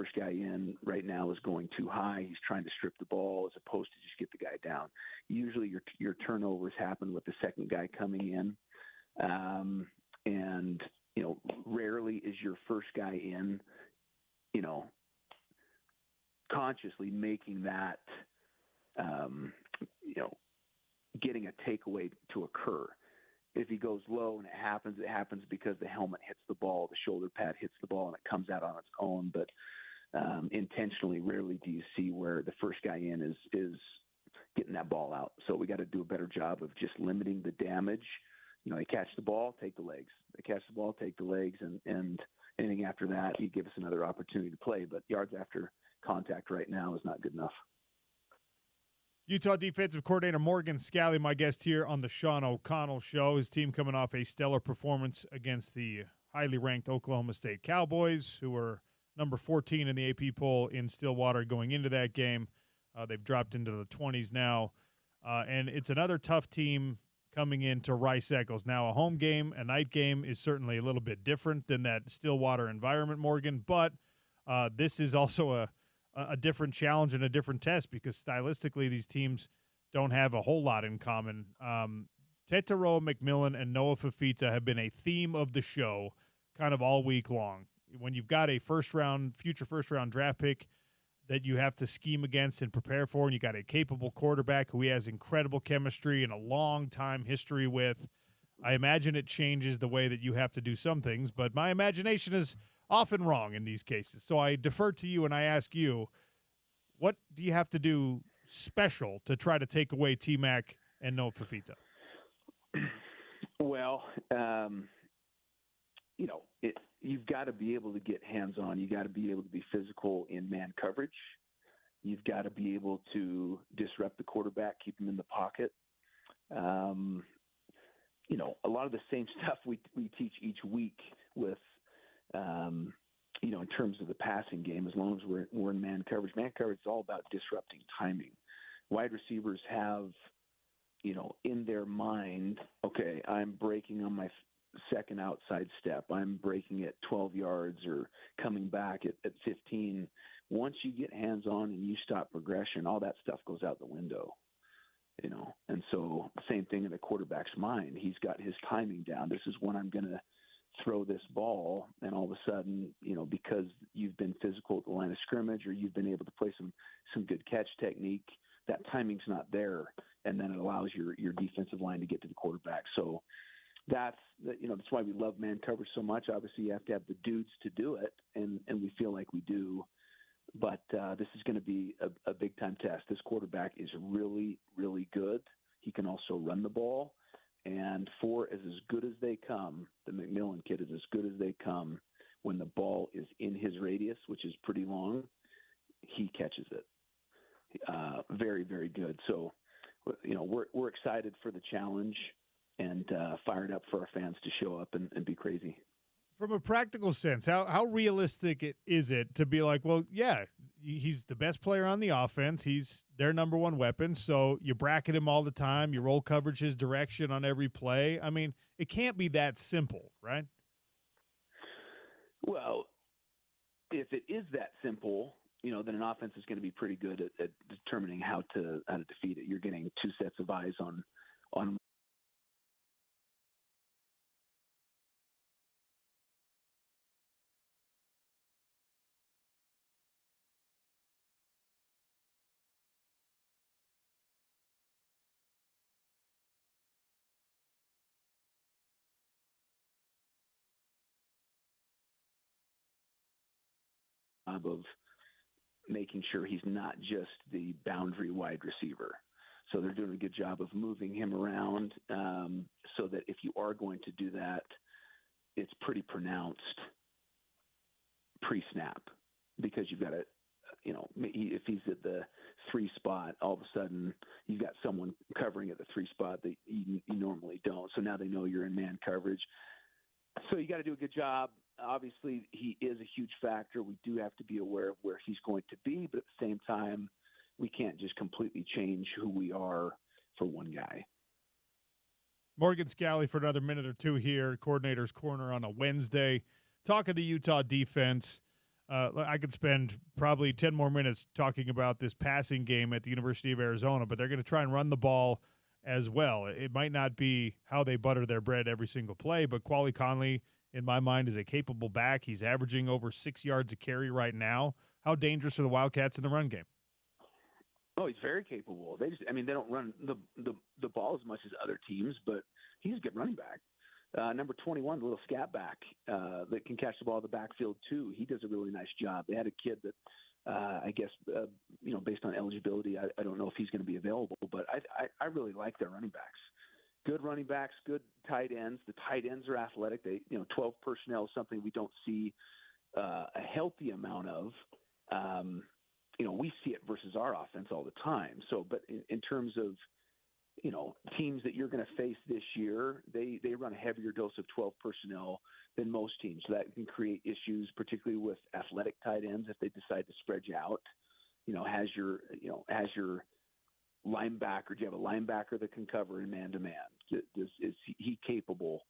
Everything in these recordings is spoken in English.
first guy in right now is going too high. He's trying to strip the ball as opposed to just get the guy down. Usually your turnovers happen with the second guy coming in. And, rarely is your first guy in, consciously making that, getting a takeaway to occur. If he goes low and it happens because the helmet hits the ball, the shoulder pad hits the ball, and it comes out on its own. But intentionally, rarely do you see where the first guy in is getting that ball out. So we got to do a better job of just limiting the damage. They catch the ball, take the legs. They catch the ball, take the legs, and anything after that, you give us another opportunity to play. But yards after contact right now is not good enough. Utah defensive coordinator Morgan Scalley, my guest here on the Sean O'Connell Show. His team coming off a stellar performance against the highly ranked Oklahoma State Cowboys, who were number 14 in the AP poll in Stillwater going into that game. They've dropped into the 20s now. And it's another tough team coming into Rice-Eccles. Now, a home game, a night game is certainly a little bit different than that Stillwater environment, Morgan, but this is also a different challenge and a different test because stylistically these teams don't have a whole lot in common. Tetairoa McMillan and Noah Fafita have been a theme of the show kind of all week long. When you've got a future first-round draft pick that you have to scheme against and prepare for, and you got a capable quarterback who he has incredible chemistry and a long-time history with, I imagine it changes the way that you have to do some things, but my imagination is often wrong in these cases. So I defer to you and I ask you, what do you have to do special to try to take away T-Mac and Noah Fafita? Well, you've got to be able to get hands-on. You got to be able to be physical in man coverage. You've got to be able to disrupt the quarterback, keep him in the pocket. A lot of the same stuff we teach each week with, in terms of the passing game, as long as we're in man coverage. Man coverage is all about disrupting timing. Wide receivers have, in their mind, okay, I'm breaking on my second outside step. I'm breaking at 12 yards or coming back at 15. Once you get hands-on and you stop progression, all that stuff goes out the window, And so same thing in the quarterback's mind. He's got his timing down. This is when I'm going to throw this ball, and all of a sudden, because you've been physical at the line of scrimmage or you've been able to play some good catch technique, that timing's not there, and then it allows your defensive line to get to the quarterback. So that's why we love man coverage so much. Obviously, you have to have the dudes to do it, and we feel like we do. But this is going to be a big-time test. This quarterback is really, really good. He can also run the ball. And as good as they come, the McMillan kid is as good as they come. When the ball is in his radius, which is pretty long, he catches it. Very, very good. So, we're excited for the challenge and fired up for our fans to show up and be crazy. From a practical sense, how realistic is it to be like, well, yeah, he's the best player on the offense. He's their number one weapon. So you bracket him all the time. You roll coverage his direction on every play. I mean, it can't be that simple, right? Well, if it is that simple, then an offense is going to be pretty good at determining how to defeat it. You're getting two sets of eyes on of making sure he's not just the boundary wide receiver. So they're doing a good job of moving him around so that if you are going to do that, it's pretty pronounced pre-snap, because you've got to, if he's at the 3 spot, all of a sudden you've got someone covering at the 3 spot that you normally don't. So now they know you're in man coverage. So you got to do a good job. Obviously, he is a huge factor. We do have to be aware of where he's going to be, but at the same time, we can't just completely change who we are for one guy. Morgan Scalley for another minute or two here, Coordinator's Corner on a Wednesday. Talking the Utah defense. I could spend probably 10 more minutes talking about this passing game at the University of Arizona, but they're going to try and run the ball as well. It might not be how they butter their bread every single play, but Quali Conley, in my mind, is a capable back. He's averaging over 6 yards a carry right now. How dangerous are the Wildcats in the run game? Oh, he's very capable. They don't run the ball as much as other teams, but he's a good running back. Number 21, the little scat back that can catch the ball in the backfield too. He does a really nice job. They had a kid that I guess based on eligibility, I don't know if he's going to be available, but I really like their running backs. Good running backs, good tight ends. The tight ends are athletic. 12 personnel is something we don't see a healthy amount of. We see it versus our offense all the time. So, but in terms of teams that you're going to face this year, they run a heavier dose of 12 personnel than most teams. So that can create issues, particularly with athletic tight ends if they decide to spread you out. Has your linebacker? Do you have a linebacker that can cover in man-to-man? Is he capable?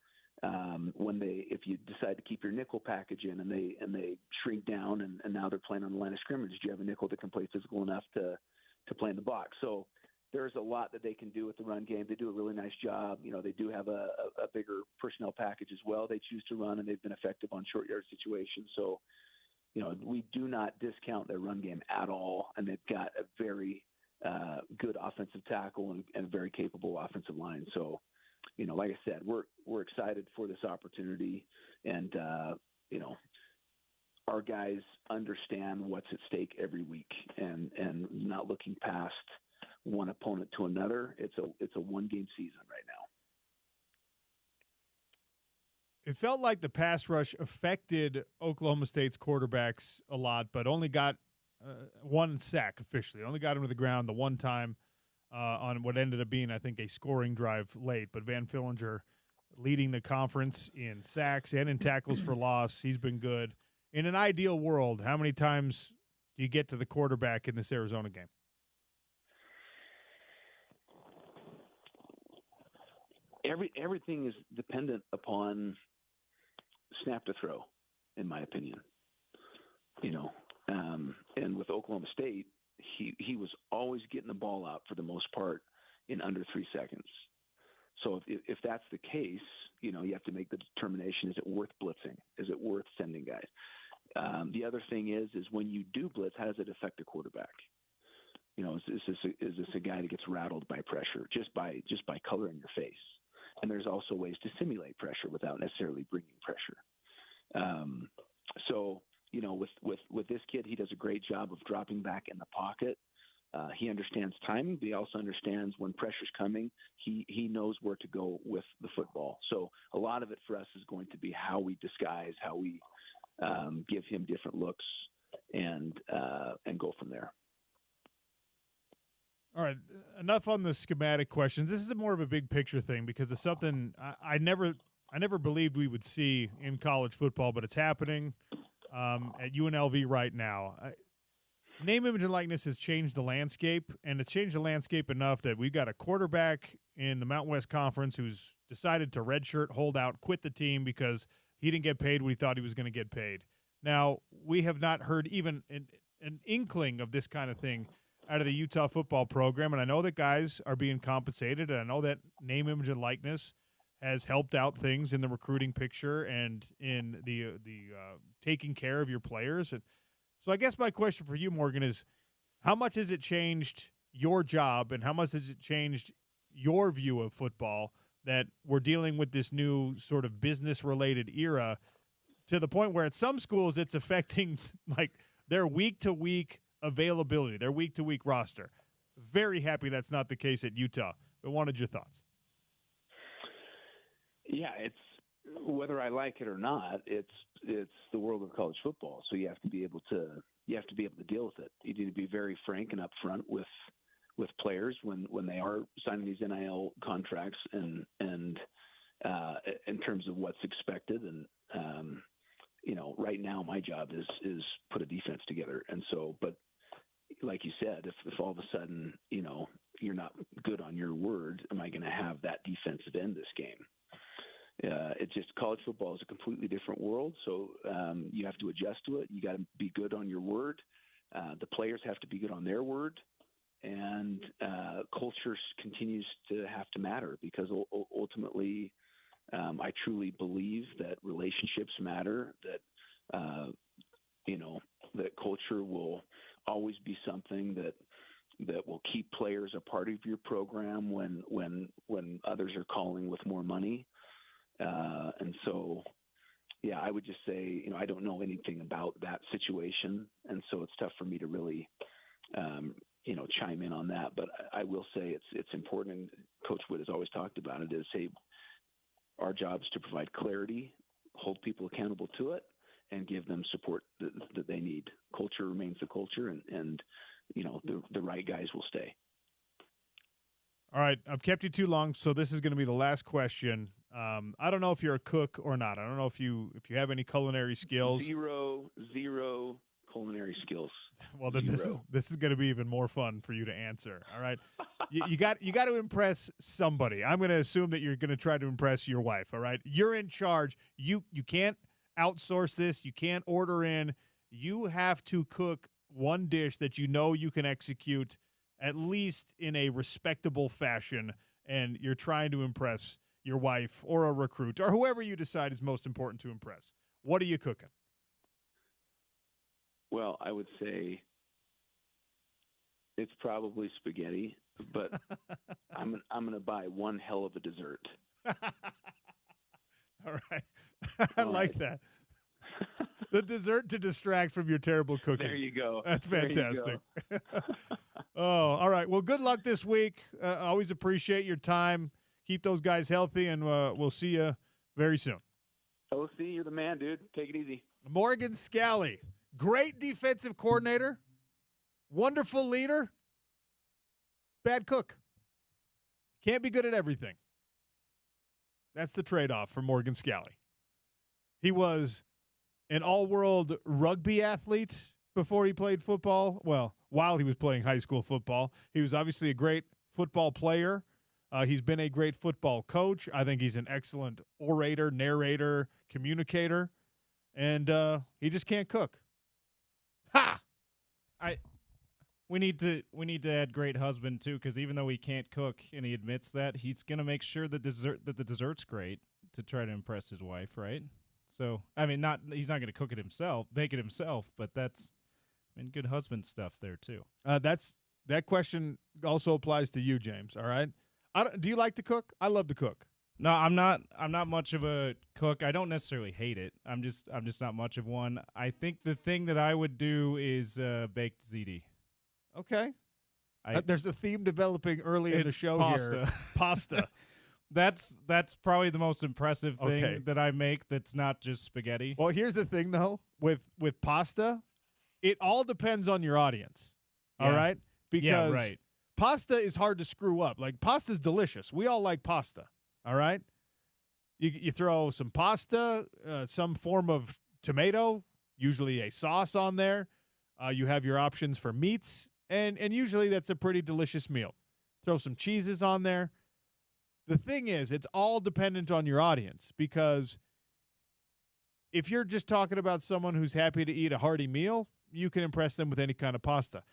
If you decide to keep your nickel package in and they shrink down and now they're playing on the line of scrimmage, do you have a nickel that can play physical enough to play in the box? So there's a lot that they can do with the run game. They do a really nice job. They do have a bigger personnel package as well. They choose to run, and they've been effective on short yard situations. So, we do not discount their run game at all, and they've got a very good offensive tackle and a very capable offensive line. So, like I said, we're excited for this opportunity, and our guys understand what's at stake every week, and not looking past one opponent to another. It's a one-game season right now. It felt like the pass rush affected Oklahoma State's quarterbacks a lot, but only got one sack officially. Only got him to the ground the one time on what ended up being, I think, a scoring drive late. But Van Fillinger leading the conference in sacks and in tackles for loss. He's been good. In an ideal world, how many times do you get to the quarterback in this Arizona game? Everything is dependent upon snap to throw, in my opinion. And with Oklahoma State, he was always getting the ball out for the most part in under 3 seconds. So if that's the case, you have to make the determination: is it worth blitzing? Is it worth sending guys? The other thing is when you do blitz, how does it affect the quarterback? Is this a guy that gets rattled by pressure just by coloring your face? And there's also ways to simulate pressure without necessarily bringing pressure. So, with this kid, he does a great job of dropping back in the pocket. He understands timing, but he also understands when pressure's coming. He knows where to go with the football. So a lot of it for us is going to be how we disguise, how we give him different looks, and go from there. All right, enough on the schematic questions. This is more of a big picture thing because it's something I never believed we would see in college football, but it's happening at UNLV right now. Name, image, and likeness has changed the landscape, and it's changed the landscape enough that we've got a quarterback in the Mountain West Conference who's decided to redshirt, hold out, quit the team because he didn't get paid what he thought he was going to get paid. Now, we have not heard even an inkling of this kind of thing out of the Utah football program, and I know that guys are being compensated, and I know that name, image, and likeness has helped out things in the recruiting picture and in the taking care of your players. And so I guess my question for you, Morgan, is how much has it changed your job and how much has it changed your view of football that we're dealing with this new sort of business-related era to the point where at some schools it's affecting like their week-to-week availability, their week-to-week roster? Very happy that's not the case at Utah, but wanted your thoughts. Yeah, it's whether I like it or not, it's the world of college football. So you have to be able to deal with it. You need to be very frank and upfront with players when they are signing these NIL contracts and in terms of what's expected. And right now my job is put a defense together. And so, but like you said, if all of a sudden you're not good on your word, am I going to have that defensive end this game? It's just college football is a completely different world, so you have to adjust to it. You got to be good on your word. The players have to be good on their word, and culture continues to have to matter because ultimately, I truly believe that relationships matter. That that culture will always be something that will keep players a part of your program when others are calling with more money. And so, yeah, I would just say, I don't know anything about that situation. And so it's tough for me to really, chime in on that. But I will say it's important. And Coach Wood has always talked about it is, hey, our job is to provide clarity, hold people accountable to it, and give them support that they need. Culture remains the culture, and the right guys will stay. All right, I've kept you too long, so this is going to be the last question. I don't know if you're a cook or not. I don't know if you have any culinary skills. Zero culinary skills. Well, then this is going to be even more fun for you to answer. All right, you got to impress somebody. I'm going to assume that you're going to try to impress your wife. All right, you're in charge. You can't outsource this. You can't order in. You have to cook one dish that you can execute at least in a respectable fashion, and you're trying to impress your wife or a recruit or whoever you decide is most important to impress. What are you cooking? Well, I would say it's probably spaghetti, but I'm going to buy one hell of a dessert. All right. I like that. The dessert to distract from your terrible cooking. There you go. That's fantastic. Oh, all right. Well, good luck this week. Always appreciate your time. Keep those guys healthy, and we'll see you very soon. OC, you're the man, dude. Take it easy. Morgan Scalley, great defensive coordinator, wonderful leader, bad cook. Can't be good at everything. That's the trade-off for Morgan Scalley. He was an all-world rugby athlete before he played football. Well, while he was playing high school football. He was obviously a great football player. He's been a great football coach. I think he's an excellent orator, narrator, communicator. And he just can't cook. Ha! We need to add great husband too, because even though he can't cook and he admits that, he's gonna make sure that the dessert's great to try to impress his wife, right? So I mean, he's not gonna cook it himself, bake it himself, but that's good husband stuff there too. That question also applies to you, James. All right. Do you like to cook? I love to cook. No, I'm not much of a cook. I don't necessarily hate it. I'm just not much of one. I think the thing that I would do is baked ziti. Okay. There's a theme developing early in the show here. Pasta. That's probably the most impressive thing that I make that's not just spaghetti. Well, here's the thing, though. With pasta, it all depends on your audience. Yeah. All right? Because pasta is hard to screw up. Like, pasta's delicious. We all like pasta. All right? You throw some pasta, some form of tomato, usually a sauce on there. You have your options for meats, and usually that's a pretty delicious meal. Throw some cheeses on there. The thing is, it's all dependent on your audience, because if you're just talking about someone who's happy to eat a hearty meal, you can impress them with any kind of pasta.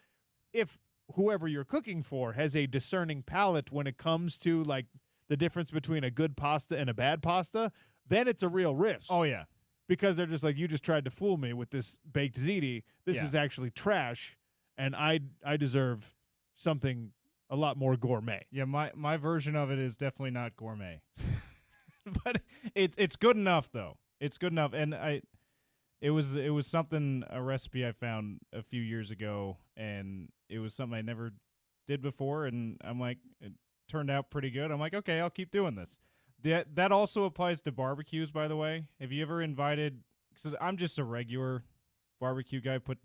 If whoever you're cooking for has a discerning palate when it comes to, like, the difference between a good pasta and a bad pasta, then it's a real risk. Oh, yeah. Because they're just like, you just tried to fool me with this baked ziti. This is actually trash, and I deserve something a lot more gourmet. Yeah, my version of it is definitely not gourmet. But it's good enough, though. It's good enough. And it was a recipe I found a few years ago, and it was something I never did before, and I'm like, it turned out pretty good. I'm like, okay, I'll keep doing this. That also applies to barbecues, by the way. Have you ever invited, because I'm just a regular barbecue guy, put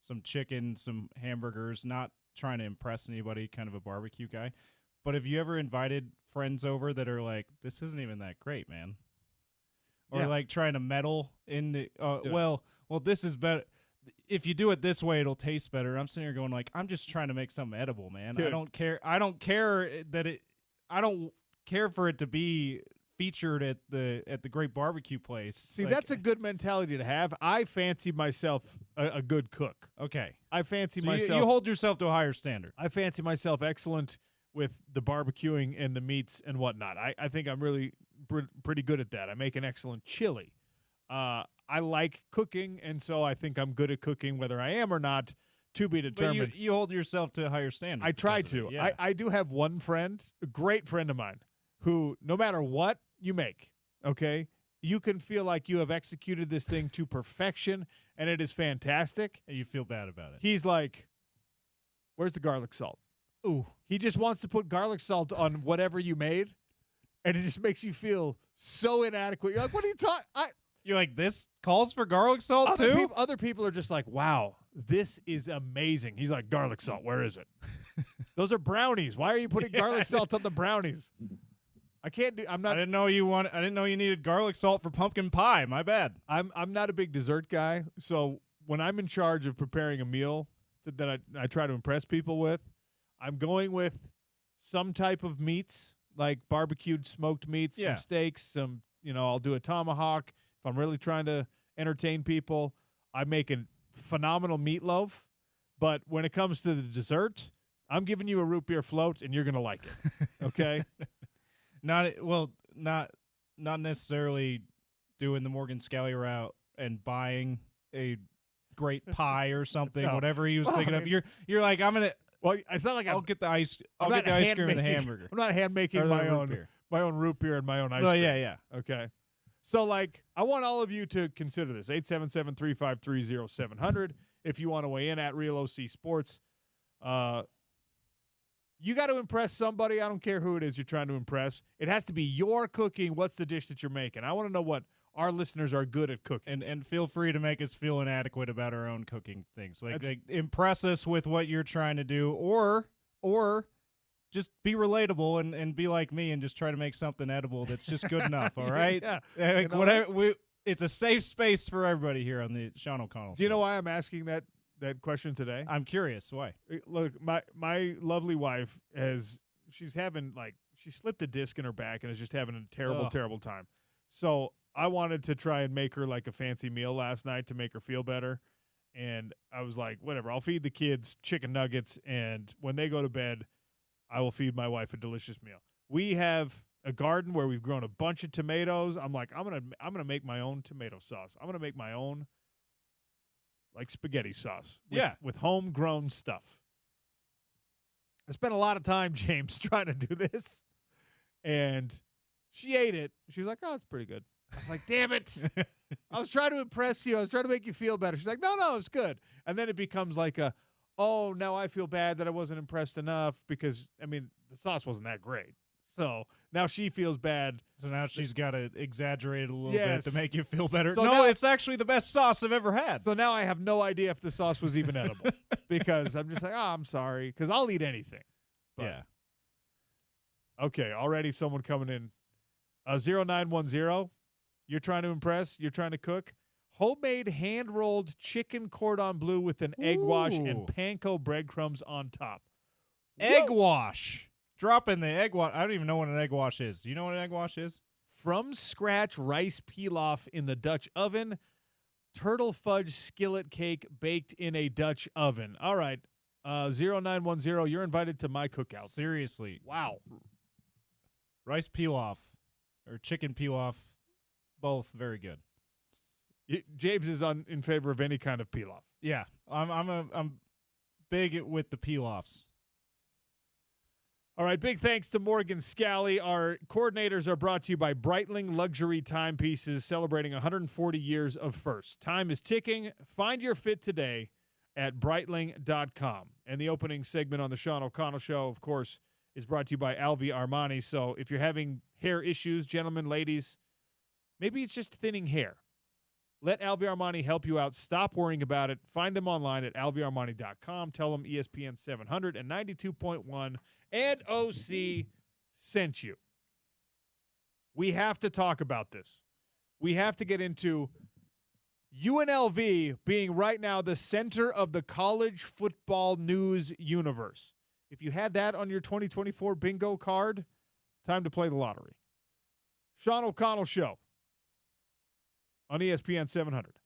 some chicken, some hamburgers, not trying to impress anybody, kind of a barbecue guy. But have you ever invited friends over that are like, this isn't even that great, man? Or like trying to meddle in the, well, this is better. If you do it this way, it'll taste better. I'm sitting here going like, I'm just trying to make something edible, man. Dude. I don't care for it to be featured at the great barbecue place. See, that's a good mentality to have. I fancy myself a good cook. Okay. I fancy So myself. you hold yourself to a higher standard. I fancy myself excellent with the barbecuing and the meats and whatnot. I think I'm really pretty good at that. I make an excellent chili. I like cooking, and so I think I'm good at cooking, whether I am or not, to be determined. But you hold yourself to a higher standard. I try to. Yeah. I do have one friend, a great friend of mine, who no matter what you make, okay, you can feel like you have executed this thing to perfection, and it is fantastic. And you feel bad about it. He's like, where's the garlic salt? Ooh. He just wants to put garlic salt on whatever you made, and it just makes you feel so inadequate. You're like, what are you talking? You're like, this calls for garlic salt too? Other people are just like, wow, this is amazing. He's like, garlic salt, where is it? Those are brownies. Why are you putting garlic salt on the brownies? I can't do. I'm not. I didn't know you needed garlic salt for pumpkin pie. My bad. I'm not a big dessert guy, so when I'm in charge of preparing a meal that I try to impress people with, I'm going with some type of meats, like barbecued smoked meats, some steaks, I'll do a tomahawk. If I'm really trying to entertain people, I make a phenomenal meatloaf. But when it comes to the dessert, I'm giving you a root beer float, and you're going to like it. Okay? Not necessarily doing the Morgan Scally route and buying a great pie or something, No. whatever he was thinking of. You're like, I'm going to. Well, it's not like I'll get the ice. I'm I'll not get the ice cream and the hand-making- hamburger. I'm not hand making Or the my root own beer. root beer and my own ice Oh cream. yeah. Okay. So, I want all of you to consider this. 877-353-0700 if you want to weigh in at Real OC Sports. You got to impress somebody. I don't care who it is you're trying to impress. It has to be your cooking. What's the dish that you're making? I want to know what our listeners are good at cooking. And feel free to make us feel inadequate about our own cooking things. Like impress us with what you're trying to do, or just be relatable and be like me and just try to make something edible that's just good enough. All right. Yeah. Whatever. It's a safe space for everybody here on the Sean O'Connell. Do you know why I'm asking that question today? I'm curious. Why? Look, my lovely wife she slipped a disc in her back and is just having a terrible time. So I wanted to try and make her like a fancy meal last night to make her feel better. And I was like, whatever, I'll feed the kids chicken nuggets, and when they go to bed, I will feed my wife a delicious meal. We have a garden where we've grown a bunch of tomatoes. I'm like, I'm gonna make my own tomato sauce. I'm gonna make my own like spaghetti sauce. With homegrown stuff. I spent a lot of time, James, trying to do this, and she ate it. She was like, oh, it's pretty good. I was like, damn it. I was trying to impress you. I was trying to make you feel better. She's like, no, it's good. And then it becomes like now I feel bad that I wasn't impressed enough because, the sauce wasn't that great. So now she feels bad. So now she's got to exaggerate it a little Yes. bit to make you feel better. So no, now- it's actually the best sauce I've ever had. So now I have no idea if the sauce was even edible because I'm just like, I'm sorry, because I'll eat anything. But- Yeah. Okay, already someone coming in. 0910, you're trying to impress, you're trying to cook. Homemade hand-rolled chicken cordon bleu with an egg wash and Ooh. panko breadcrumbs on top. Egg Whoa. wash. Drop in the egg wash. I don't even know what an egg wash is. Do you know what an egg wash is? From scratch rice pilaf in the Dutch oven. Turtle fudge skillet cake baked in a Dutch oven. All right, 0910, you're invited to my cookout. Seriously. Wow. Rice pilaf or chicken pilaf, both very good. James is in favor of any kind of pilaf. Yeah, I'm big with the pilafs. All right, big thanks to Morgan Scally. Our coordinators are brought to you by Breitling Luxury Timepieces, celebrating 140 years of first. Time is ticking. Find your fit today at Breitling.com. And the opening segment on the Sean O'Connell Show, of course, is brought to you by Alvi Armani. So if you're having hair issues, gentlemen, ladies, maybe it's just thinning hair. Let Alvi Armani help you out. Stop worrying about it. Find them online at alviarmani.com. Tell them ESPN 700 and 92.1 and OC sent you. We have to talk about this. We have to get into UNLV being right now the center of the college football news universe. If you had that on your 2024 bingo card, time to play the lottery. Sean O'Connell Show on ESPN 700.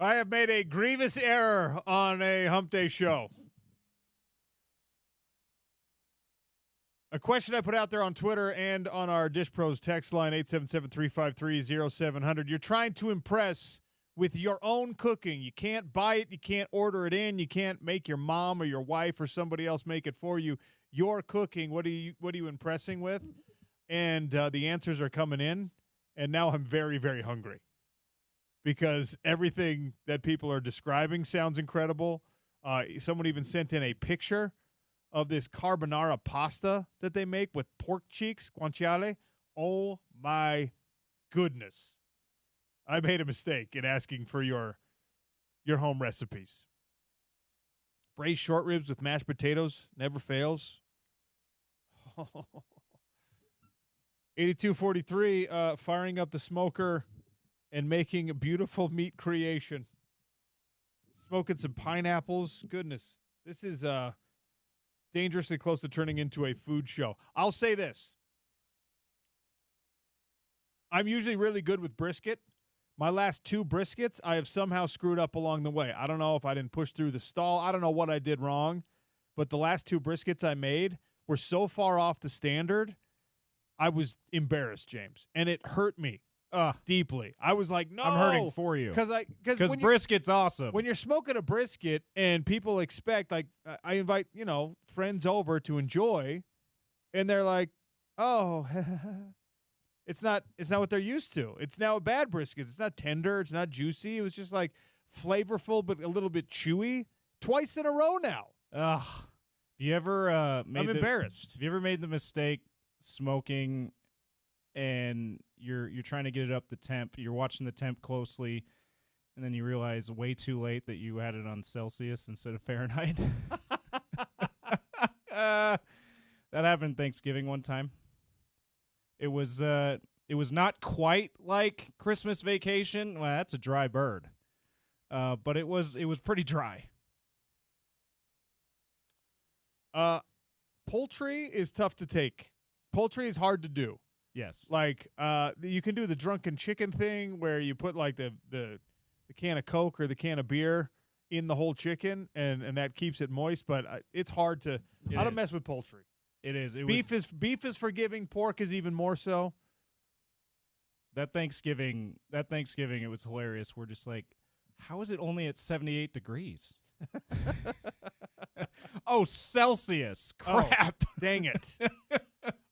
I have made a grievous error on a Hump Day show. A question I put out there on Twitter and on our Dish Pros text line, 877-353-0700. You're trying to impress with your own cooking. You can't buy it. You can't order it in. You can't make your mom or your wife or somebody else make it for you. You're cooking. What are you impressing with? And the answers are coming in. And now I'm very, very hungry because everything that people are describing sounds incredible. Someone even sent in a picture of this carbonara pasta that they make with pork cheeks, guanciale. Oh, my goodness. I made a mistake in asking for your home recipes. Braised short ribs with mashed potatoes never fails. 8243, firing up the smoker and making a beautiful meat creation. Smoking some pineapples. Goodness, this is dangerously close to turning into a food show. I'll say this. I'm usually really good with brisket. My last 2 briskets, I have somehow screwed up along the way. I don't know if I didn't push through the stall. I don't know what I did wrong. But the last 2 briskets I made were so far off the standard, I was embarrassed, James. And it hurt me deeply. I was like, no. I'm hurting for you. Because brisket's awesome. When you're smoking a brisket and people expect, like, I invite, friends over to enjoy, and they're like, oh, it's not what they're used to. It's now a bad brisket. It's not tender. It's not juicy. It was just like flavorful but a little bit chewy. Twice in a row now. Ugh. You ever I'm embarrassed. Have you ever made the mistake smoking and you're trying to get it up the temp, you're watching the temp closely, and then you realize way too late that you had it on Celsius instead of Fahrenheit? That happened Thanksgiving one time. It was not quite like Christmas Vacation. Well, that's a dry bird. But it was pretty dry. Poultry is tough to take. Poultry is hard to do. Yes. Like, you can do the drunken chicken thing where you put like the can of Coke or the can of beer in the whole chicken, and that keeps it moist. But it's hard to. I don't mess with poultry. It is. Beef is forgiving. Pork is even more so. That Thanksgiving, it was hilarious. We're just like, how is it only at 78 degrees? Oh, Celsius. Crap. Oh, dang it.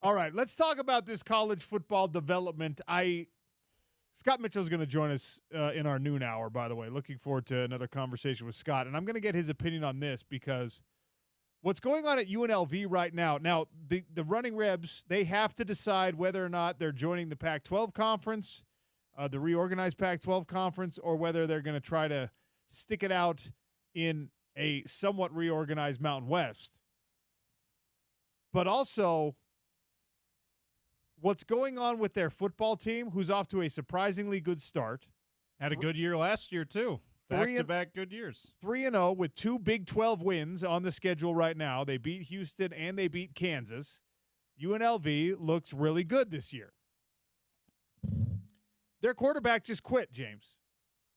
All right, let's talk about this college football development. Scott Mitchell's going to join us in our noon hour, by the way. Looking forward to another conversation with Scott. And I'm going to get his opinion on this because what's going on at UNLV right now, the Running Rebs, they have to decide whether or not they're joining the Pac-12 conference, the reorganized Pac-12 conference, or whether they're going to try to stick it out in a somewhat reorganized Mountain West. But also, what's going on with their football team, who's off to a surprisingly good start. Had a good year last year, too. Back-to-back good years. 3-0 with 2 Big 12 wins on the schedule right now. They beat Houston and they beat Kansas. UNLV looks really good this year. Their quarterback just quit, James.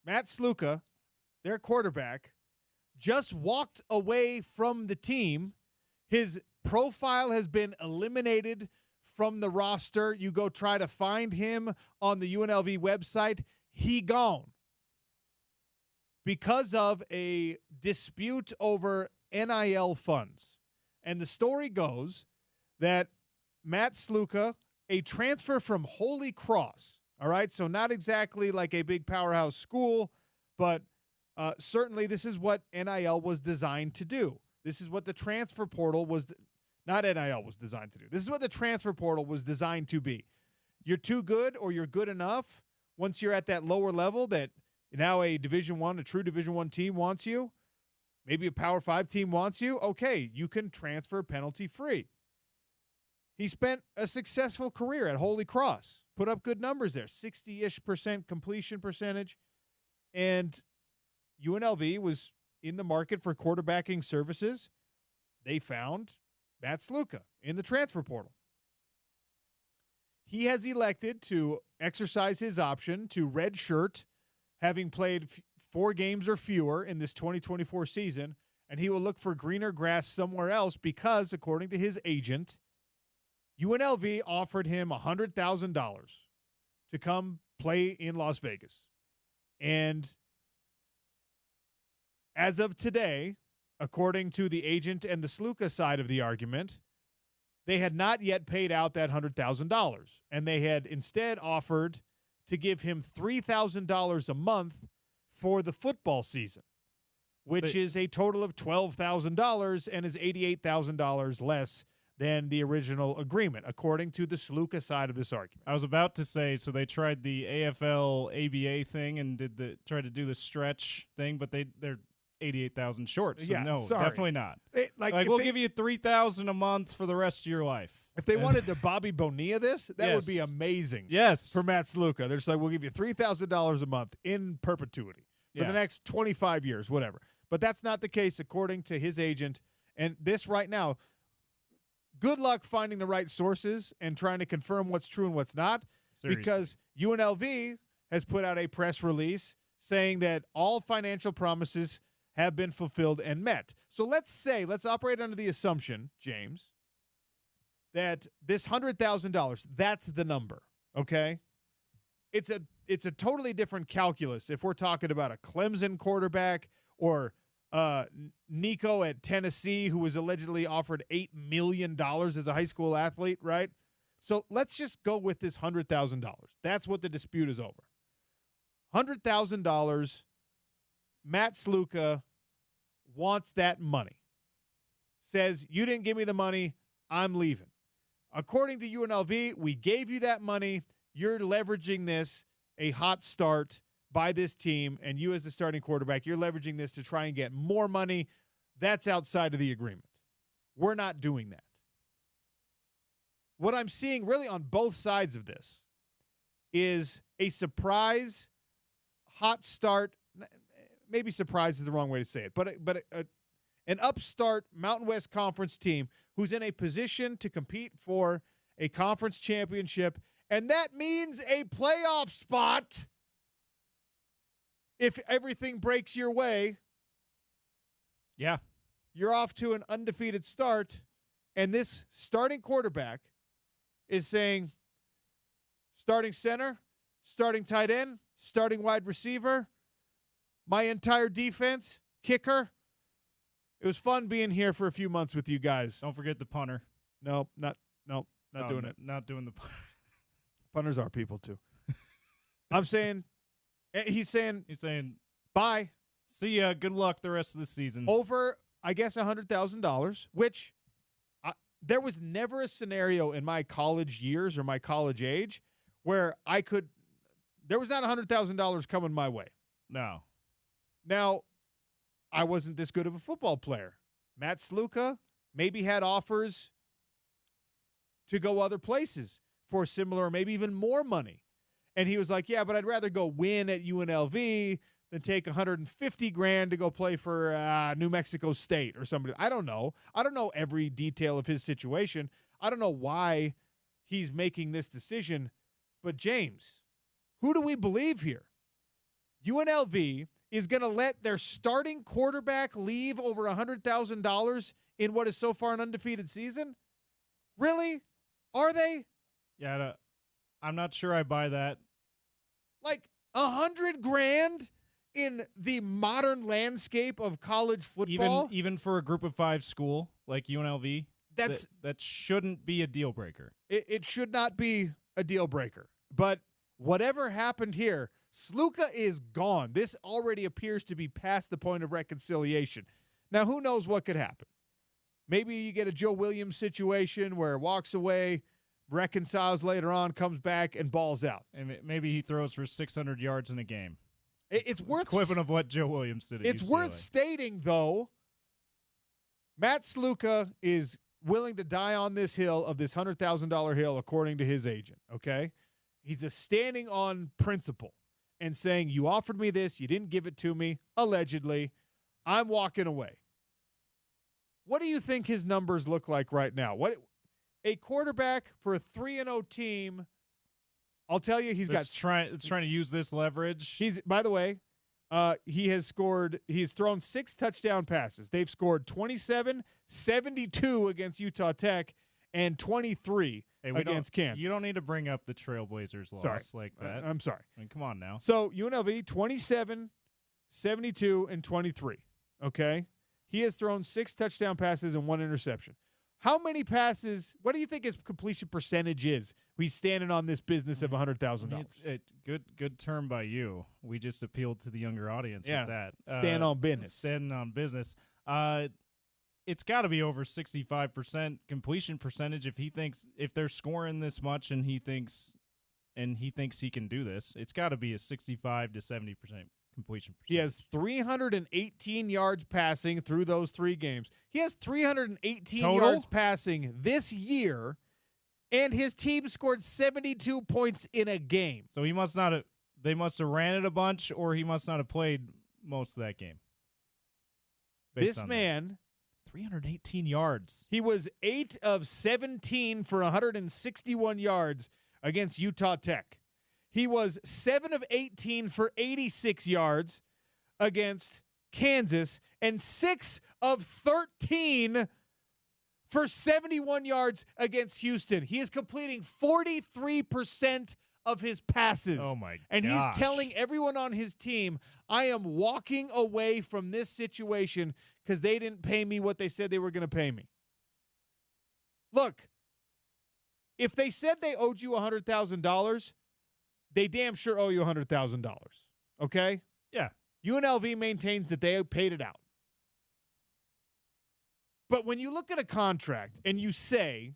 Matt Sluka, their quarterback, just walked away from the team. His profile has been eliminated from the roster. You go try to find him on the UNLV website. He gone. Because of a dispute over NIL funds. And the story goes that Matt Sluka, a transfer from Holy Cross, all right, so not exactly like a big powerhouse school, but certainly this is what NIL was designed to do. This is what the transfer portal was, not NIL was designed to do. This is what the transfer portal was designed to be. You're too good or you're good enough once you're at that lower level that now a true Division I team wants you, maybe a Power 5 team wants you, okay, you can transfer penalty-free. He spent a successful career at Holy Cross, put up good numbers there, 60-ish% completion percentage, and UNLV was in the market for quarterbacking services. They found Matt Sluka in the transfer portal. He has elected to exercise his option to redshirt, having played 4 games or fewer in this 2024 season, and he will look for greener grass somewhere else because, according to his agent, UNLV offered him $100,000 to come play in Las Vegas. And as of today, according to the agent and the Sluka side of the argument, they had not yet paid out that $100,000, and they had instead offered to give him $3,000 a month for the football season, which is a total of $12,000 and is $88,000 less than the original agreement, according to the Sluka side of this argument. I was about to say, so they tried the AFL ABA thing and tried to do the stretch thing, but they're 88,000 short. So no, sorry. Definitely not. Like we'll give you $3,000 a month for the rest of your life. If they wanted to Bobby Bonilla this, that Yes. would be amazing. Yes. For Matt Sluka. They're just like, we'll give you $3,000 a month in perpetuity for the next 25 years, whatever. But that's not the case according to his agent. And this right now, good luck finding the right sources and trying to confirm what's true and what's not. Seriously. Because UNLV has put out a press release saying that all financial promises have been fulfilled and met. So let's operate under the assumption, James, that this $100,000, that's the number, okay? It's a totally different calculus if we're talking about a Clemson quarterback or Nico at Tennessee, who was allegedly offered $8 million as a high school athlete, right? So let's just go with this $100,000. That's what the dispute is over. $100,000, Matt Sluka wants that money. Says, you didn't give me the money, I'm leaving. According to UNLV, we gave you that money. You're leveraging this, a hot start by this team, and you as the starting quarterback, you're leveraging this to try and get more money. That's outside of the agreement. We're not doing that. What I'm seeing really on both sides of this is a surprise, hot start. Maybe surprise is the wrong way to say it, but an upstart Mountain West Conference team who's in a position to compete for a conference championship, and that means a playoff spot if everything breaks your way. Yeah. You're off to an undefeated start, and this starting quarterback is saying starting center, starting tight end, starting wide receiver, my entire defense, kicker. It was fun being here for a few months with you guys. Don't forget the punter. Not doing it. Not doing the punter. Punters are people too. I'm saying, he's saying bye. See ya. Good luck the rest of the season. Over, I guess, $100,000, which there was never a scenario in my college years or my college age where there was not $100,000 coming my way. No. Now, I wasn't this good of a football player. Matt Sluka maybe had offers to go other places for similar or maybe even more money. And he was like, yeah, but I'd rather go win at UNLV than take $150,000 to go play for New Mexico State or somebody. I don't know. I don't know every detail of his situation. I don't know why he's making this decision. But James, who do we believe here? UNLV is going to let their starting quarterback leave over $100,000 in what is so far an undefeated season? Really? Are they? Yeah, I'm not sure I buy that. Like $100,000 in the modern landscape of college football? Even for a group of 5 school like UNLV, that shouldn't be a deal breaker. It should not be a deal breaker. But whatever happened here, Sluka is gone. This already appears to be past the point of reconciliation. Now, who knows what could happen? Maybe you get a Joe Williams situation where it walks away, reconciles later on, comes back, and balls out. And maybe he throws for 600 yards in a game. It's worth equivalent of what Joe Williams did at It's UCLA. worth stating, though, Matt Sluka is willing to die on this hill of this $100,000 hill, according to his agent, okay? He's a standing on principle and saying, you offered me this, you didn't give it to me, allegedly. I'm walking away. What do you think his numbers look like right now? What a quarterback for a 3-0 team, I'll tell you, It's trying to use this leverage. By the way, He's thrown 6 touchdown passes. They've scored 27, 72 against Utah Tech, and 23 against Kansas. You don't need to bring up the Trailblazers loss like that. I'm sorry. I mean, come on now. So UNLV, 27, 72, and 23. Okay? He has thrown 6 touchdown passes and 1 interception. How many passes, what do you think his completion percentage is? He's standing on this business of $100,000. Good term by you. We just appealed to the younger audience with that. Stand on business. Standing on business. It's got to be over 65% completion percentage if they're scoring this much and he thinks he can do this. It's got to be a 65 to 70% completion percentage. He has 318 yards passing through those 3 games. He has 318 Total? yards passing this year, and his team scored 72 points in a game. So he must not have. They must have ran it a bunch, or he must not have played most of that game. This man, 318 yards. He was 8 of 17 for 161 yards against Utah Tech. He was 7 of 18 for 86 yards against Kansas, and 6 of 13 for 71 yards against Houston. He is completing 43% of his passes. Oh, my gosh. And he's telling everyone on his team, I am walking away from this situation because they didn't pay me what they said they were going to pay me. Look, if they said they owed you $100,000, they damn sure owe you $100,000. Okay? Yeah. UNLV maintains that they paid it out. But when you look at a contract and you say,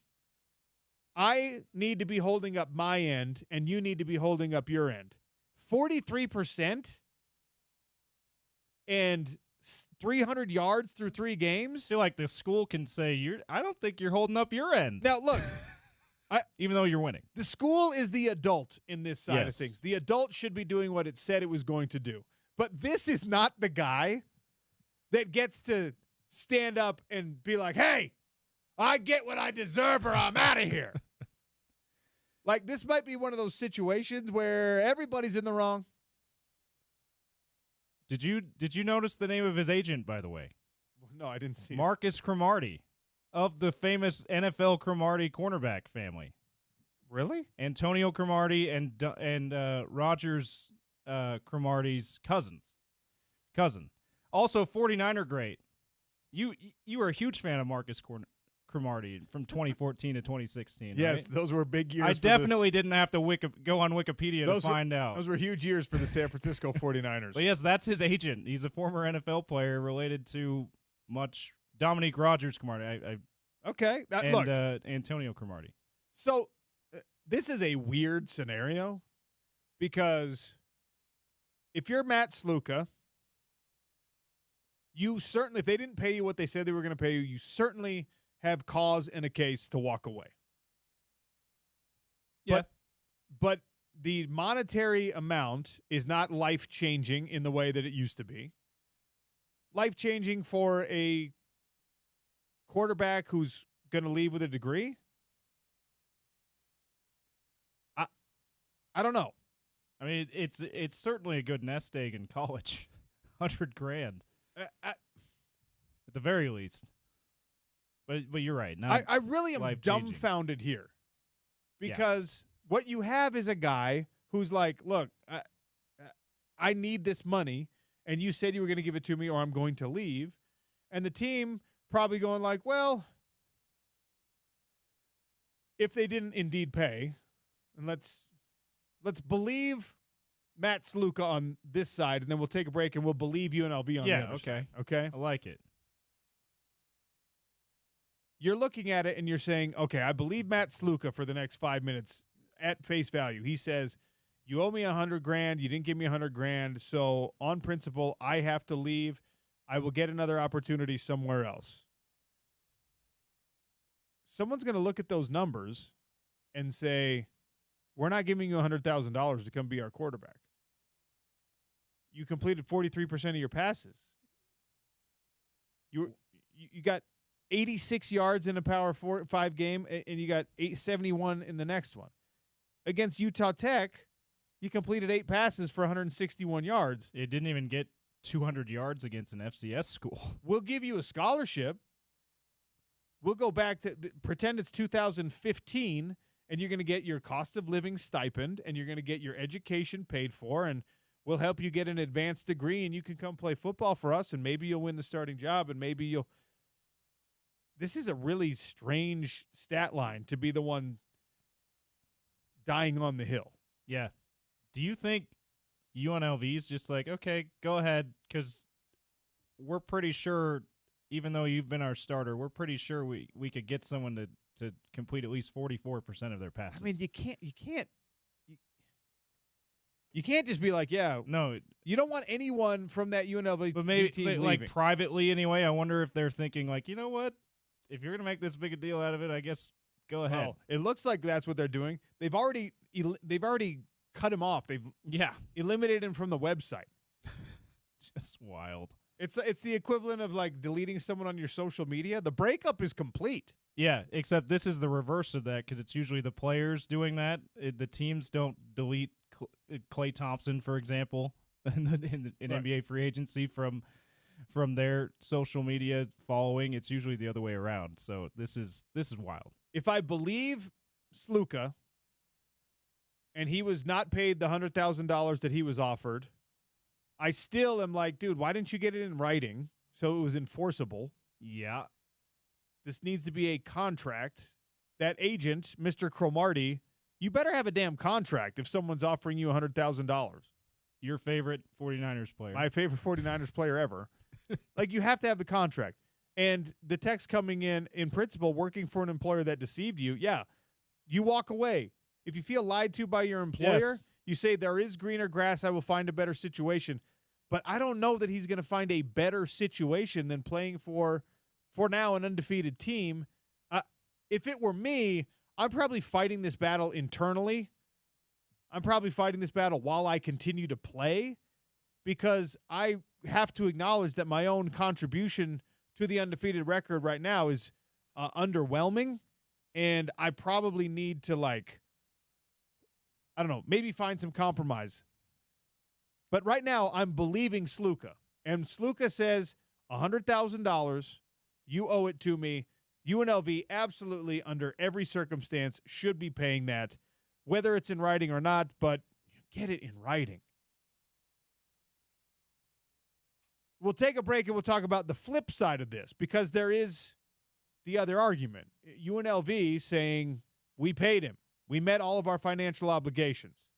I need to be holding up my end and you need to be holding up your end, 43% and 300 yards through 3 games? I feel like the school can say, I don't think you're holding up your end. Now, look. Even though you're winning. The school is the adult in this side of Yes. things. The adult should be doing what it said it was going to do. But this is not the guy that gets to stand up and be like, hey, I get what I deserve or I'm out of here. Like, this might be one of those situations where everybody's in the wrong. Did you notice the name of his agent, by the way? No, I didn't see Marcus Cromartie, of the famous NFL Cromartie cornerback family. Really? Antonio Cromartie and Rogers Cromartie's cousin. Also, 49er great. You were a huge fan of Marcus Cromartie from 2014 to 2016. Yes, right? those were big years. I definitely didn't have to go on Wikipedia to find out. Those were huge years for the San Francisco 49ers. But yes, that's his agent. He's a former NFL player related to Dominique Rogers Cromartie. Okay. Look, Antonio Cromartie. So this is a weird scenario because if you're Matt Sluka, you certainly, if they didn't pay you what they said they were going to pay you, you certainly have cause and a case to walk away. Yeah. But the monetary amount is not life-changing in the way that it used to be. Life-changing for a quarterback who's going to leave with a degree? I don't know. I mean, it's certainly a good nest egg in college. $100,000 at the very least. But you're right. I really am dumbfounded here because what you have is a guy who's like, look, I need this money, and you said you were going to give it to me or I'm going to leave. And the team probably going like, well, if they didn't indeed pay, and let's believe Matt Sluka on this side, and then we'll take a break and we'll believe UNLV on the other side. Okay? I like it. You're looking at it and you're saying, okay, I believe Matt Sluka for the next 5 minutes at face value. He says, you owe me $100,000. You didn't give me $100,000. So on principle, I have to leave. I will get another opportunity somewhere else. Someone's going to look at those numbers and say, we're not giving you $100,000 to come be our quarterback. You completed 43% of your passes. You got 86 yards in a Power 5 game, and you got 871 in the next one. Against Utah Tech, He completed 8 passes for 161 yards. It didn't even get 200 yards against an FCS school. We'll give you a scholarship. We'll go back to pretend it's 2015, and you're going to get your cost of living stipend, and you're going to get your education paid for, and we'll help you get an advanced degree, and you can come play football for us, and maybe you'll win the starting job, and maybe you'll. This is a really strange stat line to be the one dying on the hill. Yeah. Do you think UNLV is just like, okay, go ahead, because we're pretty sure, even though you've been our starter, we're pretty sure we could get someone to complete at least 44% of their passes. I mean, you can't just be like, yeah. No. You don't want anyone from that UNLV but maybe, team but leaving. like privately anyway, I wonder if they're thinking like, you know what? If you're going to make this big a deal out of it, I guess go ahead. Well, it looks like that's what they're doing. They've already cut him off. They've eliminated him from the website. Just wild. It's the equivalent of like deleting someone on your social media. The breakup is complete. Yeah, except this is the reverse of that because it's usually the players doing that. The teams don't delete Klay Thompson, for example, in NBA free agency from their social media following. It's usually the other way around. So this is wild. If I believe Sluka, and he was not paid the $100,000 that he was offered, I still am like, dude, why didn't you get it in writing so it was enforceable? Yeah. This needs to be a contract. That agent, Mr. Cromartie, you better have a damn contract if someone's offering you $100,000. Your favorite 49ers player. My favorite 49ers player ever. Like, you have to have the contract. And the text coming in principle, working for an employer that deceived you, yeah, you walk away. If you feel lied to by your employer, yes. You say there is greener grass, I will find a better situation. But I don't know that he's going to find a better situation than playing for now, an undefeated team. If it were me, I'm probably fighting this battle internally. I'm probably fighting this battle while I continue to play because I have to acknowledge that my own contribution to the undefeated record right now is underwhelming, and I probably need to, like, I don't know, maybe find some compromise. But right now, I'm believing Sluka. And Sluka says, $100,000, you owe it to me. UNLV absolutely, under every circumstance, should be paying that, whether it's in writing or not, but get it in writing. We'll take a break and we'll talk about the flip side of this, because there is the other argument. UNLV saying, we paid him. We met all of our financial obligations.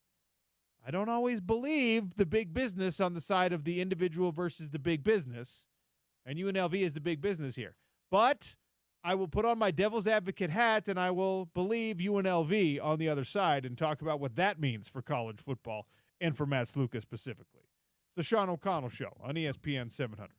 I don't always believe the big business on the side of the individual versus the big business, and UNLV is the big business here. But I will put on my devil's advocate hat, and I will believe UNLV on the other side and talk about what that means for college football and for Matt Sluka specifically. It's the Sean O'Connell Show on ESPN 700.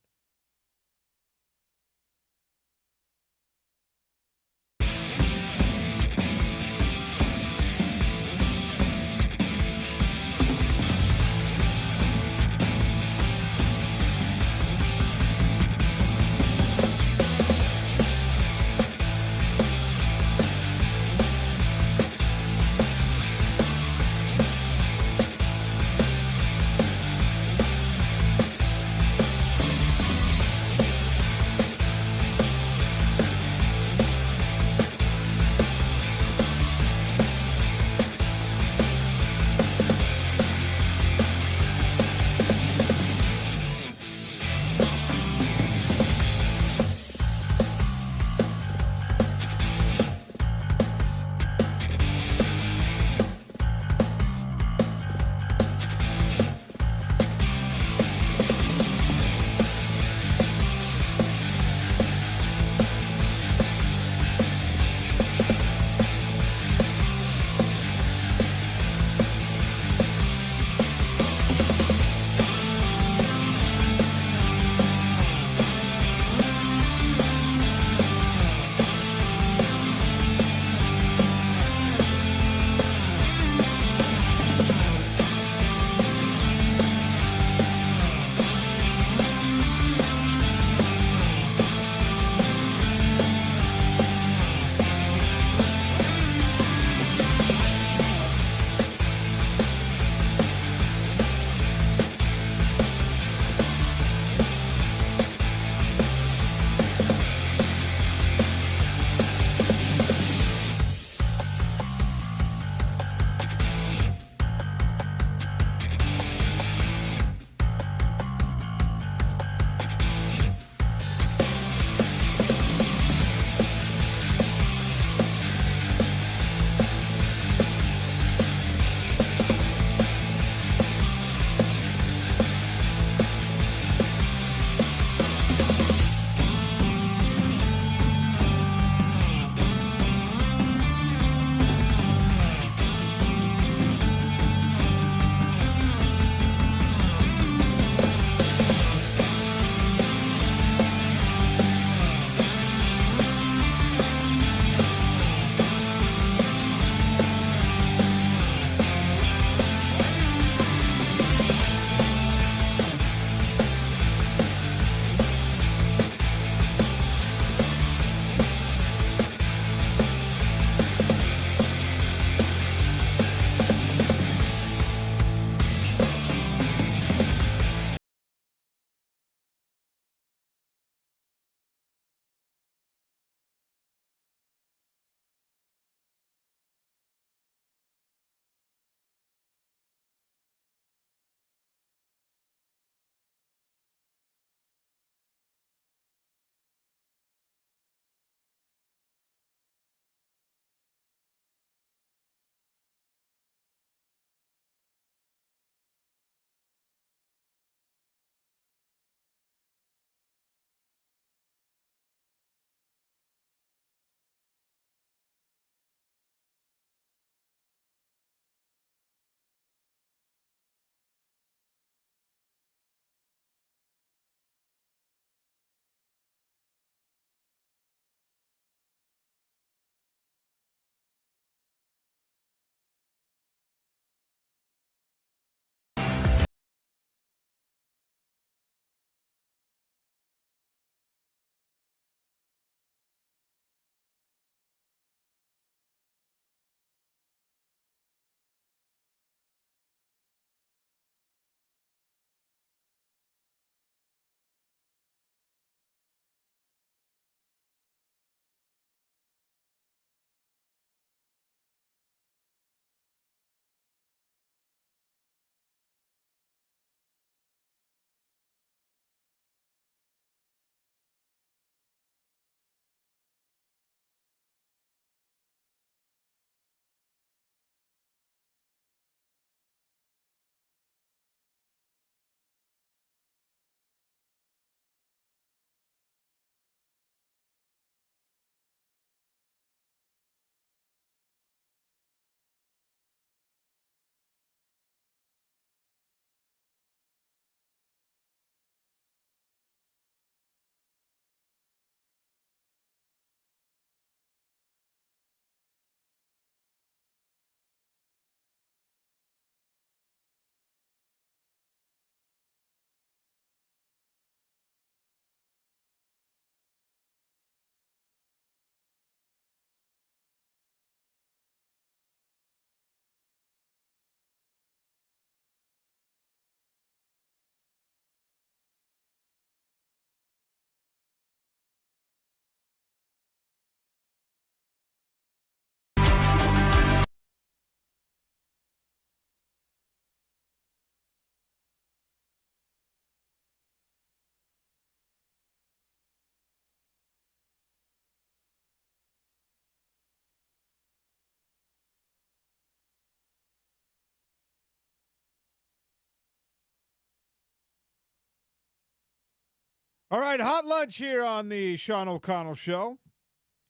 All right, hot lunch here on the Sean O'Connell Show.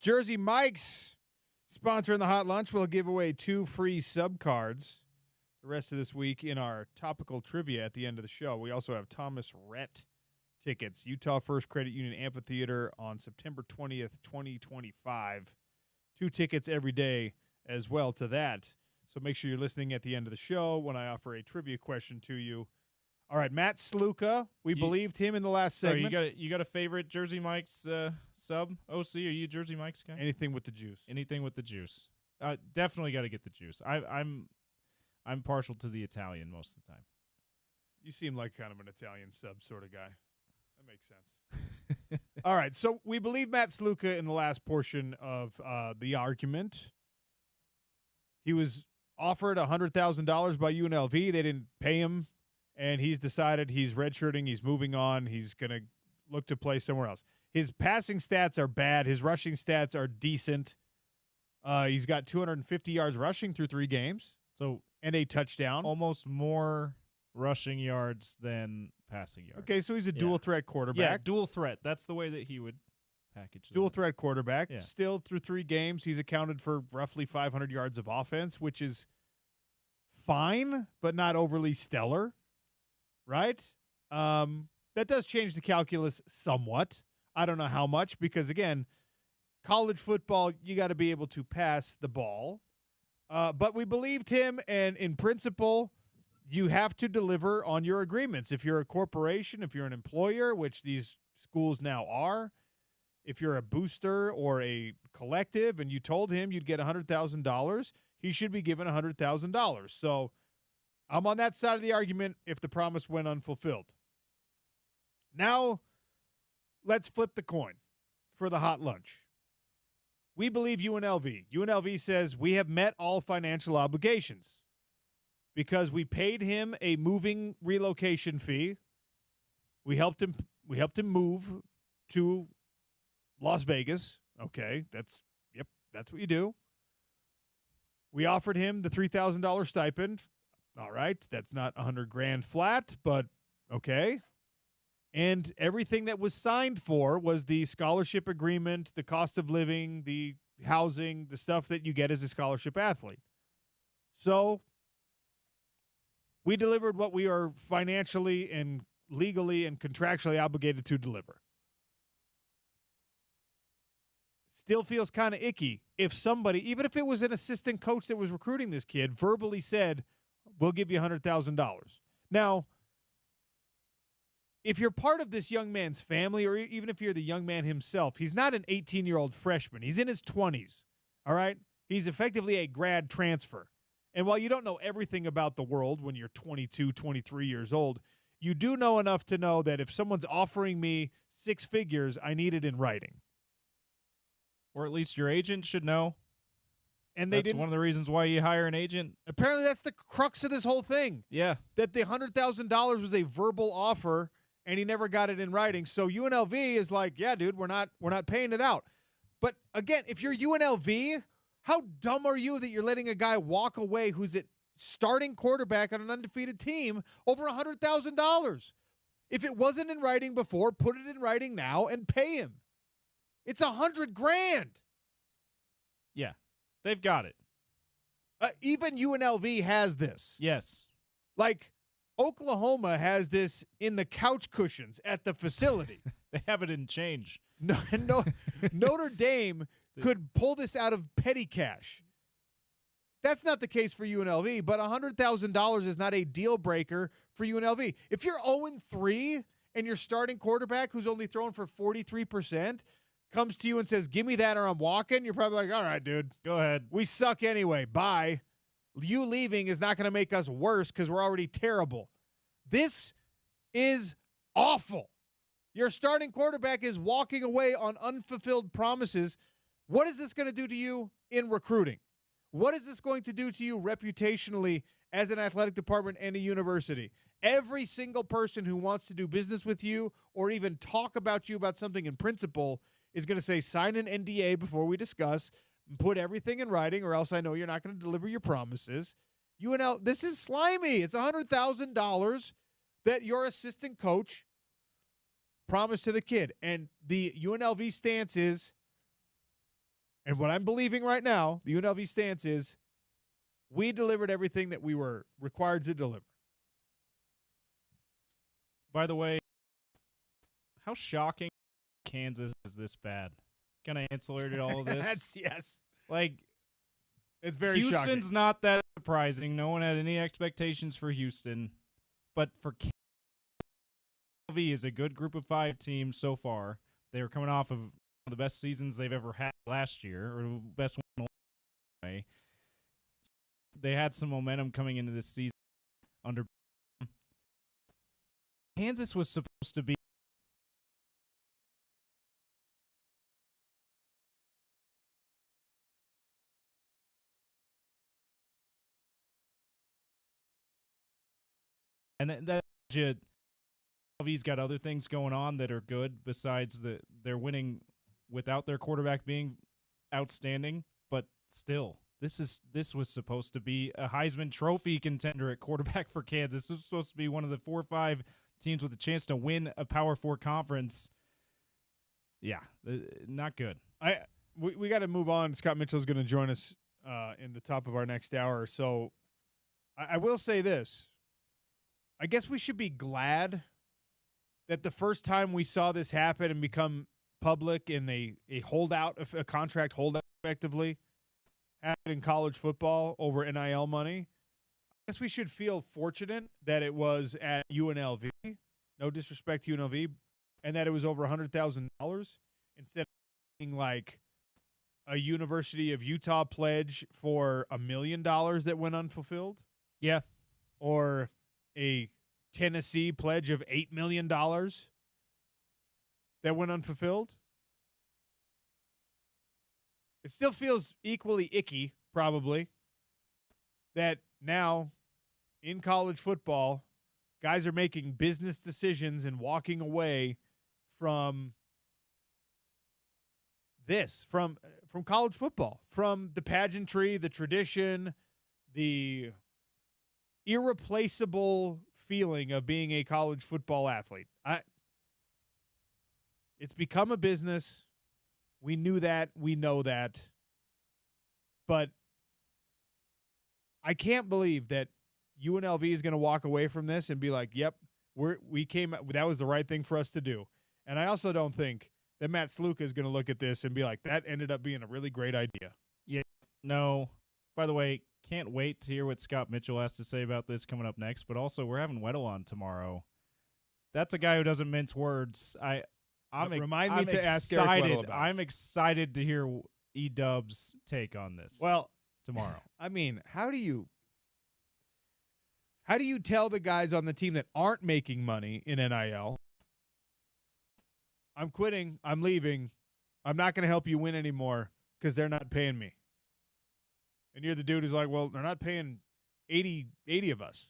Jersey Mike's sponsoring the hot lunch. We'll give away 2 free sub cards the rest of this week in our topical trivia at the end of the show. We also have Thomas Rhett tickets, Utah First Credit Union Amphitheater on September 20th, 2025. 2 tickets every day as well to that. So make sure you're listening at the end of the show when I offer a trivia question to you. All right, Matt Sluka. We believed him in the last segment. You got a favorite Jersey Mike's sub? OC, are you a Jersey Mike's guy? Anything with the juice. Anything with the juice. Definitely got to get the juice. I'm partial to the Italian most of the time. You seem like kind of an Italian sub sort of guy. That makes sense. All right, so we believe Matt Sluka in the last portion of the argument. He was offered $100,000 by UNLV. They didn't pay him, and he's decided he's redshirting. He's moving on. He's going to look to play somewhere else. His passing stats are bad. His rushing stats are decent. He's got 250 yards rushing through 3 games, and a touchdown. Almost more rushing yards than passing yards. Okay, so he's a dual-threat quarterback. Yeah, dual threat. That's the way that he would package it. Dual-threat quarterback. Yeah. Still, through 3 games, he's accounted for roughly 500 yards of offense, which is fine, but not overly stellar, right? That does change the calculus somewhat. I don't know how much because, again, college football, you got to be able to pass the ball. But we believed him, and in principle, you have to deliver on your agreements. If you're a corporation, if you're an employer, which these schools now are, if you're a booster or a collective and you told him you'd get $100,000, he should be given $100,000. So I'm on that side of the argument if the promise went unfulfilled. Now, let's flip the coin for the hot lunch. We believe UNLV. UNLV says we have met all financial obligations because we paid him a moving relocation fee. We helped him move to Las Vegas. Okay, that's what you do. We offered him the $3,000 stipend. All right, that's not $100,000 flat, but okay. And everything that was signed for was the scholarship agreement, the cost of living, the housing, the stuff that you get as a scholarship athlete. So we delivered what we are financially and legally and contractually obligated to deliver. Still feels kind of icky if somebody, even if it was an assistant coach that was recruiting this kid, verbally said, we'll give you $100,000. Now, if you're part of this young man's family, or even if you're the young man himself, he's not an 18-year-old freshman. He's in his 20s, all right? He's effectively a grad transfer. And while you don't know everything about the world when you're 22, 23 years old, you do know enough to know that if someone's offering me 6 figures, I need it in writing. Or at least your agent should know. And that's one of the reasons why you hire an agent. Apparently that's the crux of this whole thing. Yeah. That the $100,000 was a verbal offer, and he never got it in writing. So UNLV is like, yeah, dude, we're not paying it out. But again, if you're UNLV, how dumb are you that you're letting a guy walk away who's a starting quarterback on an undefeated team over $100,000? If it wasn't in writing before, put it in writing now and pay him. It's $100,000. Yeah, they've got it. Even UNLV has this. Yes. Like, Oklahoma has this in the couch cushions at the facility. They have it in change. No, Notre Dame could pull this out of petty cash. That's not the case for UNLV, but $100,000 is not a deal breaker for UNLV. If you're 0-3 and your starting quarterback who's only thrown for 43% comes to you and says, give me that or I'm walking, you're probably like, all right, dude. Go ahead. We suck anyway. Bye. You leaving is not going to make us worse because we're already terrible. This is awful. Your starting quarterback is walking away on unfulfilled promises. What is this going to do to you in recruiting? What is this going to do to you reputationally as an athletic department and a university? Every single person who wants to do business with you or even talk about you about something in principle is going to say, sign an NDA before we discuss, put everything in writing, or else I know you're not going to deliver your promises. This is slimy. It's $100,000 that your assistant coach promise to the kid. And the UNLV stance is, and what I'm believing right now, the UNLV stance is, we delivered everything that we were required to deliver. By the way, how shocking Kansas is this bad? Kind of ancillary to all of this. Yes. Like, it's very Houston's shocking. not that surprising. No one had any expectations for Houston. But for UNLV is a good group of 5 teams so far. They were coming off of one of the best seasons they've ever had last year, or the best one way. They had some momentum coming into this season under Kansas was supposed to be and that UNLV's got other things going on that are good besides they're winning without their quarterback being outstanding, but still this was supposed to be a Heisman Trophy contender at quarterback for Kansas. This was supposed to be one of the 4 or 5 teams with a chance to win a Power 4 conference. Yeah, not good. We got to move on. Scott Mitchell's going to join us in the top of our next hour. So I will say this. I guess we should be glad that the first time we saw this happen and become public in a holdout, a contract holdout effectively, happened in college football over NIL money. I guess we should feel fortunate that it was at UNLV, no disrespect to UNLV, and that it was over $100,000 instead of being like a University of Utah pledge for $1 million that went unfulfilled. Yeah. Or a Tennessee pledge of $8 million that went unfulfilled. It still feels equally icky, probably, that now in college football, guys are making business decisions and walking away from this, from college football, from the pageantry, the tradition, the irreplaceable feeling of being a college football athlete. It's become a business. We knew that. We know that. But I can't believe that UNLV is going to walk away from this and be like, yep, that was the right thing for us to do. And I also don't think that Matt Sluka is going to look at this and be like, that ended up being a really great idea. Yeah. No. By the way, can't wait to hear what Scott Mitchell has to say about this coming up next. But also, we're having Weddle on tomorrow. That's a guy who doesn't mince words. Remind me to ask Eric Weddle about it. I'm excited to hear E-Dub's take on this. Well, tomorrow. I mean, how do you tell the guys on the team that aren't making money in NIL, I'm quitting, I'm leaving, I'm not going to help you win anymore because they're not paying me? And you're the dude who's like, well, they're not paying 80 of us.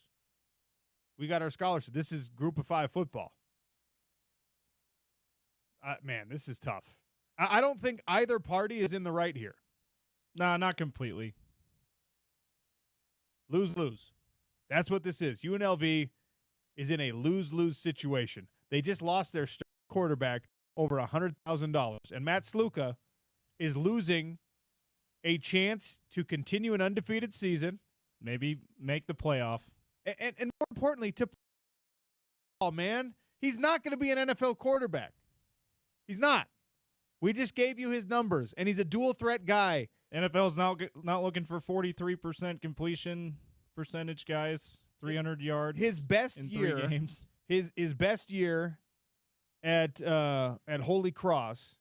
We got our scholarship. This is group of 5 football. Man, this is tough. I don't think either party is in the right here. No, not completely. Lose-lose. That's what this is. UNLV is in a lose-lose situation. They just lost their quarterback over $100,000. And Matt Sluka is losing a chance to continue an undefeated season. Maybe make the playoff. And more importantly, he's not going to be an NFL quarterback. He's not. We just gave you his numbers, and he's a dual-threat guy. NFL's not looking for 43% completion percentage guys, 300 yards. His best in year, 3 games. His best year at Holy Cross,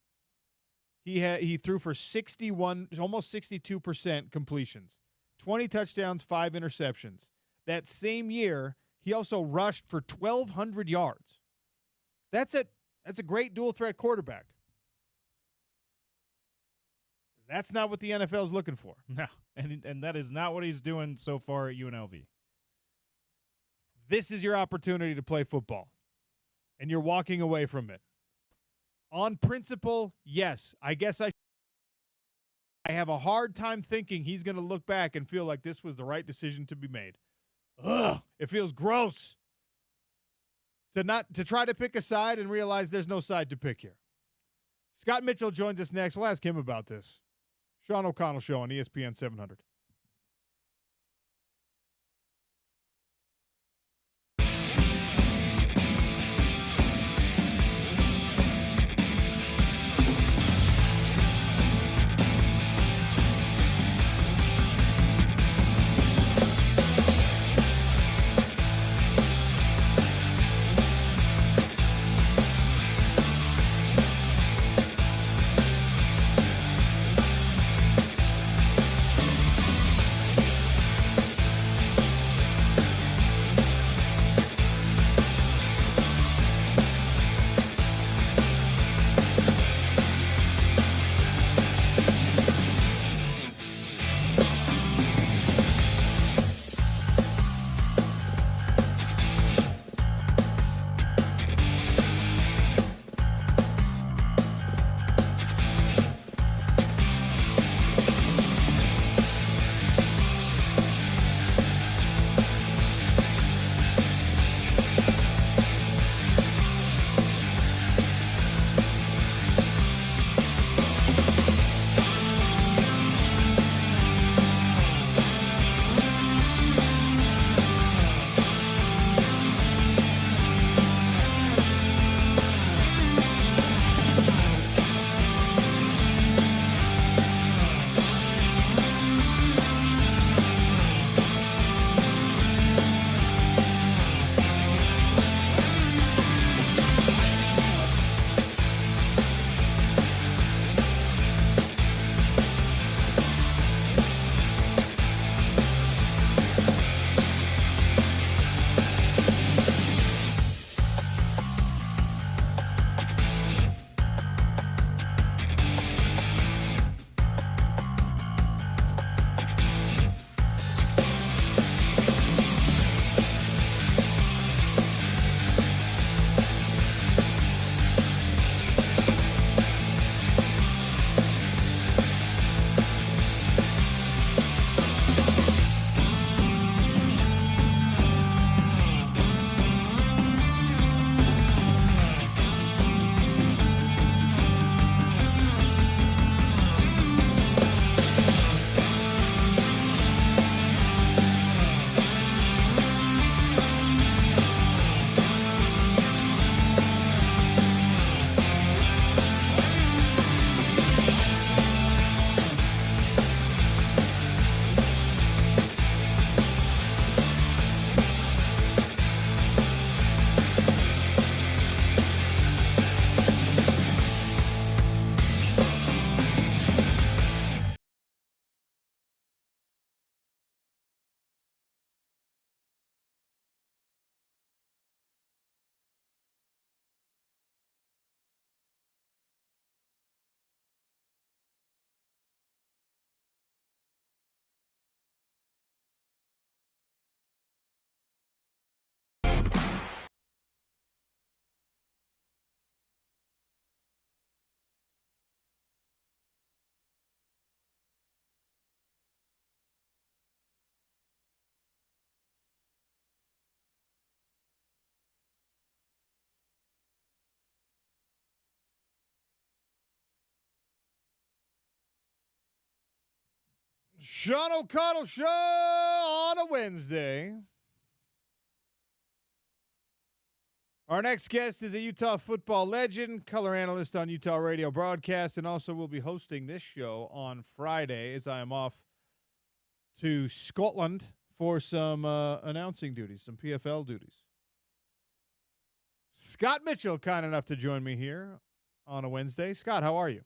he threw for 61, almost 62% completions, 20 touchdowns, 5 interceptions. That same year, he also rushed for 1,200 yards. That's a great dual-threat quarterback. That's not what the NFL is looking for. No, and that is not what he's doing so far at UNLV. This is your opportunity to play football, and you're walking away from it. On principle, yes, I guess I have a hard time thinking he's going to look back and feel like this was the right decision to be made. Ugh, it feels gross to try to pick a side and realize there's no side to pick here. Scott Mitchell joins us next. We'll ask him about this. Sean O'Connell Show on ESPN 700. Sean O'Connell Show on a Wednesday. Our next guest is a Utah football legend, color analyst on Utah radio broadcast, and also will be hosting this show on Friday as I am off to Scotland for some announcing duties, some PFL duties. Scott Mitchell, kind enough to join me here on a Wednesday. Scott, how are you?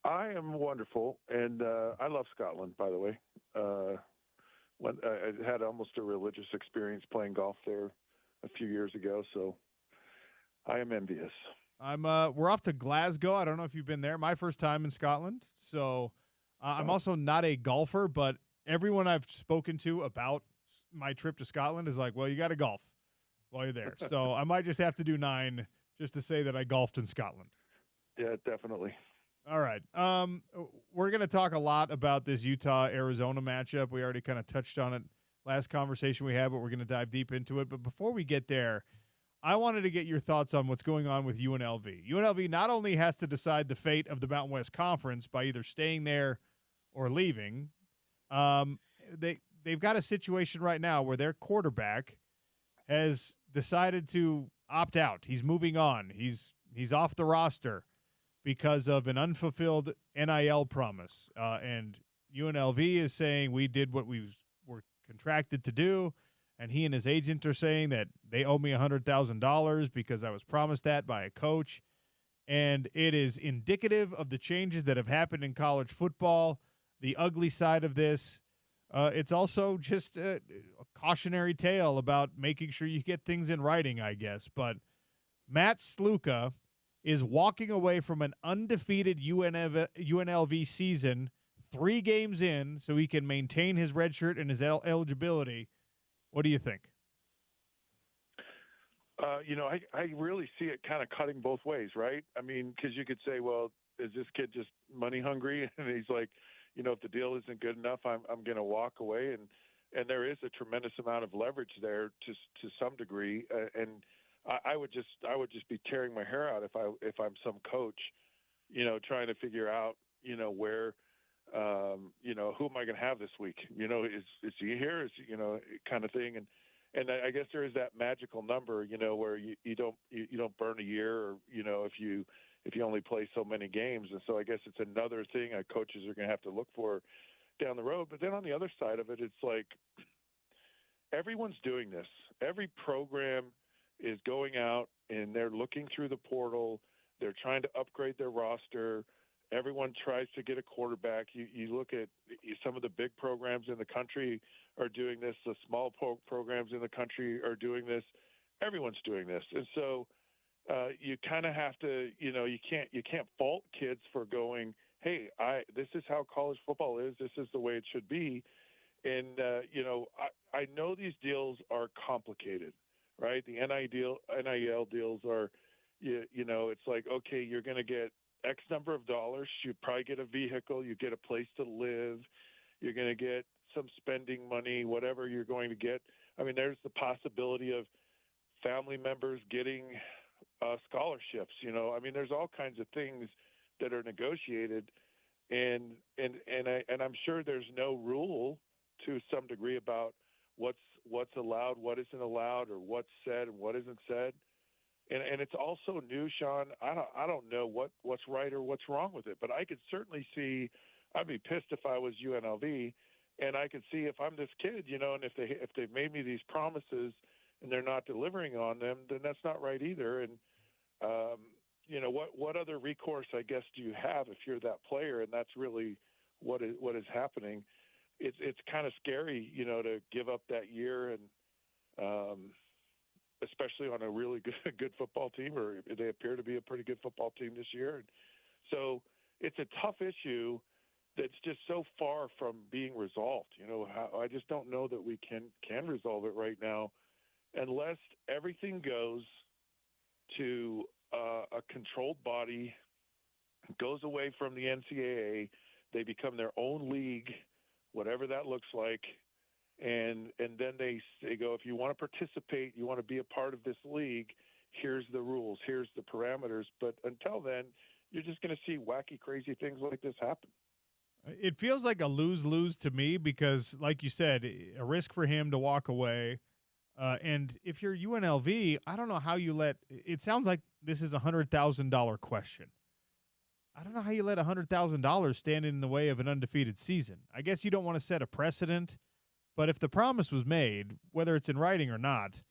I am wonderful, and I love Scotland, by the way. When I had almost a religious experience playing golf there a few years ago, so I am envious. We're off to Glasgow. I don't know if you've been there. My first time in Scotland. So I'm also not a golfer, but everyone I've spoken to about my trip to Scotland is like, well, you got to golf while you're there. So I might just have to do 9 just to say that I golfed in Scotland. Yeah, definitely. All right. We're going to talk a lot about this Utah-Arizona matchup. We already kind of touched on it last conversation we had, but we're going to dive deep into it. But before we get there, I wanted to get your thoughts on what's going on with UNLV. UNLV not only has to decide the fate of the Mountain West Conference by either staying there or leaving, they've got a situation right now where their quarterback has decided to opt out. He's moving on. He's off the roster because of an unfulfilled NIL promise. And UNLV is saying we did what we were contracted to do. And he and his agent are saying that they owe me $100,000 because I was promised that by a coach. And it is indicative of the changes that have happened in college football, the ugly side of this. It's also just a cautionary tale about making sure you get things in writing, I guess. But Matt Sluka is walking away from an undefeated UNLV season 3 games in so he can maintain his red shirt and his eligibility. What do you think? I really see it kind of cutting both ways, right? I mean, because you could say, well, is this kid just money hungry? And he's like, if the deal isn't good enough, I'm going to walk away. And there is a tremendous amount of leverage there to some degree. And I would just be tearing my hair out if I'm some coach, trying to figure out, where, who am I going to have this week? Is he here? Is kind of thing. And I guess there is that magical number, where you don't burn a year, or if you only play so many games. And so I guess it's another thing coaches are going to have to look for down the road. But then on the other side of it, it's like everyone's doing this. Every program is going out and they're looking through the portal. They're trying to upgrade their roster. Everyone tries to get a quarterback. You look at some of the big programs in the country are doing this. The small programs in the country are doing this. Everyone's doing this. And so you kind of have to, you can't fault kids for going, hey, this is how college football is. This is the way it should be. And, I know these deals are complicated, right? The NIL deals are, it's like, okay, you're going to get X number of dollars. You probably get a vehicle. You get a place to live. You're going to get some spending money, whatever you're going to get. I mean, there's the possibility of family members getting scholarships. I mean, there's all kinds of things that are negotiated, and I'm sure there's no rule to some degree about what's allowed, what isn't allowed, or what's said and what isn't said. And it's also new, Sean. I don't know what's right or what's wrong with it, but I could certainly see. I'd be pissed if I was UNLV, and I could see if I'm this kid, and if they've made me these promises and they're not delivering on them, then that's not right either. And what other recourse, I guess, do you have if you're that player? And that's really what is happening. It's kind of scary, to give up that year, and especially on a really good football team, or they appear to be a pretty good football team this year. And so it's a tough issue that's just so far from being resolved. I just don't know that we can resolve it right now, unless everything goes to a controlled body, goes away from the NCAA, they become their own league, whatever that looks like, and then they go, if you want to participate, you want to be a part of this league, here's the rules, here's the parameters. But until then, you're just going to see wacky, crazy things like this happen. It feels like a lose-lose to me because, like you said, a risk for him to walk away. And if you're UNLV, I don't know how you let – it sounds like this is a $100,000 question. I don't know how you let $100,000 stand in the way of an undefeated season. I guess you don't want to set a precedent, but if the promise was made, whether it's in writing or not,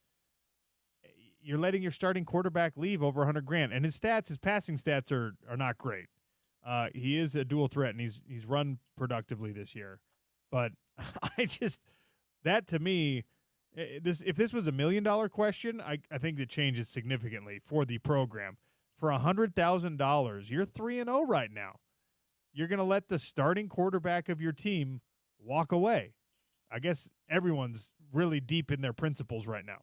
you're letting your starting quarterback leave over $100,000. And his passing stats are not great. He is a dual threat, and he's run productively this year. But that to me – if this was $1 million question, I think it changes significantly for the program. For $100,000, you're 3-0 right now. You're going to let the starting quarterback of your team walk away. I guess everyone's really deep in their principles right now.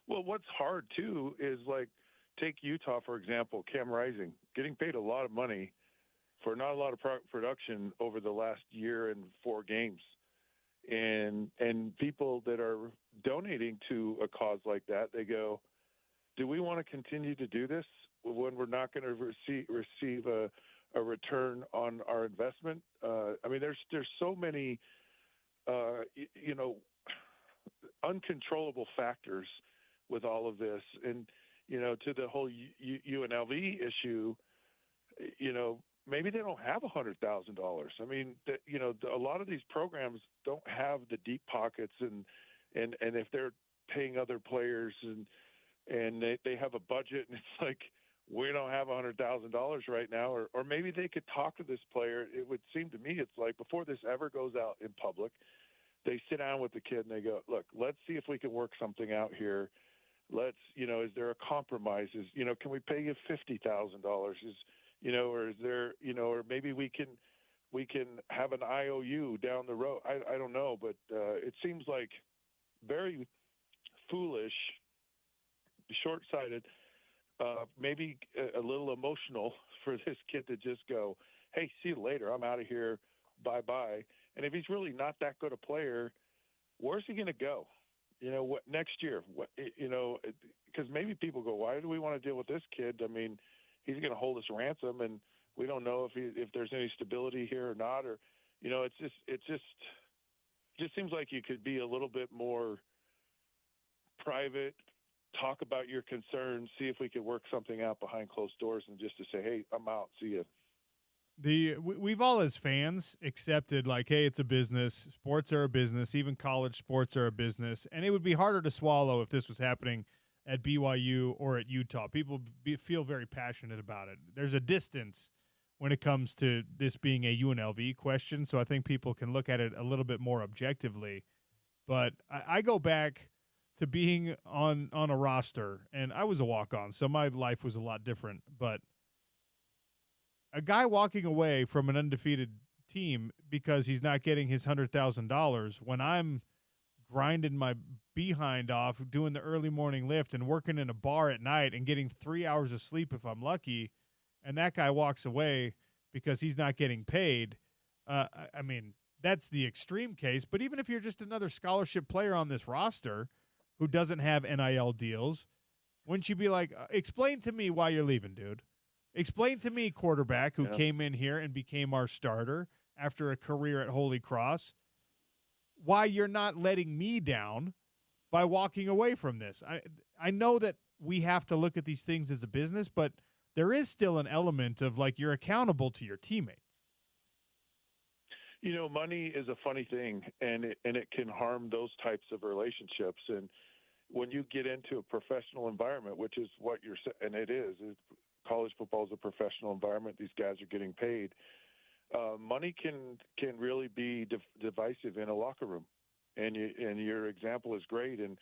Well, what's hard too is, like, take Utah for example. Cam Rising getting paid a lot of money for not a lot of production over the last year and 4 games. and people that are donating to a cause like that, they go, do we want to continue to do this when we're not going to receive a return on our investment? I mean, there's so many, uncontrollable factors with all of this. And, to the whole UNLV issue, maybe they don't have $100,000. I mean, a lot of these programs don't have the deep pockets, and if they're paying other players and they have a budget, and it's like, we don't have $100,000 right now, or maybe they could talk to this player. It would seem to me, it's like, before this ever goes out in public, they sit down with the kid and they go, look, let's see if we can work something out here. Let's, is there a compromise? Can we pay you $50,000? Or is there, or maybe we can have an IOU down the road. I don't know, but it seems like very foolish, short-sighted, maybe a little emotional for this kid to just go, hey, see you later. I'm out of here. Bye-bye. And if he's really not that good a player, where's he going to go? What next year? Because maybe people go, why do we want to deal with this kid? I mean, he's going to hold us ransom, and we don't know if there's any stability here or not. Or, it just seems like you could be a little bit more private, talk about your concerns, see if we could work something out behind closed doors, and just to say, hey, I'm out. See you. We've all as fans accepted, like, hey, it's a business. Sports are a business. Even college sports are a business. And it would be harder to swallow if this was happening at BYU or at Utah. People feel very passionate about it. There's a distance when it comes to this being a UNLV question, so I think people can look at it a little bit more objectively. But I go back to being on a roster, and I was a walk-on, so my life was a lot different. But a guy walking away from an undefeated team because he's not getting his $100,000 when I'm grinding my behind off, doing the early morning lift and working in a bar at night and getting 3 hours of sleep if I'm lucky, and that guy walks away because he's not getting paid. I mean, that's the extreme case. But even if you're just another scholarship player on this roster who doesn't have NIL deals, wouldn't you be like, explain to me why you're leaving, dude? Explain to me, quarterback, who came in here and became our starter after a career at Holy Cross, why you're not letting me down by walking away from this. I know that we have to look at these things as a business, but there is still an element of, like, you're accountable to your teammates. Money is a funny thing, and it can harm those types of relationships. And when you get into a professional environment, which is what you're saying, and it is, college football is a professional environment. These guys are getting paid. Money can really be divisive in a locker room, and your example is great. And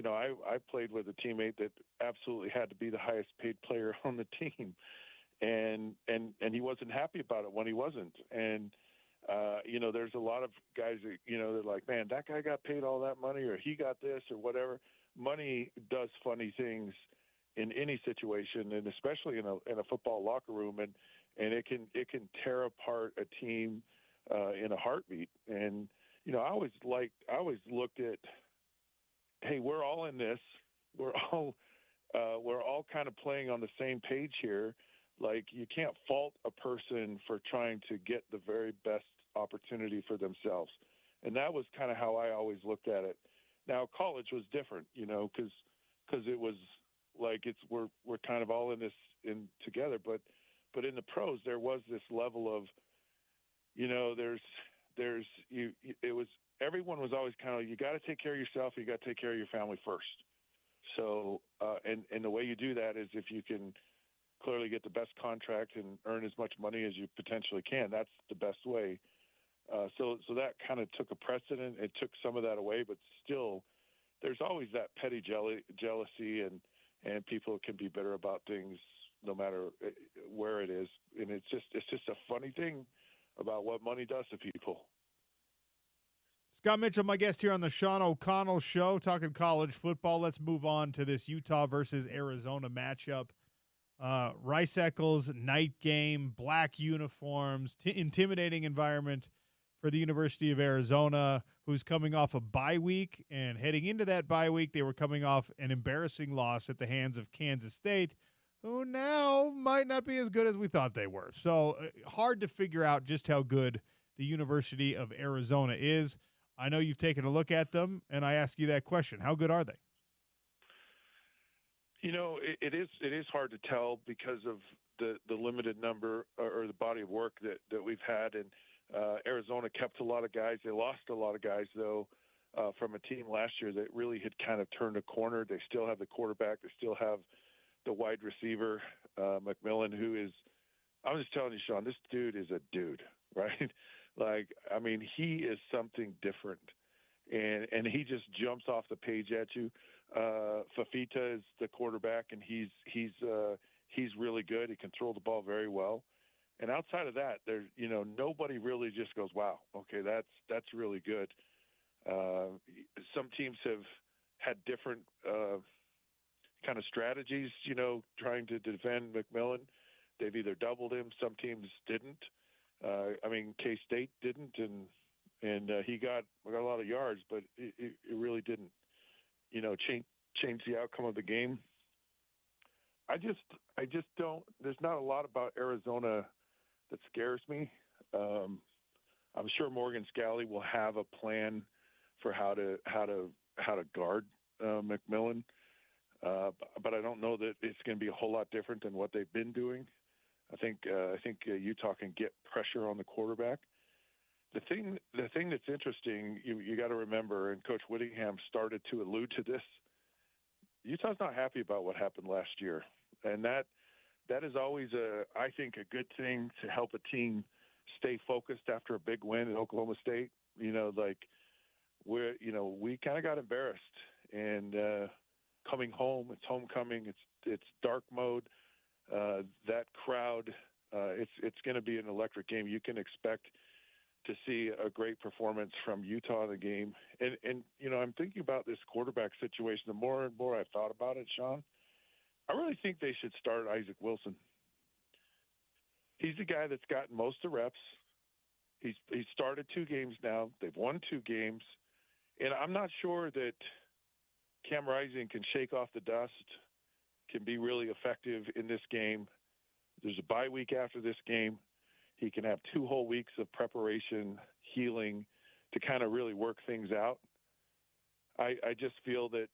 I played with a teammate that absolutely had to be the highest paid player on the team, and he wasn't happy about it when he wasn't. And there's a lot of guys that they're like, man, that guy got paid all that money, or he got this, or whatever. Money does funny things in any situation, and especially in a football locker room, and it can tear apart a team in a heartbeat. And I always looked at, hey, we're all in this. We're all kind of playing on the same page here. Like, you can't fault a person for trying to get the very best opportunity for themselves. And that was kind of how I always looked at it. Now, college was different, because it was like we're kind of all in this together. But in the pros, there was this level of, everyone was always kind of, you got to take care of yourself. You got to take care of your family first. So, and the way you do that is if you can clearly get the best contract and earn as much money as you potentially can. That's the best way. So that kind of took a precedent. It took some of that away, but still, there's always that petty jealousy, and people can be bitter about things no matter where it is. And it's just a funny thing about what money does to people. Scott Mitchell, my guest here on the Sean O'Connell Show, talking college football. Let's move on to this Utah versus Arizona matchup. Rice Eccles, night game, black uniforms, intimidating environment. for the University of Arizona, who's coming off a bye week. And heading into that bye week, they were coming off an embarrassing loss at the hands of Kansas State, who now might not be as good as we thought they were. So hard to figure out just how good the University of Arizona is. I know you've taken a look at them, and I ask you that question. How good are they? You know, it is hard to tell because of the limited number or the body of work that we've had. And Arizona kept a lot of guys. They lost a lot of guys, though, from a team last year that really had kind of turned a corner. They still have the quarterback. They still have the wide receiver, McMillan, who is – I'm just telling you, Sean, this dude is a dude, right? Like, I mean, he is something different. And he just jumps off the page at you. Fafita is the quarterback, and he's really good. He can throw the ball very well. And outside of that, there's nobody really just goes, wow, okay, that's really good. Some teams have had different kind of strategies, trying to defend McMillan. They've either doubled him. Some teams didn't. K-State didn't, and he got a lot of yards, but it really didn't, change the outcome of the game. I just don't. There's not a lot about Arizona that scares me. I'm sure Morgan Scalley will have a plan for how to guard McMillan, but I don't know that it's going to be a whole lot different than what they've been doing. I think Utah can get pressure on the quarterback. The thing that's interesting, you got to remember, and Coach Whittingham started to allude to this. Utah's not happy about what happened last year, and that is always I think a good thing to help a team stay focused after a big win at Oklahoma State. We kind of got embarrassed, and coming home, it's homecoming, it's dark mode. That crowd, it's going to be an electric game. You can expect to see a great performance from Utah in the game. And I'm thinking about this quarterback situation. The more and more I've thought about it, Sean, I really think they should start Isaac Wilson. He's the guy that's gotten most of the reps. He's started 2 games now. They've won 2 games. And I'm not sure that Cam Rising can shake off the dust, can be really effective in this game. There's a bye week after this game. He can have 2 whole weeks of preparation, healing, to kind of really work things out. I just feel that,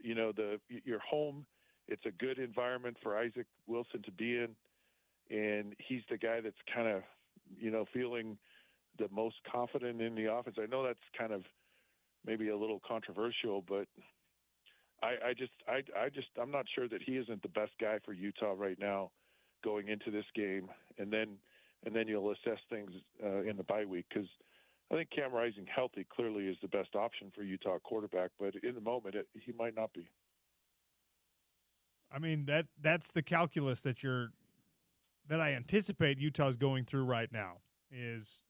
you're home. It's a good environment for Isaac Wilson to be in. And he's the guy that's kind of, feeling the most confident in the offense. I know that's kind of maybe a little controversial, but I'm not sure that he isn't the best guy for Utah right now going into this game. And then you'll assess things in the bye week, because I think Cam Rising healthy clearly is the best option for Utah quarterback, but in the moment he might not be. I mean, that's the calculus that I anticipate Utah's going through right now is,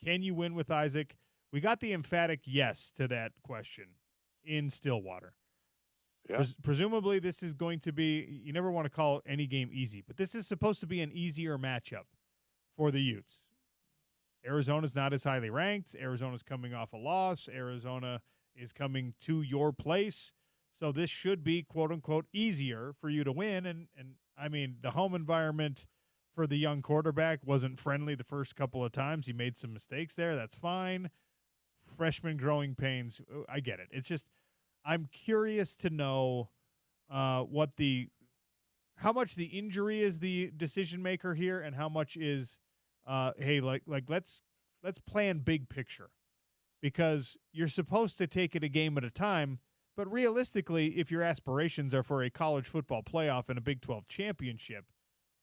can you win with Isaac? We got the emphatic yes to that question in Stillwater. Yeah. Presumably this is going to be, you never want to call any game easy, but this is supposed to be an easier matchup for the Utes. Arizona's not as highly ranked. Arizona's coming off a loss. Arizona is coming to your place. So this should be, quote unquote, easier for you to win. And I mean, the home environment for the young quarterback wasn't friendly the first couple of times. He made some mistakes there. That's fine. Freshman growing pains. I get it. It's just, I'm curious to know how much the injury is the decision maker here, and how much is, let's plan big picture, because you're supposed to take it a game at a time. But realistically, if your aspirations are for a college football playoff and a Big 12 championship,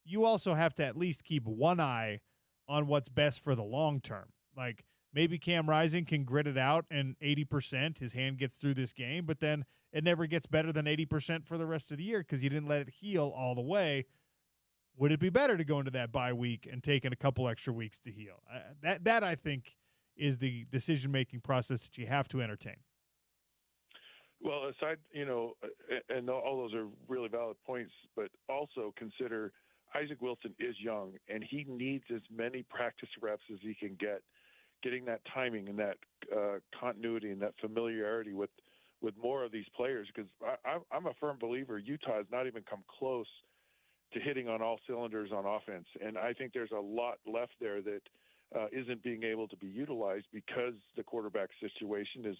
you also have to at least keep one eye on what's best for the long term. Like, maybe Cam Rising can grit it out and 80%, his hand gets through this game, but then it never gets better than 80% for the rest of the year because you didn't let it heal all the way. Would it be better to go into that bye week and taking a couple extra weeks to heal? That I think is the decision-making process that you have to entertain. Well, aside, and all those are really valid points, but also consider Isaac Wilson is young, and he needs as many practice reps as he can get. getting that timing and that continuity and that familiarity with more of these players, because I'm a firm believer Utah has not even come close to hitting on all cylinders on offense. And I think there's a lot left there that isn't being able to be utilized because the quarterback situation is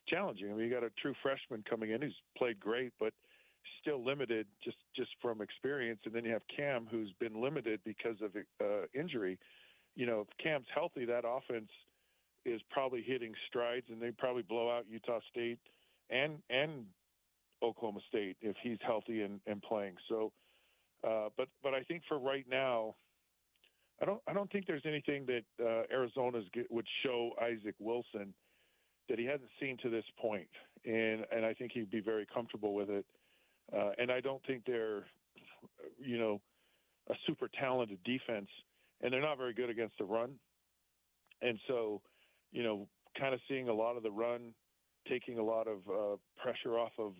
challenging. I mean, you got a true freshman coming in who's played great, but still limited just from experience. And then you have Cam, who's been limited because of injury. You know, if Cam's healthy, that offense is probably hitting strides, and they probably blow out Utah State and Oklahoma State if he's healthy and playing. So, but I think for right now, I don't think there's anything that Arizona's would show Isaac Wilson that he hasn't seen to this point, and I think he'd be very comfortable with it. And I don't think they're, you know, a super talented defense, and they're not very good against the run. And so, you know, kind of seeing a lot of the run, taking a lot of pressure off of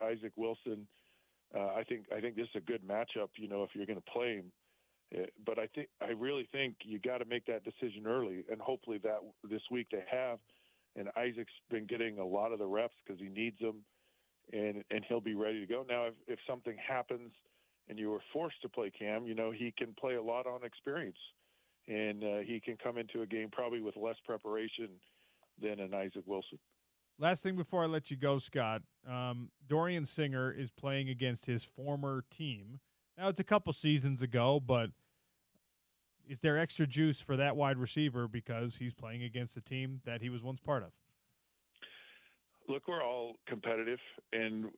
Isaac Wilson. I think this is a good matchup, you know, if you're going to play him. But I really think you got to make that decision early, and hopefully that this week they have. And Isaac's been getting a lot of the reps because he needs them, and he'll be ready to go. Now, if something happens and you were forced to play Cam, you know, he can play a lot on experience, and he can come into a game probably with less preparation than an Isaac Wilson. Last thing before I let you go, Scott, Dorian Singer is playing against his former team. Now, it's a couple seasons ago, but is there extra juice for that wide receiver because he's playing against a team that he was once part of? Look, we're all competitive, and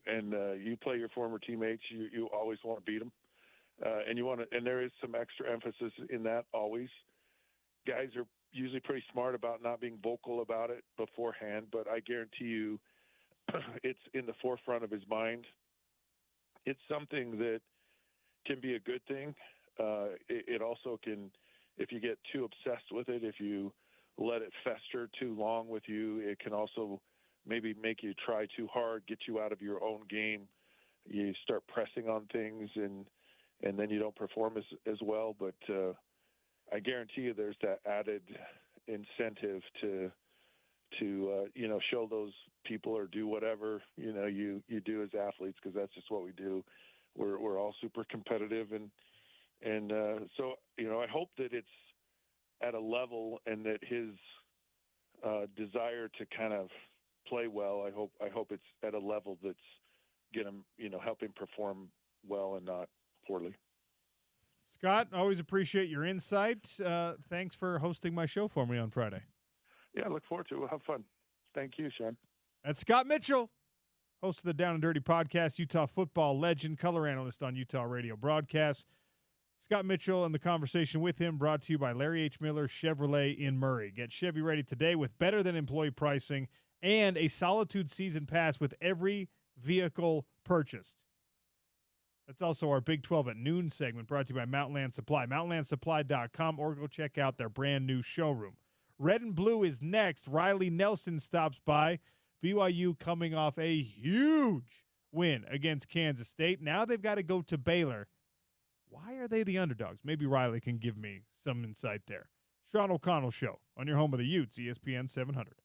you play your former teammates. You always want to beat them, and you want to. And there is some extra emphasis in that always. Guys are usually pretty smart about not being vocal about it beforehand, but I guarantee you, it's in the forefront of his mind. It's something that can be a good thing. It also can, if you get too obsessed with it, if you let it fester too long with you, it can also maybe make you try too hard, get you out of your own game. You start pressing on things, and then you don't perform as well. But I guarantee you there's that added incentive to you know, show those people or do whatever, you know, you do as athletes, because that's just what we do. We're all super competitive, and so, you know, I hope that it's at a level, and that his desire to kind of play well, I hope it's at a level that's gonna, you know, help him perform well and not poorly. Scott, always appreciate your insight. Thanks for hosting my show for me on Friday. Yeah, I look forward to it. We'll have fun. Thank you, Sean. That's Scott Mitchell, host of the Down and Dirty podcast, Utah football legend, color analyst on Utah radio broadcast. Scott Mitchell and the conversation with him brought to you by Larry H. Miller Chevrolet in Murray. Get Chevy ready today with better than employee pricing and a Solitude season pass with every vehicle purchased. That's also our Big 12 at noon segment brought to you by Mountainland Supply. MountainlandSupply.com, or go check out their brand new showroom. Red and Blue is next. Riley Nelson stops by. BYU coming off a huge win against Kansas State. Now they've got to go to Baylor. Why are they the underdogs? Maybe Riley can give me some insight there. Sean O'Connell Show on your home of the Utes, ESPN 700.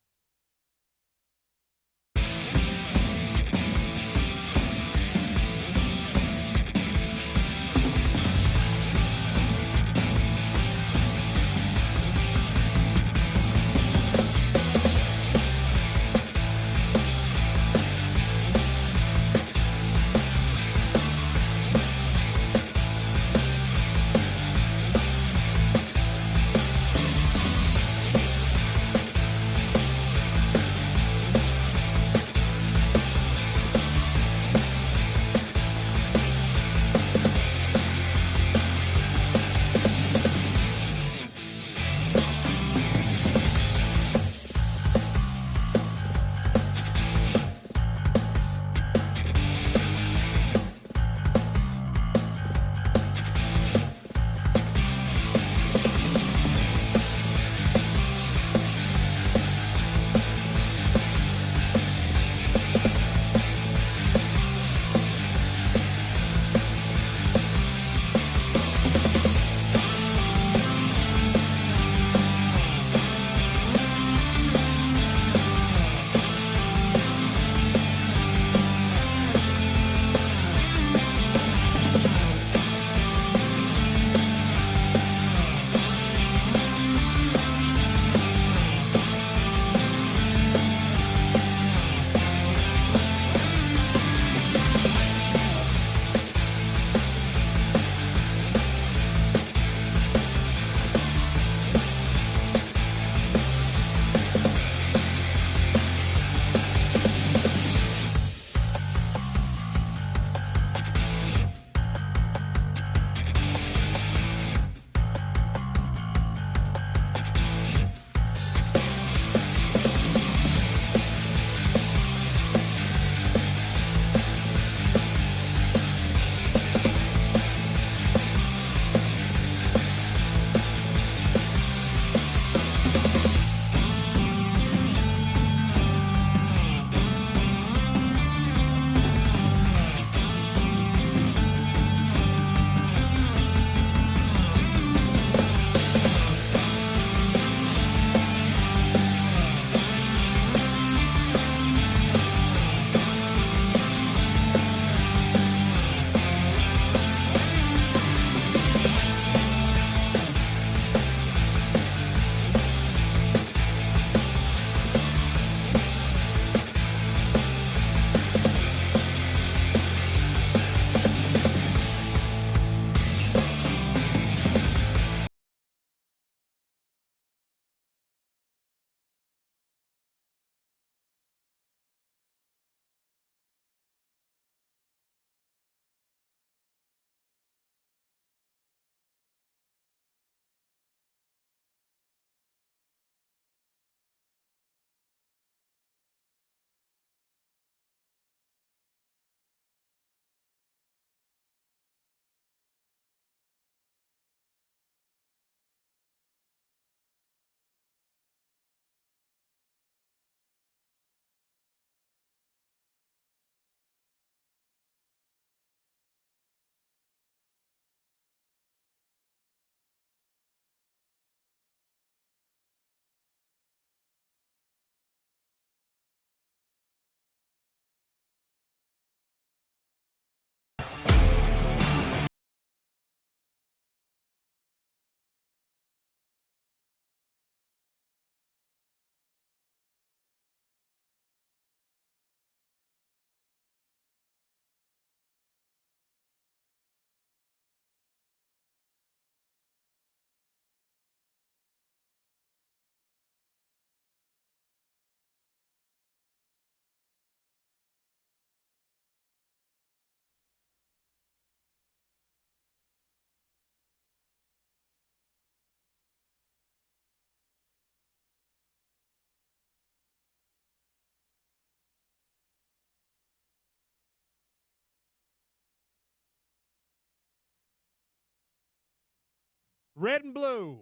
Red and Blue.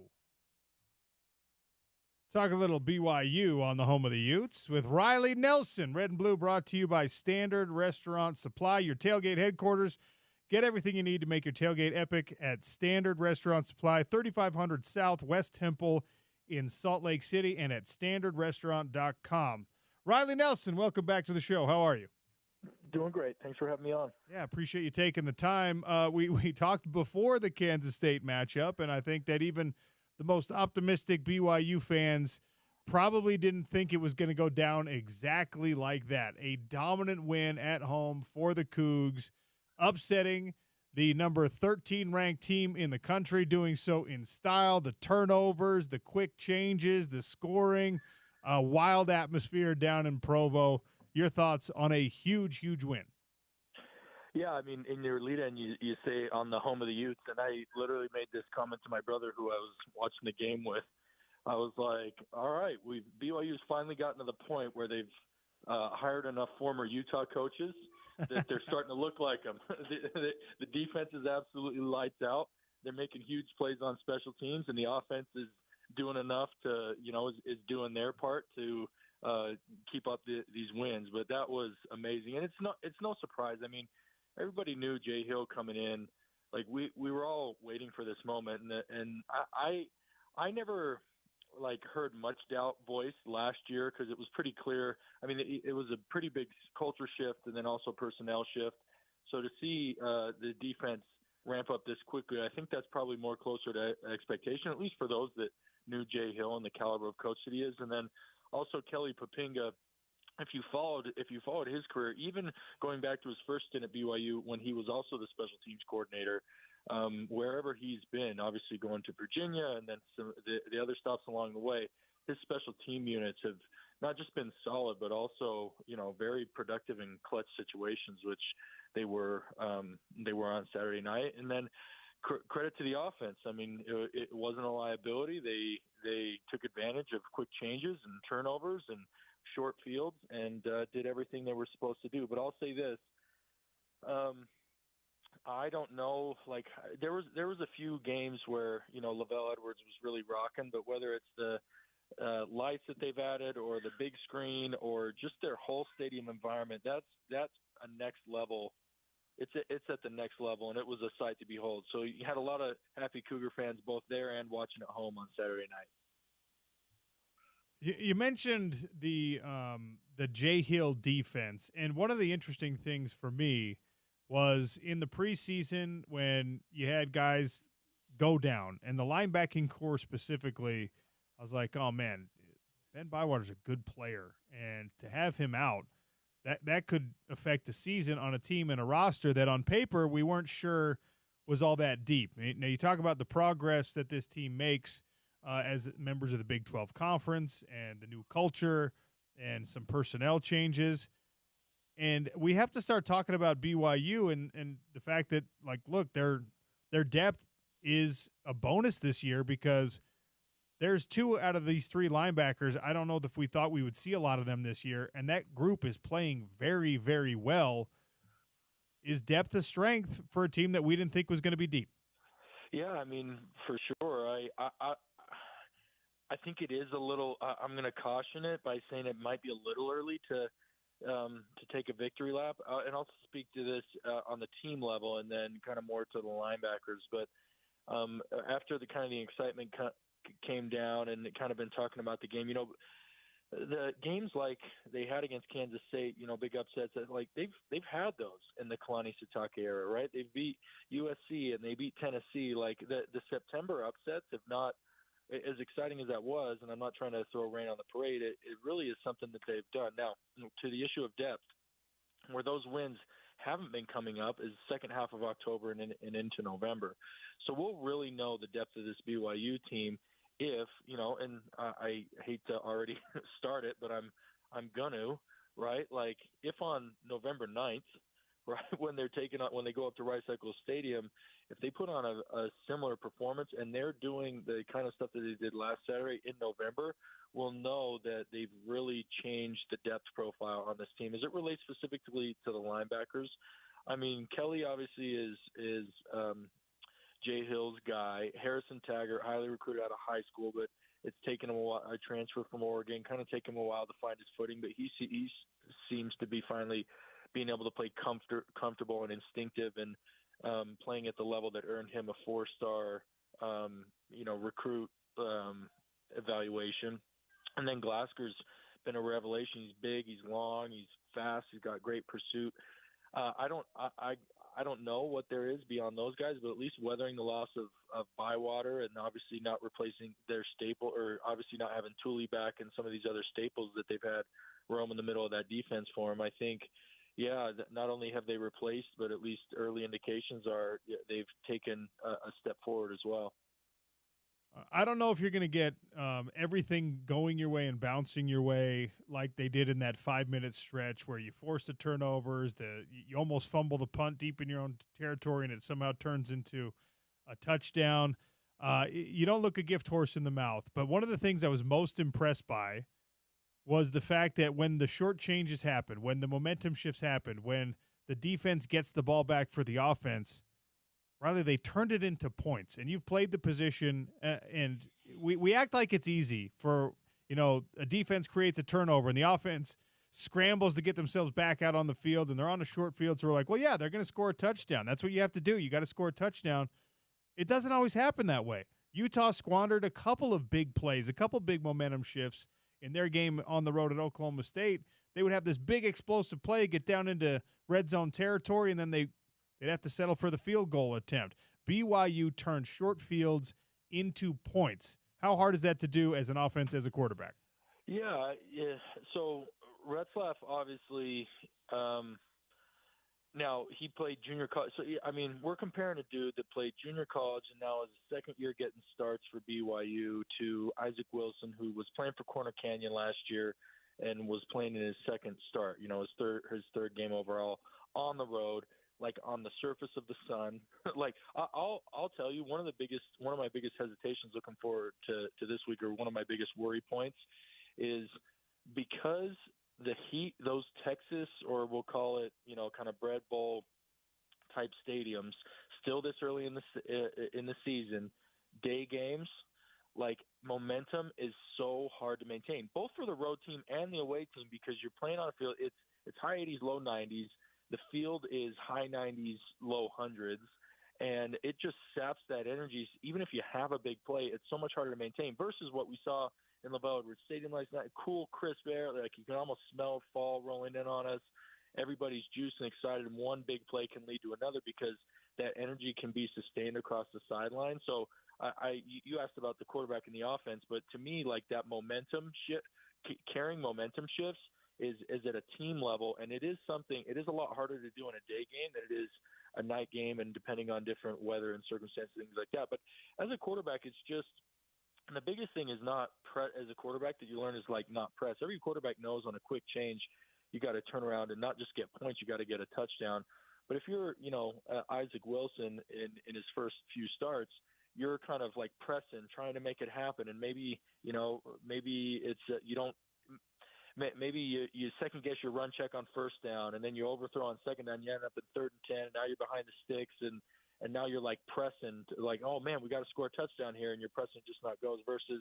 Talk a little BYU on the home of the Utes with Riley Nelson. Red and Blue brought to you by Standard Restaurant Supply, your tailgate headquarters. Get everything you need to make your tailgate epic at Standard Restaurant Supply, 3500 South West Temple in Salt Lake City, and at standardrestaurant.com. Riley Nelson, welcome back to the show. How are you? Doing great. Thanks for having me on. Yeah, appreciate you taking the time. We talked before the Kansas State matchup, and I think that even the most optimistic BYU fans probably didn't think it was going to go down exactly like that. A dominant win at home for the Cougs, upsetting the number 13 ranked team in the country, doing so in style, the turnovers, the quick changes, the scoring, a wild atmosphere down in Provo. Your thoughts on a huge, huge win? Yeah, I mean, in your lead-in, you say on the home of the Utes, and I literally made this comment to my brother who I was watching the game with. I was like, all right, BYU's finally gotten to the point where they've hired enough former Utah coaches that they're starting to look like them. The defense is absolutely lights out. They're making huge plays on special teams, and the offense is doing enough to, is doing their part to keep up these wins. But that was amazing, and it's no surprise. I mean, everybody knew Jay Hill coming in. Like we were all waiting for this moment, and I never heard much doubt voiced last year because it was pretty clear. I mean, it was a pretty big culture shift and then also personnel shift. So to see the defense ramp up this quickly, I think that's probably more closer to expectation, at least for those that knew Jay Hill and the caliber of coach that he is. And then also Kelly Papinga. If you followed his career, even going back to his first stint at BYU when he was also the special teams coordinator, wherever he's been, obviously going to Virginia and then the other stops along the way, his special team units have not just been solid, but also, very productive in clutch situations, which they were on Saturday night. And then credit to the offense. I mean, it wasn't a liability. They took advantage of quick changes and turnovers and short fields and did everything they were supposed to do. But I'll say this. I don't know, there was a few games where, Lavelle Edwards was really rocking, but whether it's the lights that they've added or the big screen or just their whole stadium environment, that's a next level. It's at the next level, and it was a sight to behold. So you had a lot of happy Cougar fans both there and watching at home on Saturday night. You mentioned the Jay Hill defense, and one of the interesting things for me was in the preseason when you had guys go down, and the linebacking core specifically, I was like, oh, man, Ben Bywater's a good player, and to have him out, that could affect the season on a team and a roster that on paper we weren't sure was all that deep. Now, you talk about the progress that this team makes as members of the Big 12 Conference and the new culture and some personnel changes. And we have to start talking about BYU and the fact that, look, their depth is a bonus this year because there's two out of these three linebackers. I don't know if we thought we would see a lot of them this year, and that group is playing very, very well. Is depth a strength for a team that we didn't think was going to be deep? Yeah, I mean, for sure. I think it is a little. I'm going to caution it by saying it might be a little early to take a victory lap, and I'll speak to this on the team level, and then kind of more to the linebackers. But after the excitement came down, and kind of been talking about the game, the games like they had against Kansas State, big upsets, they've had those in the Kalani Sitake era, right? They beat USC and they beat Tennessee. The September upsets have not, as exciting as that was, and I'm not trying to throw rain on the parade, it really is something that they've done. Now, to the issue of depth, where those wins haven't been coming up is the second half of October and into November. So we'll really know the depth of this BYU team if, and I hate to already start it, but I'm gonna, right? If on November 9th, right, when they go up to Rice Eccles Stadium, if they put on a similar performance and they're doing the kind of stuff that they did last Saturday in November, we'll know that they've really changed the depth profile on this team. As it relates specifically to the linebackers, I mean, Kelly obviously is Jay Hill's guy. Harrison Taggart, highly recruited out of high school, but it's taken him a while. I transferred from Oregon, kind of taken him a while to find his footing, but he seems to be finally being able to play comfortable and instinctive and playing at the level that earned him a 4-star, recruit evaluation. And then Glasker's been a revelation. He's big, he's long, he's fast, he's got great pursuit. I don't know what there is beyond those guys, but at least weathering the loss of Bywater and obviously not replacing their staple, or obviously not having Tooley back and some of these other staples that they've had roam in the middle of that defense for him. I think, not only have they replaced, but at least early indications are they've taken a step forward as well. I don't know if you're going to get everything going your way and bouncing your way like they did in that 5-minute stretch where you force the turnovers, you almost fumble the punt deep in your own territory, and it somehow turns into a touchdown. You don't look a gift horse in the mouth. But one of the things I was most impressed by was the fact that when the short changes happen, when the momentum shifts happen, when the defense gets the ball back for the offense, Riley, they turned it into points. And you've played the position, and we act like it's easy for, a defense creates a turnover, and the offense scrambles to get themselves back out on the field, and they're on a short field, so we're like, well, yeah, they're going to score a touchdown. That's what you have to do. You got to score a touchdown. It doesn't always happen that way. Utah squandered a couple of big plays, a couple big momentum shifts in their game on the road at Oklahoma State. They would have this big explosive play, get down into red zone territory, and then they'd have to settle for the field goal attempt. BYU turned short fields into points. How hard is that to do as an offense, as a quarterback? Yeah. So Retzlaff, obviously, now he played junior college. So, we're comparing a dude that played junior college and now is a second year getting starts for BYU to Isaac Wilson, who was playing for Corner Canyon last year and was playing in his second start, his third game overall on the road. Like on the surface of the sun. Like I'll tell you, one of my biggest hesitations looking forward to this week, or one of my biggest worry points, is because the heat, those Texas, or we'll call it, kind of bread bowl type stadiums, still this early in the season, day games, like momentum is so hard to maintain, both for the road team and the away team, because you're playing on a field. It's high 80s, low 90s. The field is high 90s, low hundreds, and it just saps that energy. Even if you have a big play, it's so much harder to maintain versus what we saw in LaVell Edwards Stadium last night. Cool, crisp air. Like you can almost smell fall rolling in on us. Everybody's juiced and excited, and one big play can lead to another because that energy can be sustained across the sideline. So you asked about the quarterback and the offense, but to me, like that momentum shift, carrying momentum shifts, is at a team level, and it is a lot harder to do in a day game than it is a night game, and depending on different weather and circumstances, things like that. But as a quarterback, it's just, and the biggest thing is not as a quarterback that you learn is like not press. Every quarterback knows on a quick change, you got to turn around and not just get points, you got to get a touchdown. But if you're, Isaac Wilson in his first few starts, you're kind of like pressing, trying to make it happen, and maybe it's Maybe you second guess your run check on first down, and then you overthrow on second down. You end up in 3rd and 10. And now you're behind the sticks, and now you're like pressing, like, oh man, we got to score a touchdown here, and your pressing just not goes. Versus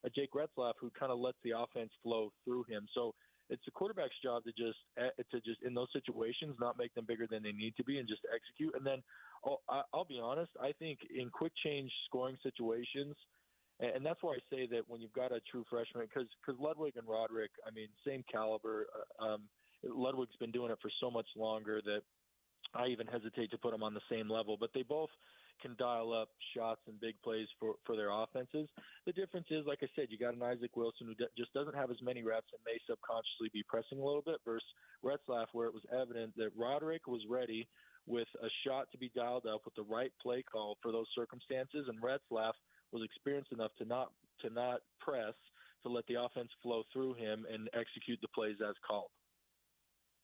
a Jake Retzlaff who kind of lets the offense flow through him. So it's the quarterback's job to just in those situations not make them bigger than they need to be and just execute. And then I'll be honest, I think in quick change scoring situations. And that's why I say that when you've got a true freshman, because Ludwig and Roderick, same caliber. Ludwig's been doing it for so much longer that I even hesitate to put them on the same level. But they both can dial up shots and big plays for their offenses. The difference is, like I said, you got an Isaac Wilson who just doesn't have as many reps and may subconsciously be pressing a little bit versus Retzlaff, where it was evident that Roderick was ready with a shot to be dialed up with the right play call for those circumstances, and Retzlaff was experienced enough to not press, to let the offense flow through him and execute the plays as called.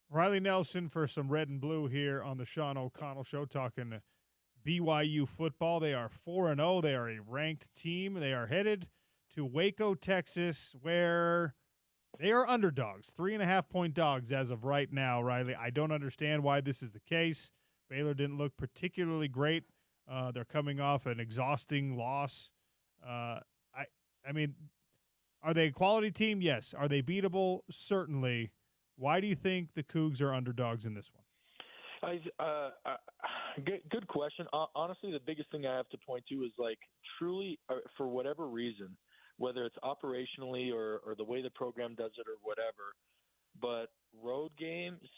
Riley Nelson for some red and blue here on the Sean O'Connell Show, talking BYU football. They are 4-0. They are a ranked team. They are headed to Waco, Texas, where they are underdogs, 3.5-point dogs as of right now, Riley. I don't understand why this is the case. Baylor didn't look particularly great They're coming off an exhausting loss. I mean, are they a quality team? Yes. Are they beatable? Certainly. Why do you think the Cougs are underdogs in this one? Good question. Honestly, the biggest thing I have to point to is like truly, for whatever reason, whether it's operationally or the way the program does it or whatever, but road games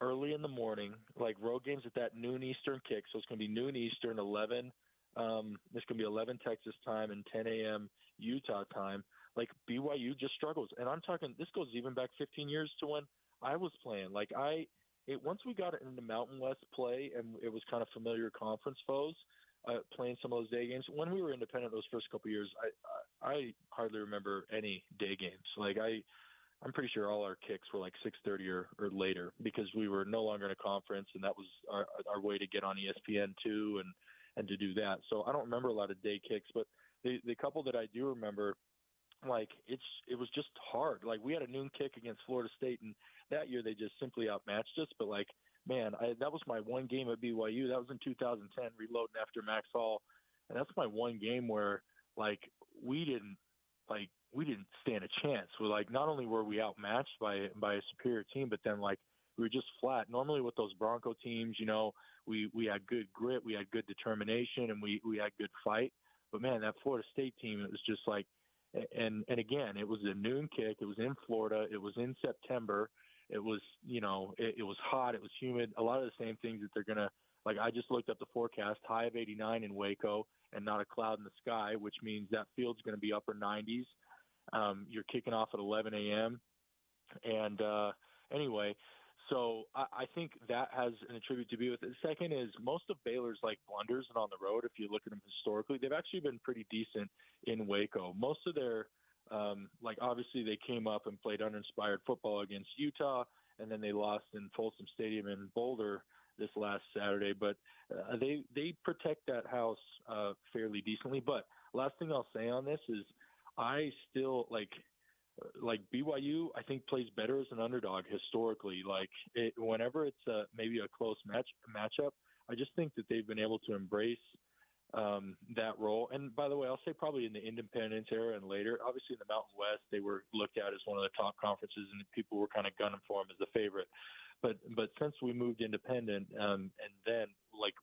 early in the morning, like road games at that noon Eastern kick, so it's going to be noon Eastern, 11. It's going to be 11 Texas time and 10 a.m. Utah time. Like BYU just struggles, and I'm talking. This goes even back 15 years to when I was playing. Like once we got into Mountain West play, and it was kind of familiar conference foes, playing some of those day games. When we were independent those first couple of years, I hardly remember any day games. Like I'm pretty sure all our kicks were like 6:30 or later because we were no longer in a conference, and that was our way to get on ESPN too, and to do that. So I don't remember a lot of day kicks, but the couple that I do remember, like it was just hard. Like we had a noon kick against Florida State, and that year they just simply outmatched us. But like, man, that was my one game at BYU. That was in 2010, reloading after Max Hall, and that's my one game where like we didn't stand a chance. We're like, not only were we outmatched by a superior team, but then like we were just flat. Normally with those Bronco teams, you know, we had good grit, we had good determination, and we had good fight. But man, that Florida State team, it was just like, and again, it was a noon kick. It was in Florida. It was in September. It was, you know, it was hot. It was humid. A lot of the same things that they're going to, like I just looked up the forecast, high of 89 in Waco and not a cloud in the sky, which means that field's going to be upper 90s. You're kicking off at 11 a.m. And anyway, so I think that has an attribute to be with it. The second is most of Baylor's like blunders and on the road, if you look at them historically, they've actually been pretty decent in Waco. Most of their like obviously they came up and played uninspired football against Utah, and then they lost in Folsom Stadium in Boulder this last Saturday. But they protect that house fairly decently. But last thing I'll say on this is I still like BYU, I think plays better as an underdog historically. Like whenever it's maybe a close matchup, I just think that they've been able to embrace that role. And by the way, I'll say probably in the independence era and later, obviously in the Mountain West, they were looked at as one of the top conferences, and people were kind of gunning for them as the favorite. But since we moved independent, and then like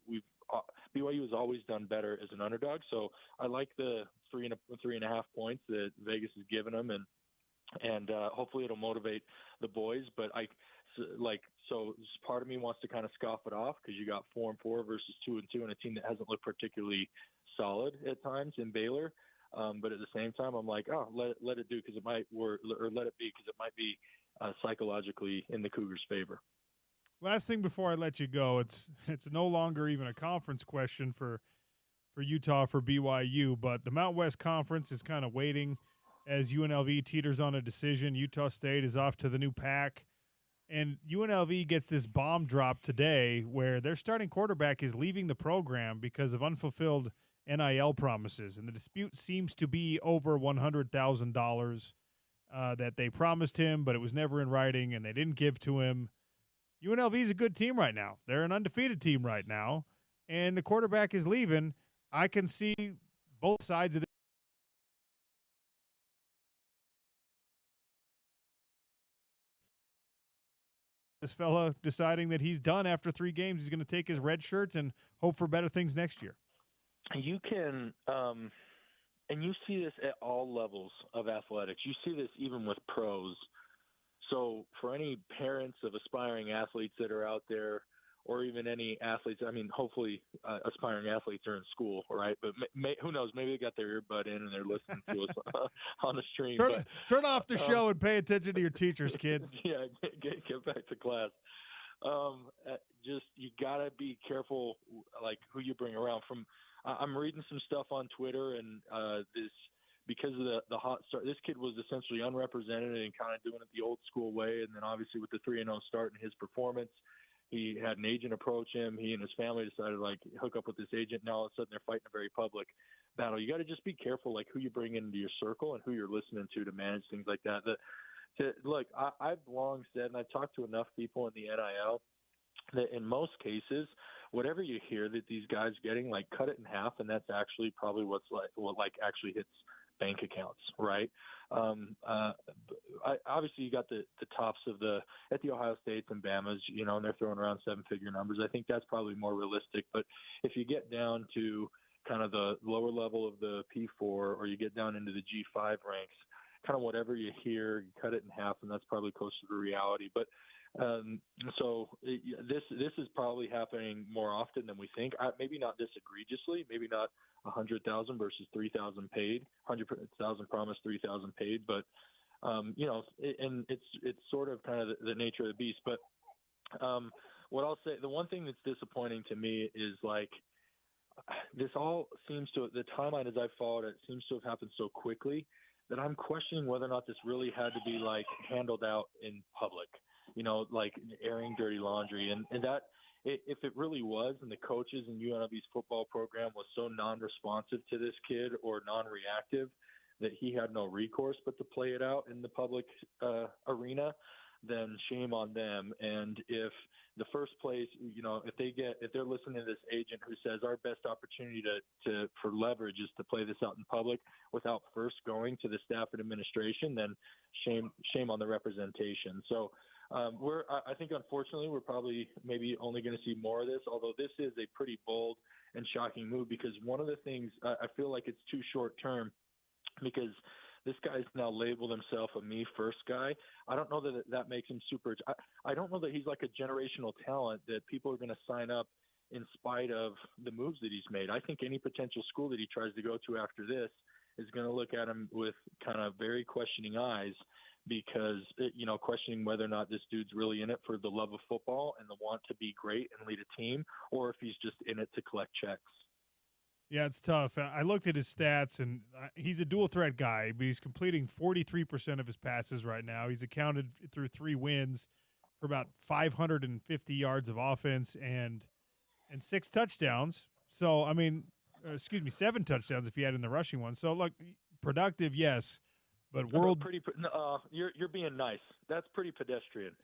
BYU has always done better as an underdog. So I like the 3.5 points that Vegas has given them, and hopefully it'll motivate the boys. But so part of me wants to kind of scoff it off because you got 4-4 versus 2-2 and a team that hasn't looked particularly solid at times in Baylor. But at the same time, I'm like, oh, let it do because it might work, or let it be because it might be psychologically in the Cougars' favor. Last thing before I let you go, it's no longer even a conference question for Utah, for BYU, but the Mountain West Conference is kind of waiting as UNLV teeters on a decision. Utah State is off to the new pack, and UNLV gets this bomb drop today where their starting quarterback is leaving the program because of unfulfilled NIL promises, and the dispute seems to be over $100,000 that they promised him, but it was never in writing, and they didn't give to him. UNLV is a good team right now. They're an undefeated team right now, and the quarterback is leaving. I can see both sides of this fella deciding that he's done after 3 games. He's going to take his red shirt and hope for better things next year. You can, and you see this at all levels of athletics. You see this even with pros. So for any parents of aspiring athletes that are out there, or even any athletes, I mean, hopefully aspiring athletes are in school, right? But who knows? Maybe they got their earbud in and they're listening to us on the stream. Turn off the show and pay attention to your teachers, kids. Yeah, get back to class. Just you gotta be careful, like who you bring around. I'm reading some stuff on Twitter, and this because of the hot start. This kid was essentially unrepresented and kind of doing it the old school way, and then obviously with the 3-0 start in his performance. He had an agent approach him. He and his family decided like hook up with this agent. Now all of a sudden they're fighting a very public battle. You got to just be careful, like who you bring into your circle and who you're listening to manage things like that. Look, I've long said, and I've talked to enough people in the NIL that in most cases, whatever you hear that these guys getting, like, cut it in half, and that's actually probably what actually hits bank accounts, right? Obviously, you got the tops of at the Ohio States and Bamas, and they're throwing around 7-figure numbers. I think that's probably more realistic. But if you get down to kind of the lower level of the P4, or you get down into the G5 ranks, kind of whatever you hear, you cut it in half, and that's probably closer to reality. But this is probably happening more often than we think. Maybe not this egregiously, maybe not 100,000 versus 3,000 paid, 100,000 promised, 3,000 paid, but and it's sort of kind of the nature of the beast. But what I'll say, the one thing that's disappointing to me is, like, this all seems to, the timeline as I've followed it, seems to have happened so quickly that I'm questioning whether or not this really had to be, like, handled out in public, like airing dirty laundry. And that, if it really was, and the coaches in UNLV's football program was so non-responsive to this kid or non-reactive that he had no recourse but to play it out in the public arena, then shame on them. And if the first place, if they're listening to this agent who says our best opportunity for leverage is to play this out in public without first going to the staff and administration, then shame on the representation. So I think, unfortunately, we're probably maybe only going to see more of this, although this is a pretty bold and shocking move, because one of the things I feel like it's too short term, because this guy's now labeled himself a me first guy. I don't know that makes him super. I don't know that he's like a generational talent that people are going to sign up in spite of the moves that he's made. I think any potential school that he tries to go to after this is going to look at him with kind of very questioning eyes, because, questioning whether or not this dude's really in it for the love of football and the want to be great and lead a team, or if he's just in it to collect checks. Yeah, it's tough. I looked at his stats, and he's a dual threat guy, but he's completing 43% of his passes right now. He's accounted through 3 wins for about 550 yards of offense and 6 touchdowns. So, 7 touchdowns if you add in the rushing one. So, look, productive, yes, but you're being nice. That's pretty pedestrian.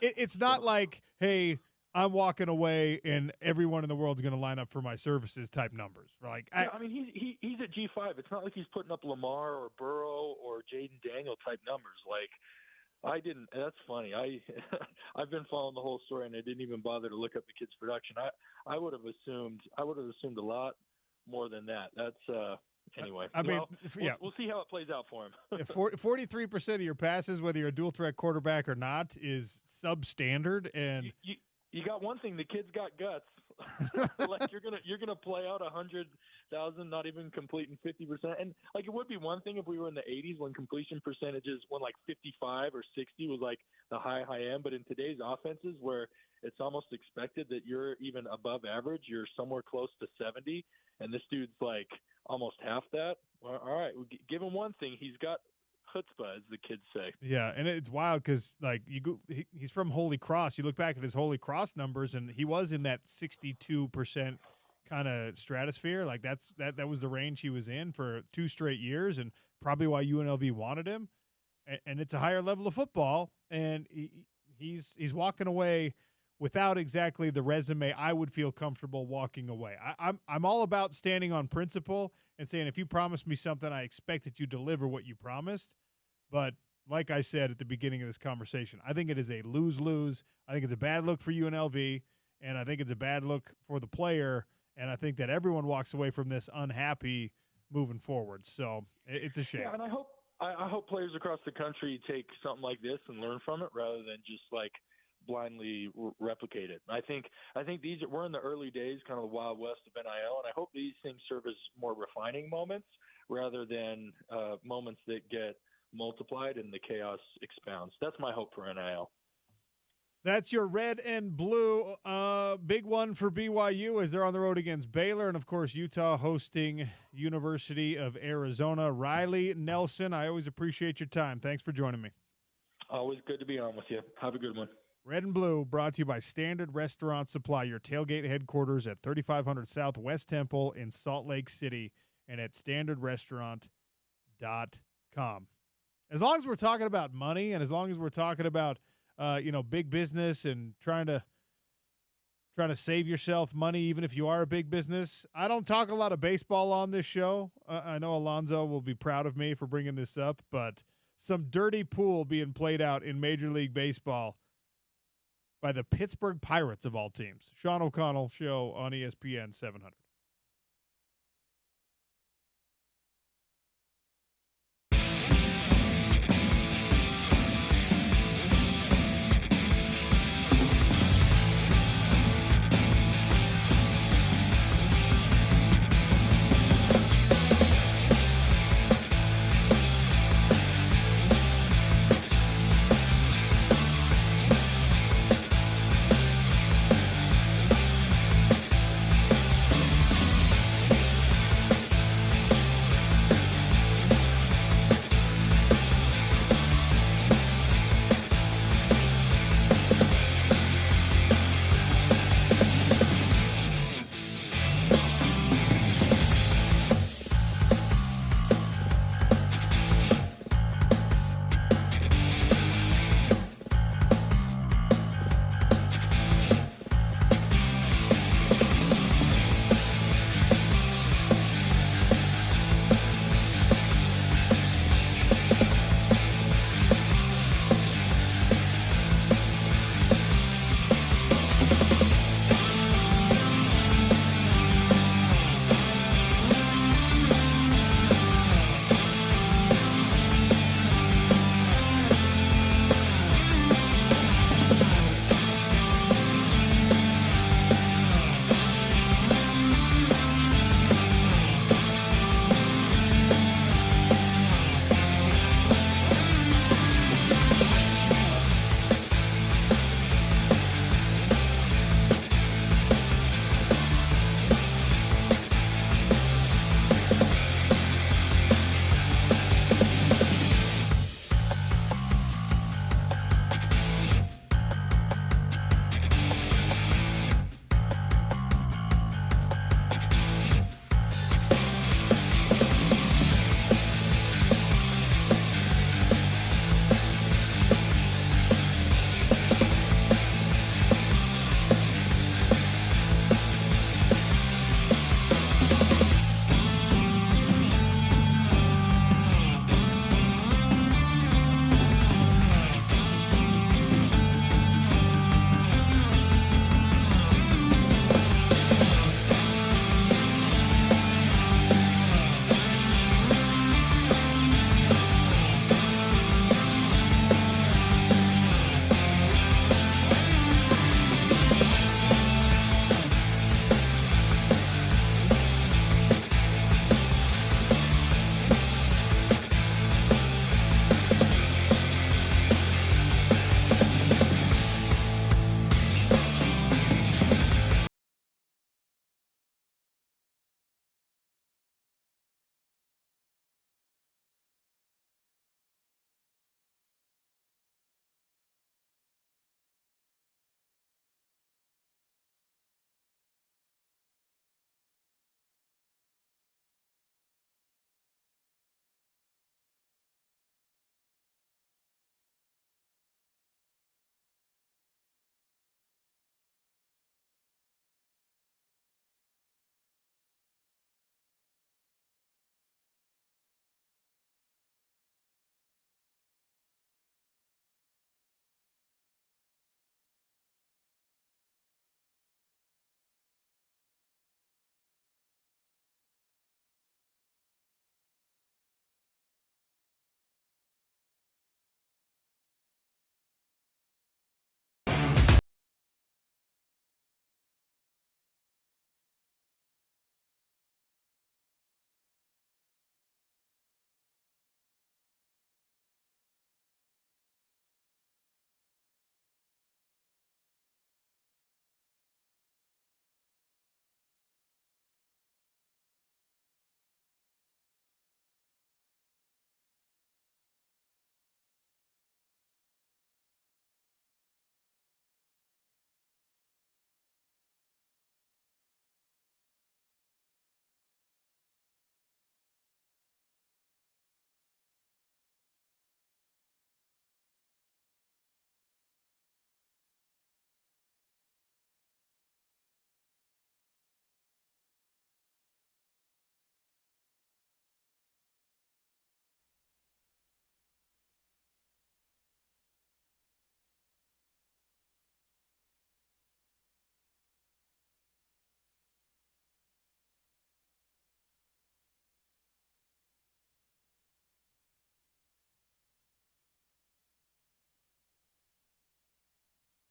It's not like, hey, I'm walking away and everyone in the world's going to line up for my services type numbers. Like, he's at G5. It's not like he's putting up Lamar or Burrow or Jaden Daniel type numbers. Like, that's funny. I've been following the whole story, and I didn't even bother to look up the kid's production. I would have assumed a lot more than that. That's anyway. We'll see how it plays out for him. 43% of your passes, whether you're a dual threat quarterback or not, is substandard, and you got one thing, the kid's got guts. Like, you're gonna play out 100,000, not even completing 50%. And like, it would be one thing if we were in the 80s when completion percentages, when like 55 or 60 was like the high end. But in today's offenses, where it's almost expected that you're even above average, you're somewhere close to 70, and this dude's like almost half that. Well, all right, give him one thing, he's got chutzpah, as the kids say. Yeah, and it's wild because, like, he's from Holy Cross. You look back at his Holy Cross numbers, and he was in that 62% kind of stratosphere. Like, that was the range he was in for 2 straight years, and probably why UNLV wanted him. And it's a higher level of football, and he's walking away without exactly the resume I would feel comfortable walking away. I'm all about standing on principle and saying, if you promise me something, I expect that you deliver what you promised. But like I said at the beginning of this conversation, I think it is a lose-lose. I think it's a bad look for UNLV, and I think it's a bad look for the player, and I think that everyone walks away from this unhappy moving forward. So it's a shame. Yeah, and I hope players across the country take something like this and learn from it rather than just like blindly replicate it. I think we're in the early days, kind of the Wild West of NIL, and I hope these things serve as more refining moments rather than moments that get multiplied and the chaos expounds. That's my hope for NIL. That's your red and blue. Big one for BYU as they're on the road against Baylor, and of course Utah hosting University of Arizona. Riley Nelson, I always appreciate your time. Thanks for joining me. Always good to be on with you. Have a good one. Red and Blue brought to you by Standard Restaurant Supply, your tailgate headquarters at 3500 South West Temple in Salt Lake City, and at standardrestaurant.com. As long as we're talking about money, and as long as we're talking about big business and trying to trying to save yourself money even if you are a big business. I don't talk a lot of baseball on this show. I know Alonzo will be proud of me for bringing this up, but some dirty pool being played out in Major League Baseball by the Pittsburgh Pirates of all teams. Sean O'Connell Show on ESPN 700.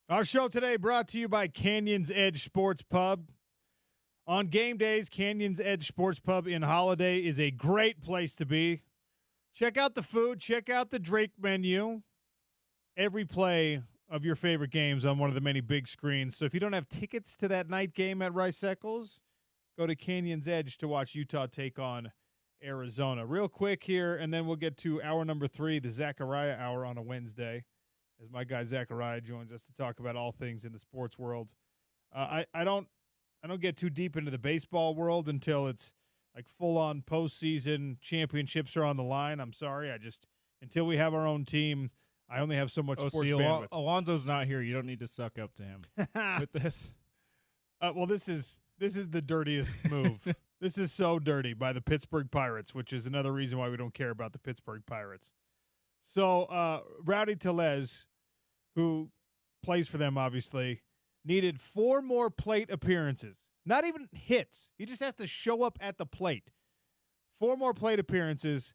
Our show today brought to you by Canyon's Edge Sports Pub. On game days, Canyon's Edge Sports Pub in Holiday is a great place to be. Check out the food. Check out the drink menu. Every play of your favorite games on one of the many big screens. So if you don't have tickets to that night game at Rice Eccles, go to Canyon's Edge to watch Utah take on Arizona. Real quick here, and then we'll get to hour number 3, the Zachariah Hour on a Wednesday, as my guy Zachariah joins us to talk about all things in the sports world. I don't get too deep into the baseball world until it's like full-on postseason championships are on the line. I'm sorry. Until we have our own team, I only have so much sports bandwidth. Alonzo's not here. You don't need to suck up to him with this. Well, this is the dirtiest move. This is so dirty by the Pittsburgh Pirates, which is another reason why we don't care about the Pittsburgh Pirates. So Rowdy Tellez, who plays for them, obviously, needed 4 more plate appearances. Not even hits. He just has to show up at the plate. 4 more plate appearances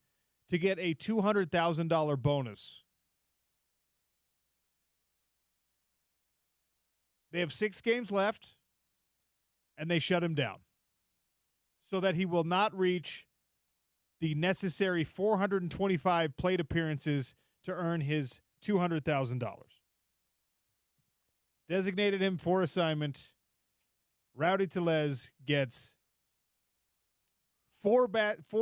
to get a $200,000 bonus. They have 6 games left, and they shut him down so that he will not reach the necessary 425 plate appearances to earn his $200,000. Designated him for assignment. Rowdy Tellez gets 4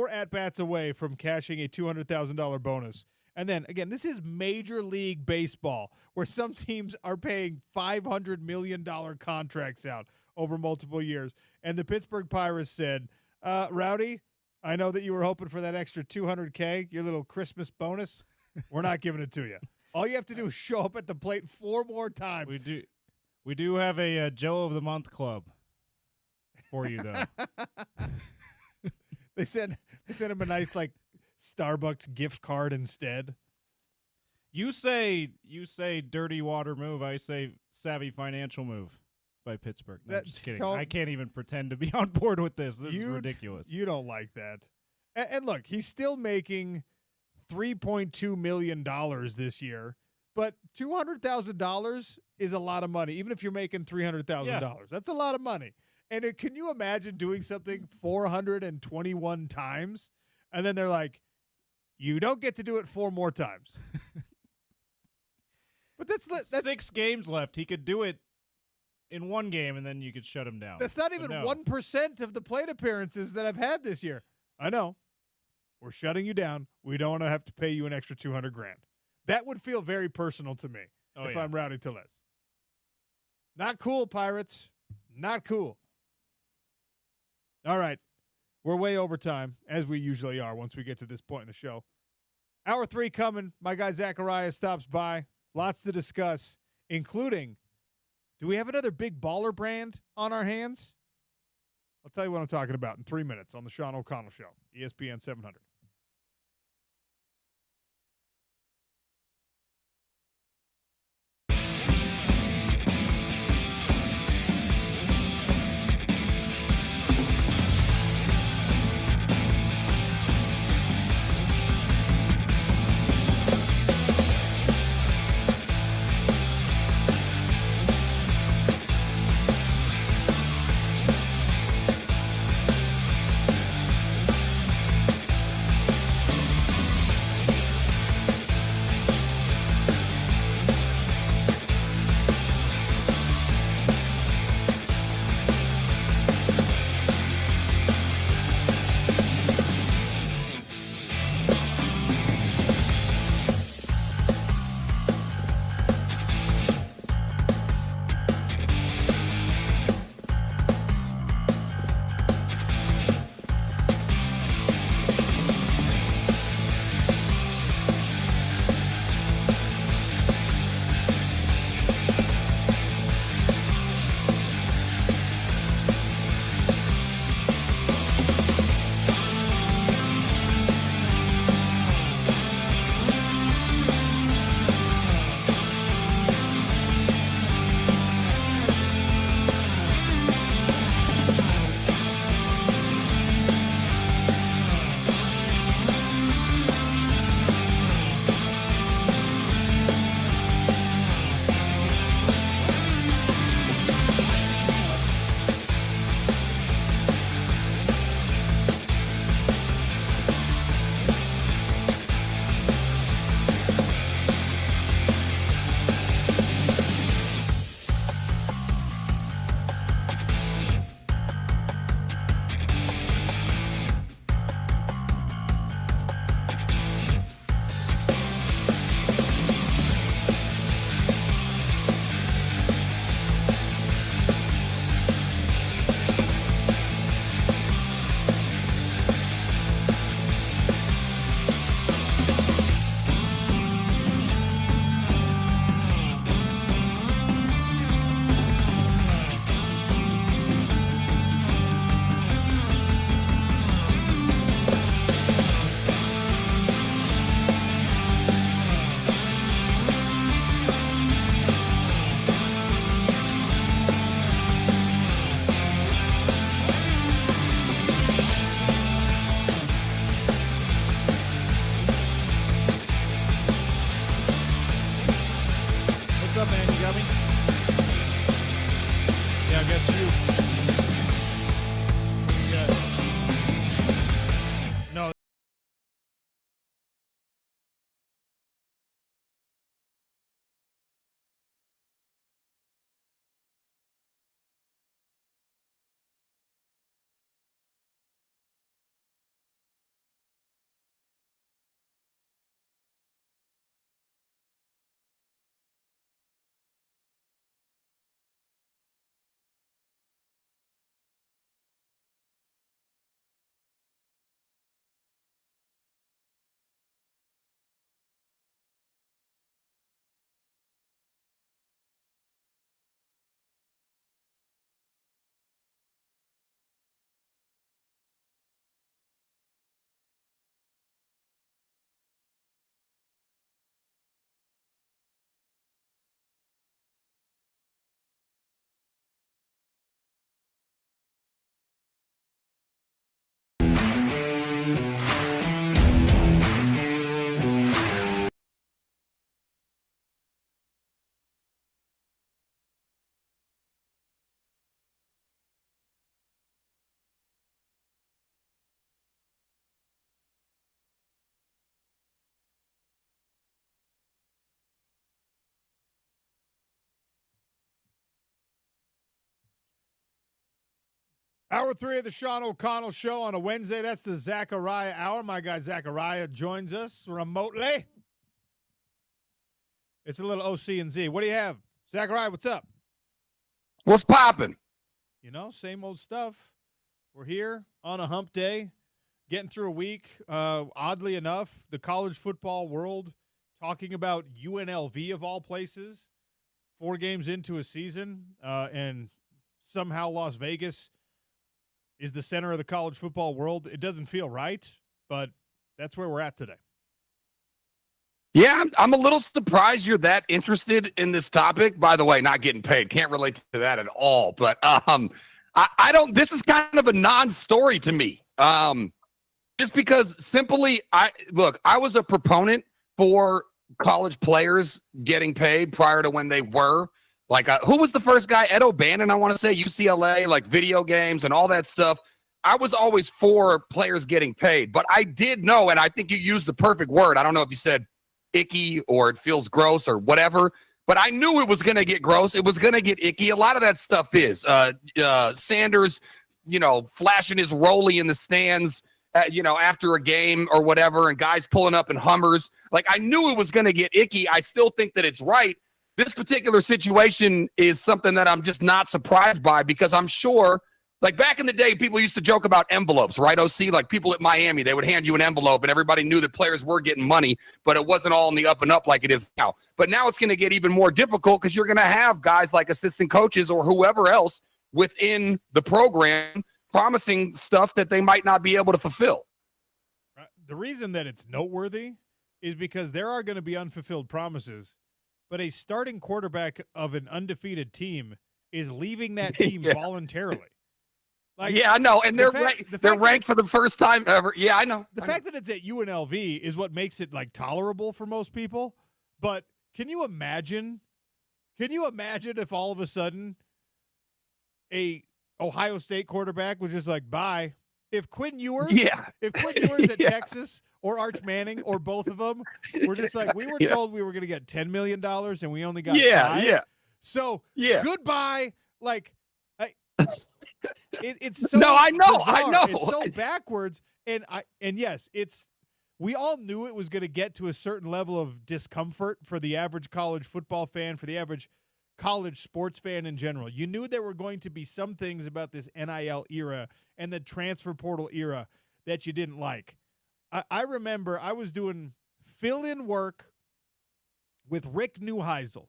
at-bats away from cashing a $200,000 bonus. And then, again, this is Major League Baseball, where some teams are paying $500 million contracts out over multiple years. And the Pittsburgh Pirates said, Rowdy, I know that you were hoping for that extra $200K, your little Christmas bonus. We're not giving it to you. All you have to do is show up at the plate 4 more times. We do have a Joe of the Month club for you, though. They sent him a nice Starbucks gift card instead. You say dirty water move. I say savvy financial move by Pittsburgh. No, I'm just kidding. I can't even pretend to be on board with this. This is ridiculous. You don't like that. And look, he's still making $3.2 million this year, but $200,000 is a lot of money, even if you're making $300,000. Yeah. That's a lot of money. And can you imagine doing something 421 times? And then they're like, you don't get to do it 4 more times. But that's 6 games left. He could do it in 1 game, and then you could shut him down. That's not even 1% of the plate appearances that I've had this year. I know. We're shutting you down. We don't want to have to pay you an extra $200,000. That would feel very personal to me if I'm Rowdy Tellez. Not cool, Pirates. Not cool. All right. We're way over time, as we usually are once we get to this point in the show. Hour 3 coming. My guy Zachariah stops by. Lots to discuss, including, do we have another big baller brand on our hands? I'll tell you what I'm talking about in 3 minutes on the Sean O'Connell Show, ESPN 700. about you? No. Hour 3 of the Sean O'Connell Show on a Wednesday. That's the Zachariah Hour. My guy Zachariah joins us remotely. It's a little OC and Z. What do you have? Zachariah, what's up? What's popping? You know, same old stuff. We're here on a hump day, getting through a week. Oddly enough, the college football world talking about UNLV of all places, 4 games into a season, and somehow Las Vegas is the center of the college football world. It doesn't feel right, but that's where we're at today. Yeah, I'm a little surprised you're that interested in this topic. By the way, not getting paid. Can't relate to that at all. But I don't – this is kind of a non-story to me. Just because simply I was a proponent for college players getting paid prior to when they were. Like, who was the first guy? Ed O'Bannon, I want to say, UCLA, like video games and all that stuff. I was always for players getting paid. But I did know, and I think you used the perfect word. I don't know if you said icky or it feels gross or whatever, but I knew it was going to get gross. It was going to get icky. A lot of that stuff is. Sanders, flashing his rollie in the stands, after a game or whatever, and guys pulling up in Hummers. Like, I knew it was going to get icky. I still think that it's right. This particular situation is something that I'm just not surprised by because I'm sure, like back in the day, people used to joke about envelopes, right, OC? Like people at Miami, they would hand you an envelope and everybody knew that players were getting money, but it wasn't all in the up and up like it is now. But now it's going to get even more difficult because you're going to have guys like assistant coaches or whoever else within the program promising stuff that they might not be able to fulfill. The reason that it's noteworthy is because there are going to be unfulfilled promises. But a starting quarterback of an undefeated team is leaving that team voluntarily. Like, yeah, I know, and they're ranked for the first time ever. Yeah, I know. The fact that it's at UNLV is what makes it like tolerable for most people. But can you imagine? Can you imagine if all of a sudden a Ohio State quarterback was just like, bye? If Quinn Ewers, at Texas or Arch Manning or both of them were just like, we were told we were going to get $10 million and we only got $5. So goodbye. Like, it's so no, I know, bizarre. I know. It's so backwards. And yes, we all knew it was going to get to a certain level of discomfort for the average college football fan, for the average college sports fan in general. You knew there were going to be some things about this NIL era and the transfer portal era that you didn't like. I remember I was doing fill-in work with Rick Neuheisel.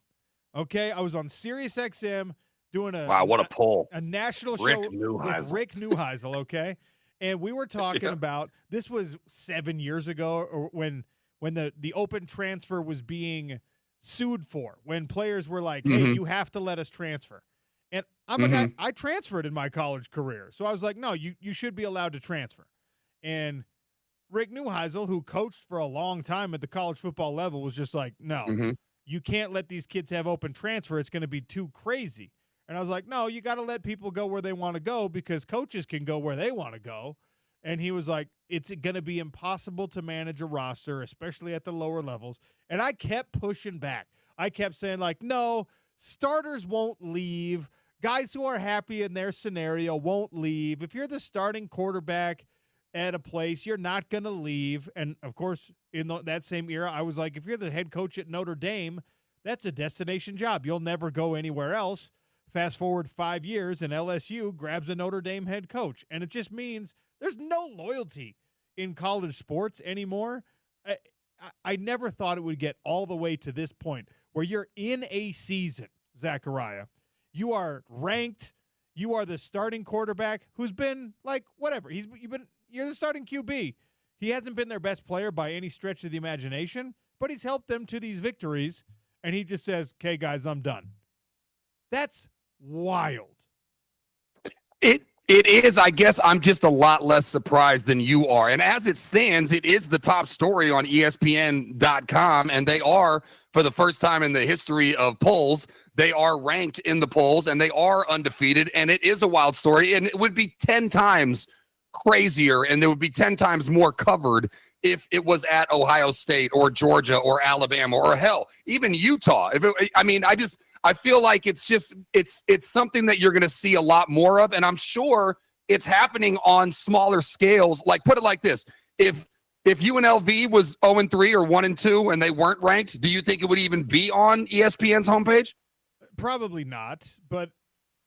Okay, I was on Sirius XM doing what a pull. A national show with Rick Neuheisel, okay? And we were talking about, this was 7 years ago, or when the open transfer was being sued for, when players were like, hey, you have to let us transfer. And I'm a guy, I transferred in my college career. So I was like, no, you should be allowed to transfer. And Rick Neuheisel, who coached for a long time at the college football level, was just like, no, you can't let these kids have open transfer. It's going to be too crazy. And I was like, no, you got to let people go where they want to go because coaches can go where they want to go. And he was like, it's going to be impossible to manage a roster, especially at the lower levels. And I kept pushing back. I kept saying, like, no, starters won't leave. Guys who are happy in their scenario won't leave. If you're the starting quarterback at a place, you're not going to leave. And, of course, in that same era, I was like, if you're the head coach at Notre Dame, that's a destination job. You'll never go anywhere else. Fast forward 5 years, and LSU grabs a Notre Dame head coach. And it just means there's no loyalty in college sports anymore. I never thought it would get all the way to this point where you're in a season, Zachariah. You are ranked. You are the starting quarterback who's been like whatever. You're the starting QB. He hasn't been their best player by any stretch of the imagination, but he's helped them to these victories. And he just says, "Okay, guys, I'm done." That's wild. It is. I guess I'm just a lot less surprised than you are. And as it stands, it is the top story on ESPN.com, and they are, for the first time in the history of polls, they are ranked in the polls, and they are undefeated, and it is a wild story, and it would be 10 times crazier, and there would be 10 times more covered if it was at Ohio State or Georgia or Alabama or, hell, even Utah. I feel like it's something that you're going to see a lot more of, and I'm sure it's happening on smaller scales. Like, put it like this: if UNLV was 0-3 or 1-2 and they weren't ranked, do you think it would even be on ESPN's homepage? Probably not. But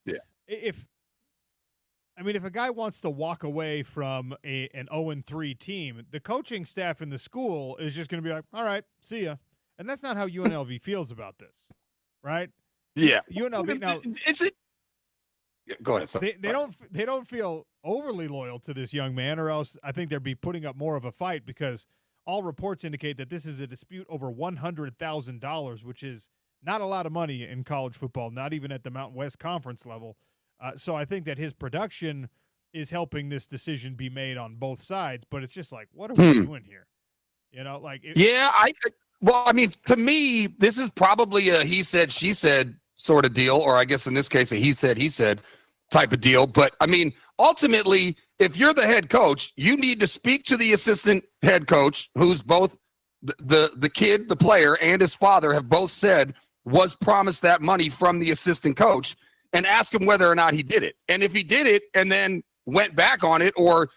yeah, if a guy wants to walk away from an 0-3 team, the coaching staff in the school is just going to be like, "All right, see ya," and that's not how UNLV feels about this, right? Yeah, UNLV now. Go ahead. They don't feel overly loyal to this young man, or else I think they'd be putting up more of a fight, because all reports indicate that this is a dispute over $100,000, which is not a lot of money in college football, not even at the Mountain West Conference level. So I think that his production is helping this decision be made on both sides. But it's just like, what are we doing here? To me, this is probably a he said, she said sort of deal, or I guess in this case, a he said type of deal. But I mean, ultimately, if you're the head coach, you need to speak to the assistant head coach, who's both the kid, the player, and his father have both said was promised that money from the assistant coach, and ask him whether or not he did it. And if he did it and then went back on it, or,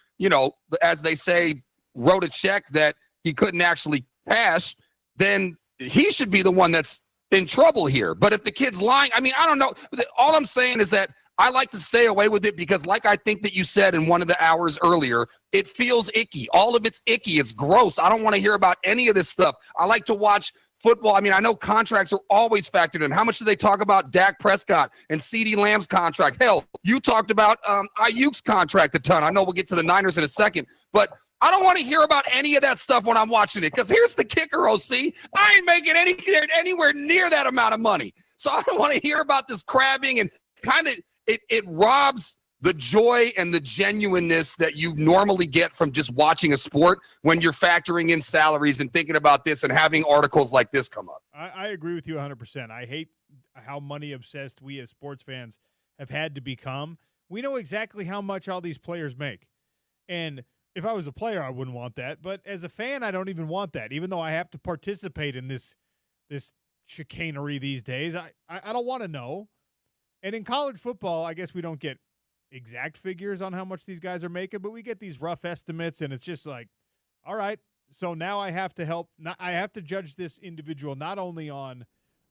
as they say, wrote a check that he couldn't actually cash, then he should be the one that's in trouble here. But if the kid's lying, I don't know. All I'm saying is that I like to stay away with it because, like I think that you said in one of the hours earlier, it feels icky. All of it's icky. It's gross. I don't want to hear about any of this stuff. I like to watch football. I know contracts are always factored in. How much do they talk about Dak Prescott and CeeDee Lamb's contract? Hell, you talked about Ayuk's contract a ton. I know we'll get to the Niners in a second, but I don't want to hear about any of that stuff when I'm watching it, because here's the kicker, OC. I ain't making anywhere near that amount of money. So I don't want to hear about this crabbing, and kind of it robs the joy and the genuineness that you normally get from just watching a sport when you're factoring in salaries and thinking about this and having articles like this come up. I agree with you 100%. I hate how money obsessed we as sports fans have had to become. We know exactly how much all these players make. And if I was a player, I wouldn't want that. But as a fan, I don't even want that, even though I have to participate in this chicanery these days. I don't want to know. And in college football, I guess we don't get exact figures on how much these guys are making, but we get these rough estimates, and it's just like, all right, so now I have to I have to judge this individual not only on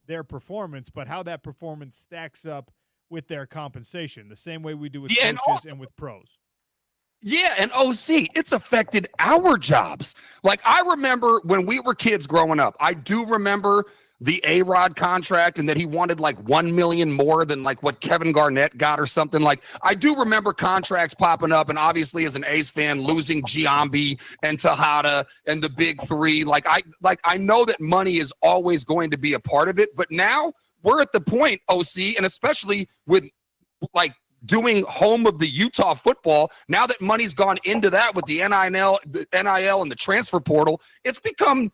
their performance, but how that performance stacks up with their compensation, the same way we do with coaches and with pros. Yeah, and OC, it's affected our jobs. Like, I remember when we were kids growing up, I do remember the A-Rod contract, and that he wanted like $1 million more than like what Kevin Garnett got or something. Like, I do remember contracts popping up, and obviously as an A's fan, losing Giambi and Tejada and the big three. I know that money is always going to be a part of it, but now we're at the point, OC, and especially with like doing home of the Utah football, now that money's gone into that with the NIL and the transfer portal, it's become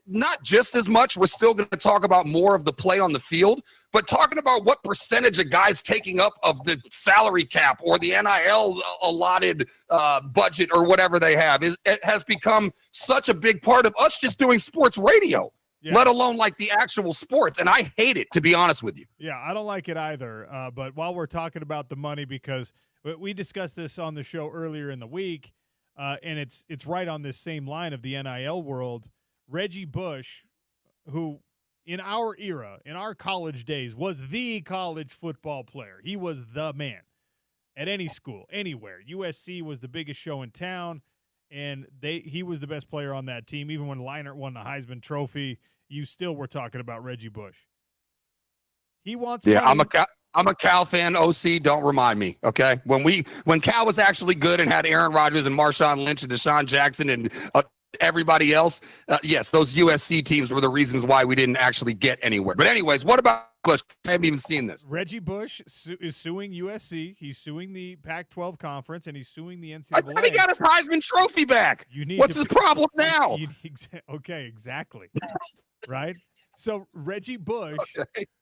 not just as much. We're still going to talk about more of the play on the field, but talking about what percentage of guys taking up of the salary cap or the NIL allotted budget or whatever they have, it has become such a big part of us just doing sports radio, let alone like the actual sports. And I hate it, to be honest with you. Yeah, I don't like it either. But while we're talking about the money, because we discussed this on the show earlier in the week, and it's right on this same line of the NIL world. Reggie Bush, who in our era, in our college days, was the college football player. He was the man at any school, anywhere. USC was the biggest show in town, and he was the best player on that team. Even when Leinart won the Heisman Trophy, you still were talking about Reggie Bush. He wants money. I'm a Cal fan, OC. Don't remind me, okay? When Cal was actually good and had Aaron Rodgers and Marshawn Lynch and Deshaun Jackson and everybody else, yes, those USC teams were the reasons why we didn't actually get anywhere. But anyways, what about Bush? I haven't even seen this. Reggie Bush is suing USC. He's suing the Pac-12 conference, and he's suing the NCAA. I thought he got his Heisman Trophy back. What's his problem now? Okay, exactly. Right? So Reggie Bush,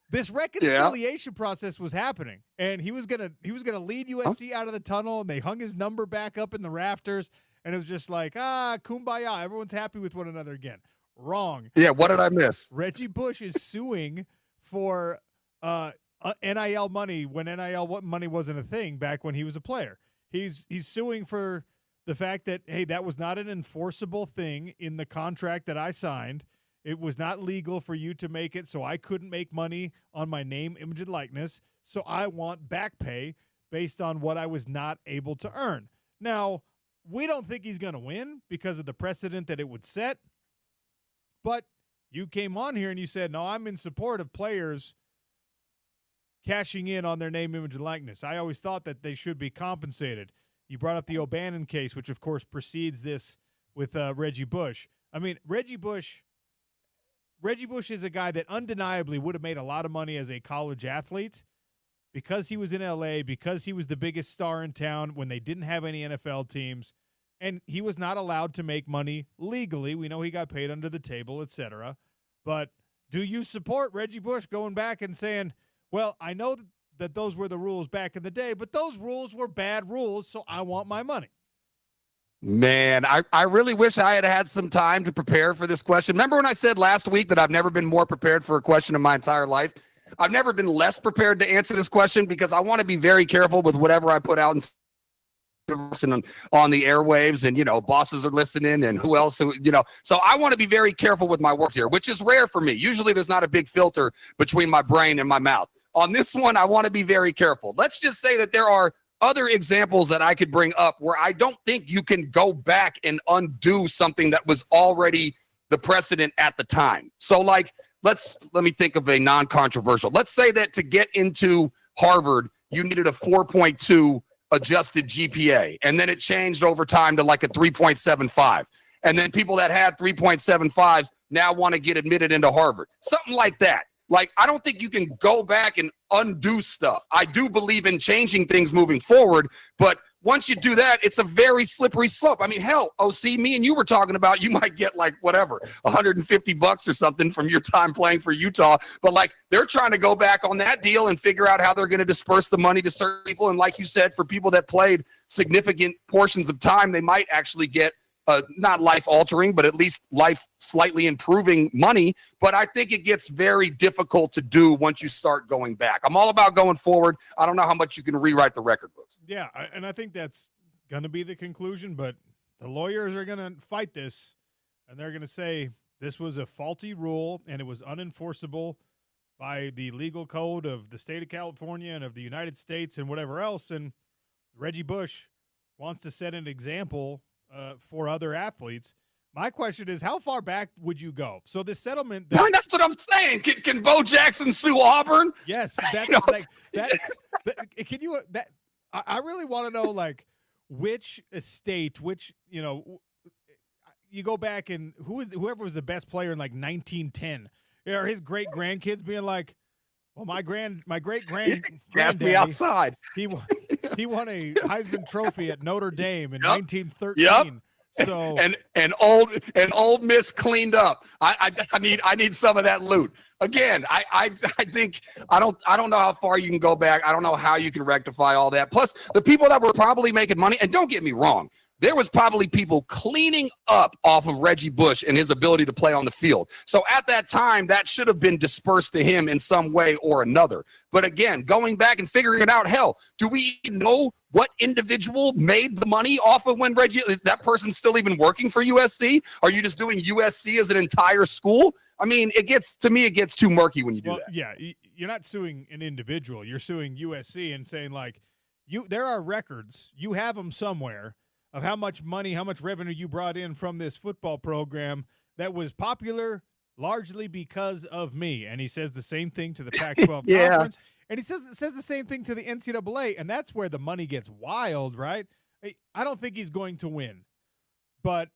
this reconciliation process was happening, and he was gonna lead USC out of the tunnel, and they hung his number back up in the rafters, and it was just like, kumbaya, everyone's happy with one another again. Wrong. Yeah, what did I miss? Reggie Bush is suing for NIL money when NIL money wasn't a thing back when he was a player. He's suing for the fact that, hey, that was not an enforceable thing in the contract that I signed. It was not legal for you to make it, so I couldn't make money on my name, image, and likeness. So I want back pay based on what I was not able to earn. Now, we don't think he's going to win because of the precedent that it would set. But you came on here and you said, no, I'm in support of players cashing in on their name, image, and likeness. I always thought that they should be compensated. You brought up the O'Bannon case, which, of course, precedes this with Reggie Bush. I mean, Reggie Bush is a guy that undeniably would have made a lot of money as a college athlete because he was in L.A., because he was the biggest star in town when they didn't have any NFL teams, and he was not allowed to make money legally. We know he got paid under the table, etc. But do you support Reggie Bush going back and saying, well, I know that those were the rules back in the day, but those rules were bad rules, so I want my money? Man, I really wish I had some time to prepare for this question. Remember when I said last week that I've never been more prepared for a question in my entire life? I've never been less prepared to answer this question because I want to be very careful with whatever I put out on the airwaves, and, bosses are listening, and who else, so I want to be very careful with my words here, which is rare for me. Usually there's not a big filter between my brain and my mouth. On this one, I want to be very careful. Let's just say that there are other examples that I could bring up where I don't think you can go back and undo something that was already the precedent at the time. So let me think of a non-controversial. Let's say that to get into Harvard, you needed a 4.2 adjusted GPA, and then it changed over time to like a 3.75. And then people that had 3.75s now want to get admitted into Harvard. Something like that. I don't think you can go back and undo stuff. I do believe in changing things moving forward, but once you do that, it's a very slippery slope. I mean, hell, OC, me and you were talking about you might get $150 or something from your time playing for Utah, but they're trying to go back on that deal and figure out how they're going to disperse the money to certain people. And like you said, for people that played significant portions of time, they might actually get not life-altering, but at least life slightly improving money. But I think it gets very difficult to do once you start going back. I'm all about going forward. I don't know how much you can rewrite the record books. Yeah, and I think that's going to be the conclusion, but the lawyers are going to fight this, and they're going to say this was a faulty rule, and it was unenforceable by the legal code of the state of California and of the United States and whatever else. And Reggie Bush wants to set an example for other athletes. My question is, how far back would you go? So the settlement. That's what I'm saying. Can Bo Jackson sue Auburn? Yes, that's can you? I really want to know which estate, you go back and whoever was the best player in 1910, or his great grandkids being like, well, my great Cast me outside. He won a Heisman Trophy at Notre Dame in 1913. Yep. So and Old Miss cleaned up. I need some of that loot. Again, I think I don't know how far you can go back. I don't know how you can rectify all that. Plus, the people that were probably making money, and don't get me wrong, there was probably people cleaning up off of Reggie Bush and his ability to play on the field. So at that time, that should have been dispersed to him in some way or another. But again, going back and figuring it out, hell, do we know what individual made the money off of when Reggie, is that person still even working for USC? Are you just doing USC as an entire school? I mean, it gets too murky when you do that. Yeah, you're not suing an individual. You're suing USC and saying, like, there are records. You have them somewhere of how much money, how much revenue you brought in from this football program that was popular largely because of me. And he says the same thing to the Pac-12 conference. And he says the same thing to the NCAA, and that's where the money gets wild, right? I don't think he's going to win, but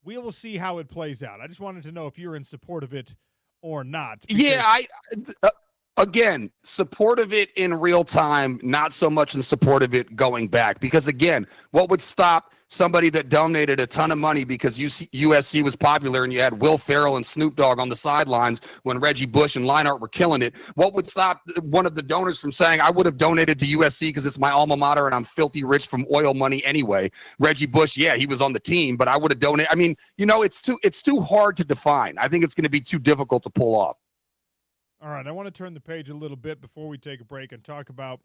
we will see how it plays out. I just wanted to know if you're in support of it or not. Yeah, again, support of it in real time, not so much in support of it going back. Because, again, what would stop somebody that donated a ton of money because USC was popular and you had Will Ferrell and Snoop Dogg on the sidelines when Reggie Bush and Leinart were killing it? What would stop one of the donors from saying, I would have donated to USC because it's my alma mater and I'm filthy rich from oil money anyway? Reggie Bush, yeah, he was on the team, but I would have donated. I mean, it's too hard to define. I think it's going to be too difficult to pull off. All right, I want to turn the page a little bit before we take a break and talk about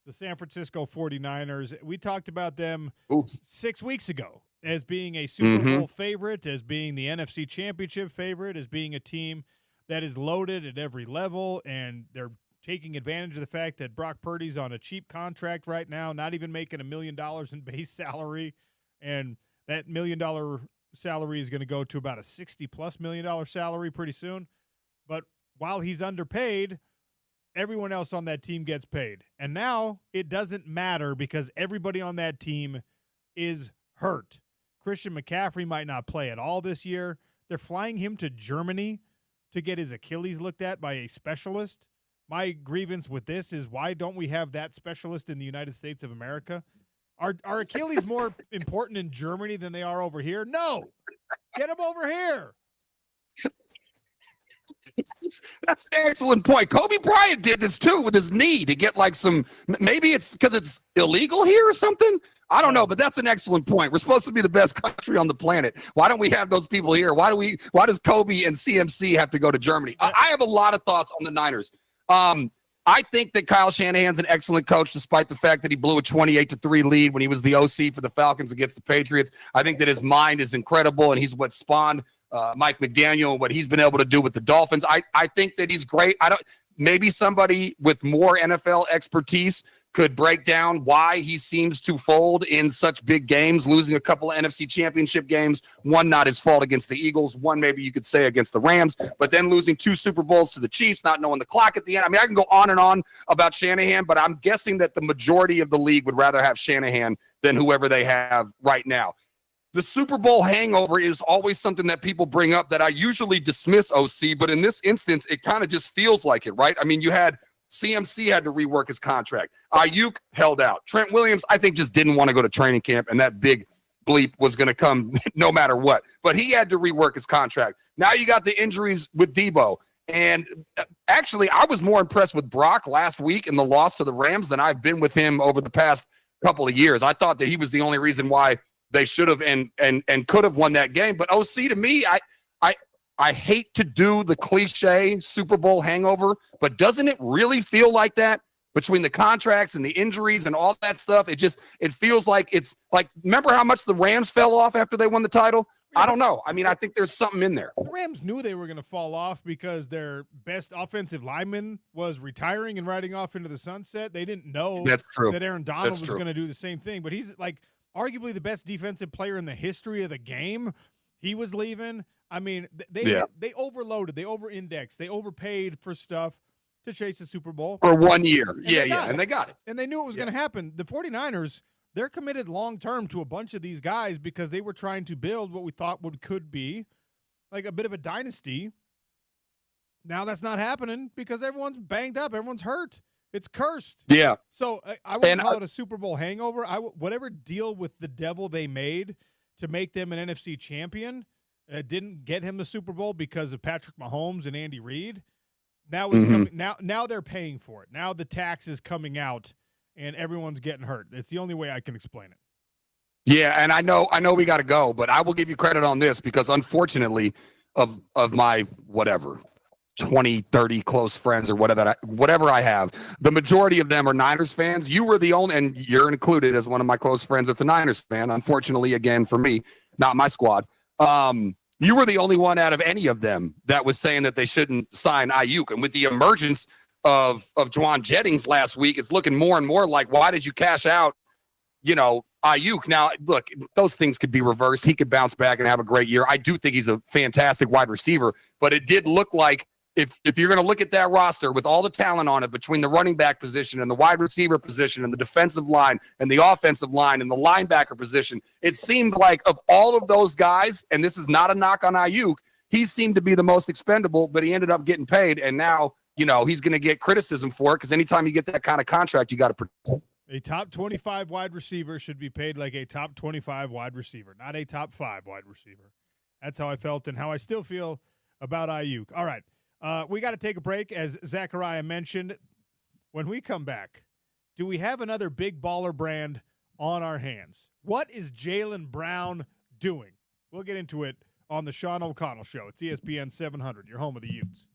the San Francisco 49ers. We talked about them 6 weeks ago as being a Super Bowl favorite, as being the NFC Championship favorite, as being a team that is loaded at every level, and they're taking advantage of the fact that Brock Purdy's on a cheap contract right now, not even making $1 million in base salary, and that $1 million salary is going to go to about a $60+ million salary pretty soon. But while he's underpaid, everyone else on that team gets paid. And now it doesn't matter because everybody on that team is hurt. Christian McCaffrey might not play at all this year. They're flying him to Germany to get his Achilles looked at by a specialist. My grievance with this is, why don't we have that specialist in the United States of America? Are Achilles more important in Germany than they are over here? No. Get him over here. That's an excellent point. Kobe Bryant did this too with his knee to get like some, maybe it's because it's illegal here or something. I don't know, but that's an excellent point. We're supposed to be the best country on the planet. Why don't we have those people here? Why does Kobe and CMC have to go to Germany? I have a lot of thoughts on the Niners. I think that Kyle Shanahan's an excellent coach, despite the fact that he blew a 28-3 lead when he was the OC for the Falcons against the Patriots. I think that his mind is incredible, and he's what spawned Mike McDaniel and what he's been able to do with the Dolphins. I think that he's great. Maybe somebody with more NFL expertise could break down why he seems to fold in such big games, losing a couple of NFC championship games, one not his fault against the Eagles, one maybe you could say against the Rams, but then losing 2 Super Bowls to the Chiefs, not knowing the clock at the end. I mean, I can go on and on about Shanahan, but I'm guessing that the majority of the league would rather have Shanahan than whoever they have right now. The Super Bowl hangover is always something that people bring up that I usually dismiss, OC, but in this instance, it kind of just feels like it, right? I mean, you had CMC had to rework his contract. Ayuk held out. Trent Williams, I think, just didn't want to go to training camp, and that big bleep was going to come no matter what. But he had to rework his contract. Now you got the injuries with Debo. And actually, I was more impressed with Brock last week in the loss to the Rams than I've been with him over the past couple of years. I thought that he was the only reason why they should have and could have won that game. But OC, to me, I hate to do the cliche Super Bowl hangover, but doesn't it really feel like that between the contracts and the injuries and all that stuff? It feels like it's like, remember how much the Rams fell off after they won the title? I don't know. I mean, I think there's something in there. The Rams knew they were going to fall off because their best offensive lineman was retiring and riding off into the sunset. They didn't know that Aaron Donald was going to do the same thing, but he's like arguably the best defensive player in the history of the game. He was leaving. I mean, they overloaded, they over-indexed, they overpaid for stuff to chase the Super Bowl. For 1 year. And they got it. And they knew it was going to happen. The 49ers, they're committed long-term to a bunch of these guys because they were trying to build what we thought could be like a bit of a dynasty. Now that's not happening because everyone's banged up. Everyone's hurt. It's cursed. Yeah. So I wouldn't call it a Super Bowl hangover. Whatever deal with the devil they made to make them an NFC champion didn't get him the Super Bowl because of Patrick Mahomes and Andy Reid. Now it's coming. Now they're paying for it. Now the tax is coming out, and everyone's getting hurt. It's the only way I can explain it. Yeah, and I know we got to go, but I will give you credit on this because unfortunately, of my whatever 20, 30 close friends or whatever I have, the majority of them are Niners fans. You were the only, and you're included as one of my close friends that's a Niners fan. Unfortunately, again for me, not my squad. You were the only one out of any of them that was saying that they shouldn't sign Ayuk. And with the emergence of Juwan Jennings last week, it's looking more and more like, why did you cash out, Ayuk? Now, look, those things could be reversed. He could bounce back and have a great year. I do think he's a fantastic wide receiver, but it did look like if you're going to look at that roster with all the talent on it between the running back position and the wide receiver position and the defensive line and the offensive line and the linebacker position, it seemed like of all of those guys, and this is not a knock on Ayuk, he seemed to be the most expendable, but he ended up getting paid, and now, he's going to get criticism for it because anytime you get that kind of contract, you got to protect. A top 25 wide receiver should be paid like a top 25 wide receiver, not a top 5 wide receiver. That's how I felt and how I still feel about Ayuk. All right. We got to take a break, as Zachariah mentioned. When we come back, do we have another big baller brand on our hands? What is Jaylen Brown doing? We'll get into it on the Sean O'Connell Show. It's ESPN 700, your home of the Utes.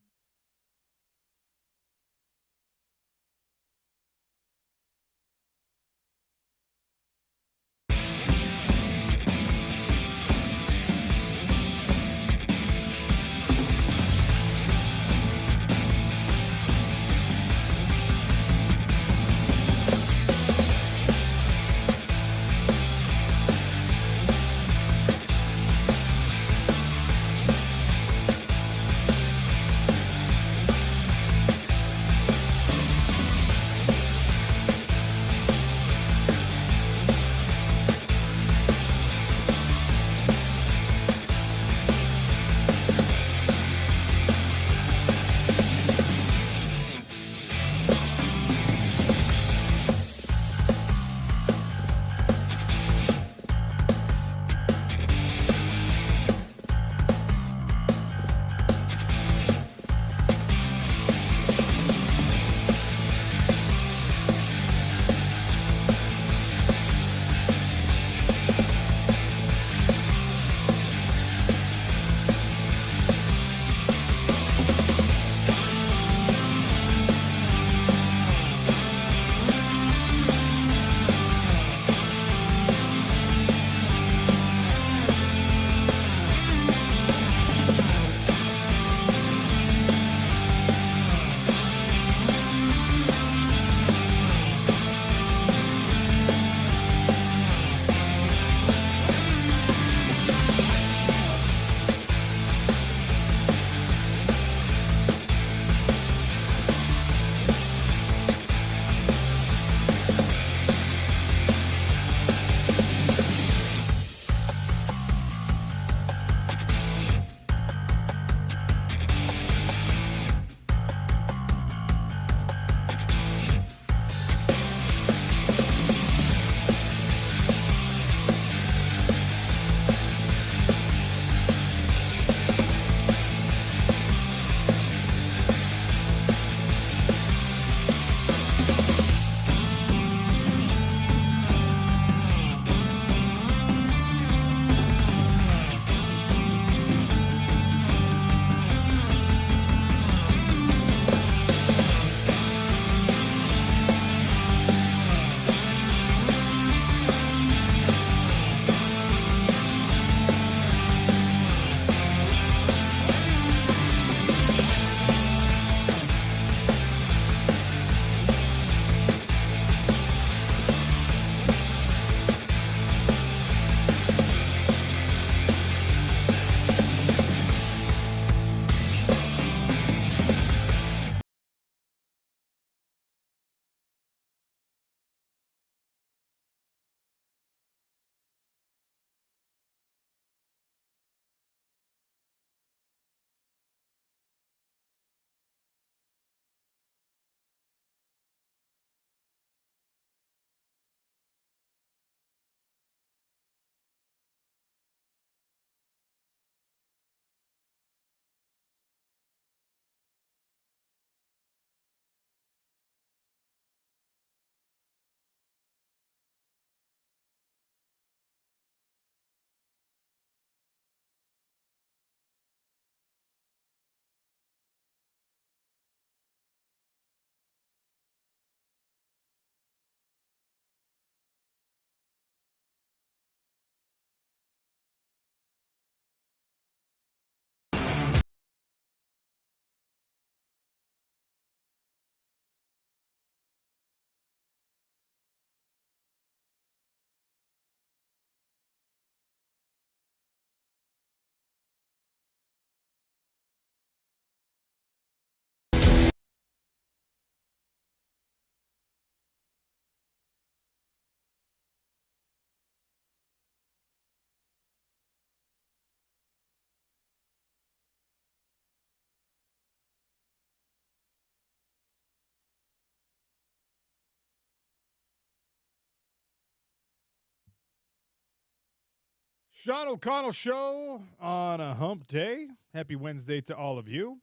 Sean O'Connell Show on a hump day. Happy Wednesday to all of you.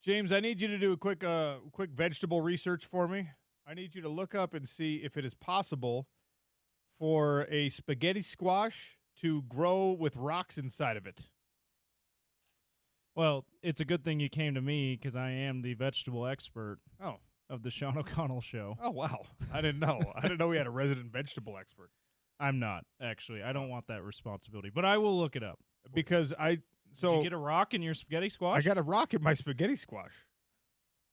James, I need you to do a quick vegetable research for me. I need you to look up and see if it is possible for a spaghetti squash to grow with rocks inside of it. Well, it's a good thing you came to me because I am the vegetable expert Oh. of the Sean O'Connell Show. Oh, wow. I didn't know. I didn't know we had a resident vegetable expert. I'm not, actually. I don't want that responsibility, but I will look it up. Because Did you get a rock in your spaghetti squash? I got a rock in my spaghetti squash.